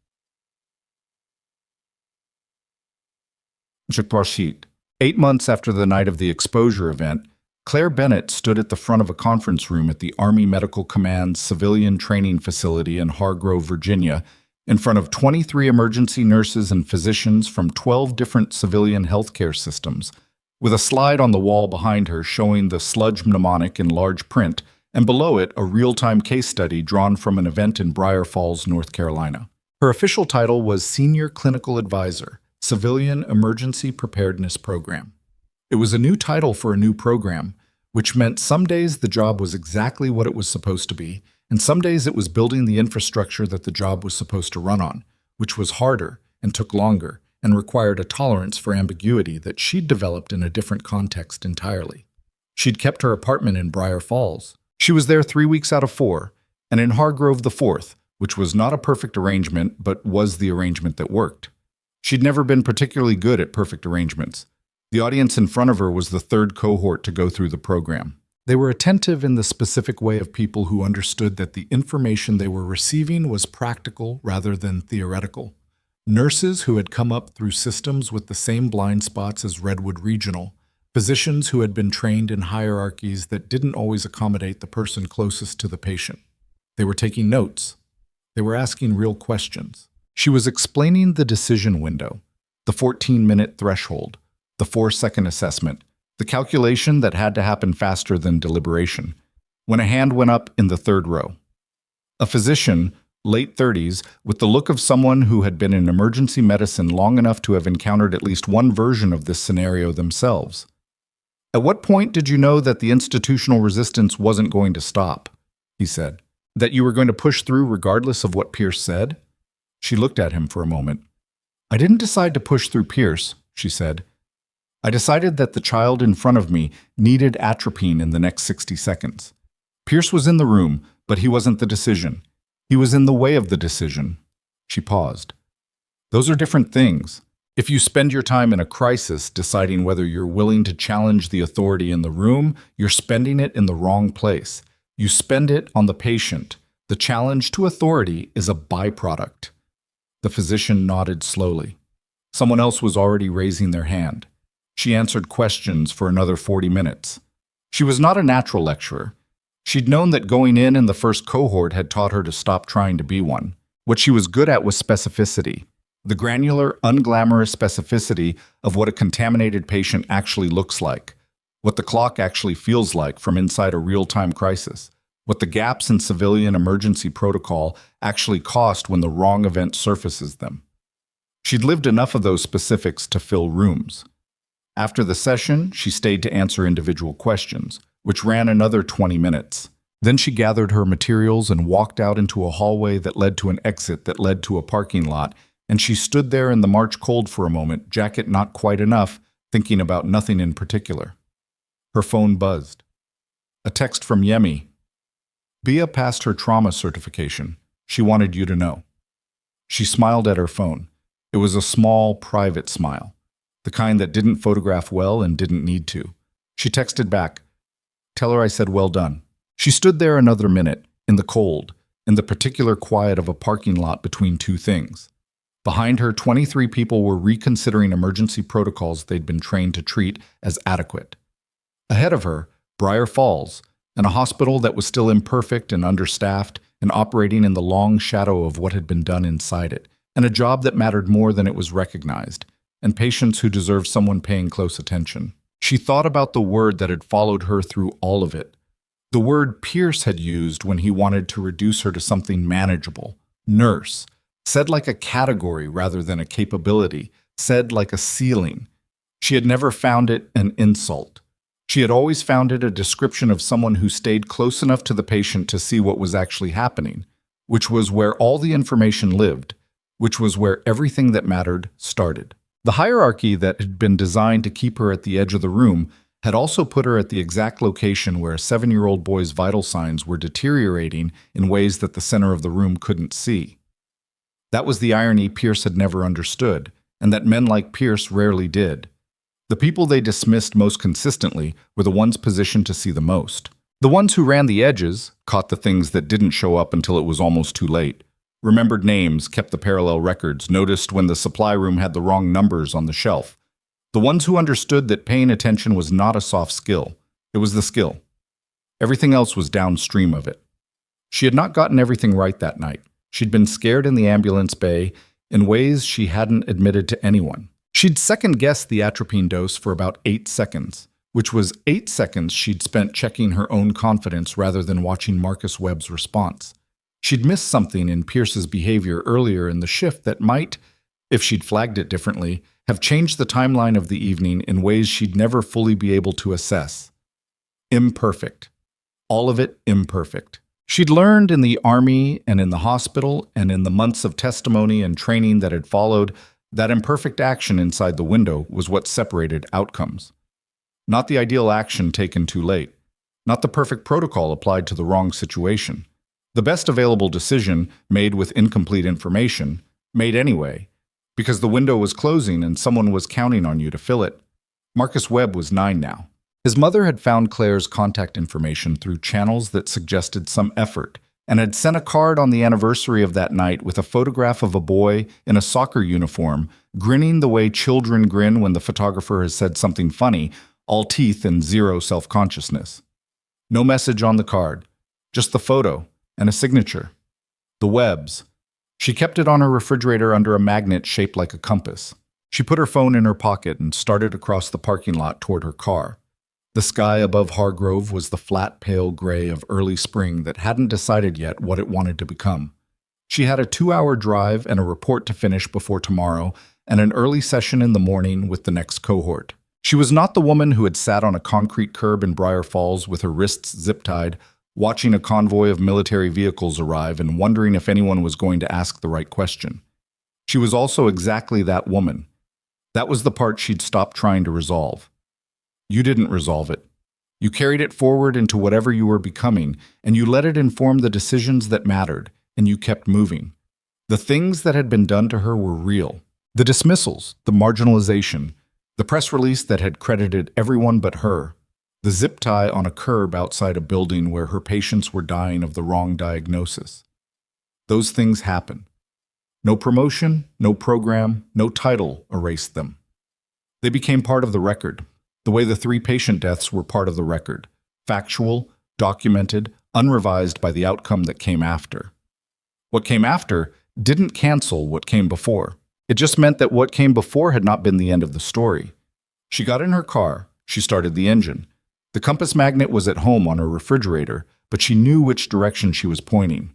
8 months after the night of the exposure event, Claire Bennett stood at the front of a conference room at the Army Medical Command's civilian training facility in Hargrove, Virginia, in front of 23 emergency nurses and physicians from 12 different civilian healthcare systems, with a slide on the wall behind her showing the sludge mnemonic in large print, and below it a real-time case study drawn from an event in Briar Falls, North Carolina. Her official title was Senior Clinical Advisor, Civilian Emergency Preparedness Program. It was a new title for a new program, which meant some days the job was exactly what it was supposed to be, and some days it was building the infrastructure that the job was supposed to run on, which was harder and took longer and required a tolerance for ambiguity that she'd developed in a different context entirely. She'd kept her apartment in Briar Falls. She was there 3 weeks out of 4, and in Hargrove the 4th, which was not a perfect arrangement but was the arrangement that worked. She'd never been particularly good at perfect arrangements. The audience in front of her was the 3rd cohort to go through the program. They were attentive in the specific way of people who understood that the information they were receiving was practical rather than theoretical. Nurses who had come up through systems with the same blind spots as Redwood Regional, physicians who had been trained in hierarchies that didn't always accommodate the person closest to the patient. They were taking notes. They were asking real questions. She was explaining the decision window, the 14-minute threshold, the 4-second assessment, the calculation that had to happen faster than deliberation, when a hand went up in the 3rd row. A physician, late 30s, with the look of someone who had been in emergency medicine long enough to have encountered at least one version of this scenario themselves. "At what point did you know that the institutional resistance wasn't going to stop?" he said. "That you were going to push through regardless of what Pierce said?" She looked at him for a moment. "I didn't decide to push through Pierce," she said. "I decided that the child in front of me needed atropine in the next 60 seconds. Pierce was in the room, but he wasn't the decision. He was in the way of the decision." She paused. "Those are different things. If you spend your time in a crisis deciding whether you're willing to challenge the authority in the room, you're spending it in the wrong place. You spend it on the patient. The challenge to authority is a byproduct." The physician nodded slowly. Someone else was already raising their hand. She answered questions for another 40 minutes. She was not a natural lecturer. She'd known that going in the 1st cohort had taught her to stop trying to be one. What she was good at was specificity, the granular, unglamorous specificity of what a contaminated patient actually looks like, what the clock actually feels like from inside a real-time crisis, what the gaps in civilian emergency protocol actually cost when the wrong event surfaces them. She'd lived enough of those specifics to fill rooms. After the session, she stayed to answer individual questions, which ran another 20 minutes. Then she gathered her materials and walked out into a hallway that led to an exit that led to a parking lot, and she stood there in the March cold for a moment, jacket not quite enough, thinking about nothing in particular. Her phone buzzed. A text from Yemi. "Bia passed her trauma certification. She wanted you to know." She smiled at her phone. It was a small, private smile, the kind that didn't photograph well and didn't need to. She texted back, "Tell her I said well done." She stood there another minute, in the cold, in the particular quiet of a parking lot between two things. Behind her, 23 people were reconsidering emergency protocols they'd been trained to treat as adequate. Ahead of her, Briar Falls, and a hospital that was still imperfect and understaffed and operating in the long shadow of what had been done inside it, and a job that mattered more than it was recognized, and patients who deserved someone paying close attention. She thought about the word that had followed her through all of it. The word Pierce had used when he wanted to reduce her to something manageable. Nurse. Said like a category rather than a capability. Said like a ceiling. She had never found it an insult. She had always found it a description of someone who stayed close enough to the patient to see what was actually happening, which was where all the information lived, which was where everything that mattered started. The hierarchy that had been designed to keep her at the edge of the room had also put her at the exact location where a 7-year-old boy's vital signs were deteriorating in ways that the center of the room couldn't see. That was the irony Pierce had never understood, and that men like Pierce rarely did. The people they dismissed most consistently were the ones positioned to see the most. The ones who ran the edges, caught the things that didn't show up until it was almost too late, remembered names, kept the parallel records, noticed when the supply room had the wrong numbers on the shelf. The ones who understood that paying attention was not a soft skill. It was the skill. Everything else was downstream of it. She had not gotten everything right that night. She'd been scared in the ambulance bay in ways she hadn't admitted to anyone. She'd second-guessed the atropine dose for about 8 seconds, which was 8 seconds she'd spent checking her own confidence rather than watching Marcus Webb's response. She'd missed something in Pierce's behavior earlier in the shift that might, if she'd flagged it differently, have changed the timeline of the evening in ways she'd never fully be able to assess. Imperfect. All of it imperfect. She'd learned in the army and in the hospital and in the months of testimony and training that had followed that imperfect action inside the window was what separated outcomes. Not the ideal action taken too late. Not the perfect protocol applied to the wrong situation. The best available decision, made with incomplete information, made anyway, because the window was closing and someone was counting on you to fill it. Marcus Webb was 9 now. His mother had found Claire's contact information through channels that suggested some effort, and had sent a card on the anniversary of that night with a photograph of a boy in a soccer uniform, grinning the way children grin when the photographer has said something funny, all teeth and zero self-consciousness. No message on the card, just the photo and a signature. The Webbs. She kept it on her refrigerator under a magnet shaped like a compass. She put her phone in her pocket and started across the parking lot toward her car. The sky above Hargrove was the flat, pale gray of early spring that hadn't decided yet what it wanted to become. She had a 2-hour drive and a report to finish before tomorrow, and an early session in the morning with the next cohort. She was not the woman who had sat on a concrete curb in Briar Falls with her wrists zip-tied, watching a convoy of military vehicles arrive and wondering if anyone was going to ask the right question. She was also exactly that woman. That was the part she'd stopped trying to resolve. You didn't resolve it. You carried it forward into whatever you were becoming, and you let it inform the decisions that mattered, and you kept moving. The things that had been done to her were real. The dismissals, the marginalization, the press release that had credited everyone but her, the zip tie on a curb outside a building where her patients were dying of the wrong diagnosis. Those things happen. No promotion, no program, no title erased them. They became part of the record, the way the 3 patient deaths were part of the record, factual, documented, unrevised by the outcome that came after. What came after didn't cancel what came before. It just meant that what came before had not been the end of the story. She got in her car, she started the engine. The compass magnet was at home on her refrigerator, but she knew which direction she was pointing.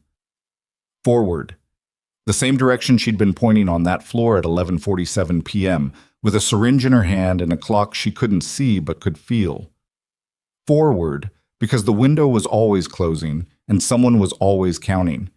Forward. The same direction she'd been pointing on that floor at 11:47 p.m., with a syringe in her hand and a clock she couldn't see but could feel. Forward, because the window was always closing and someone was always counting.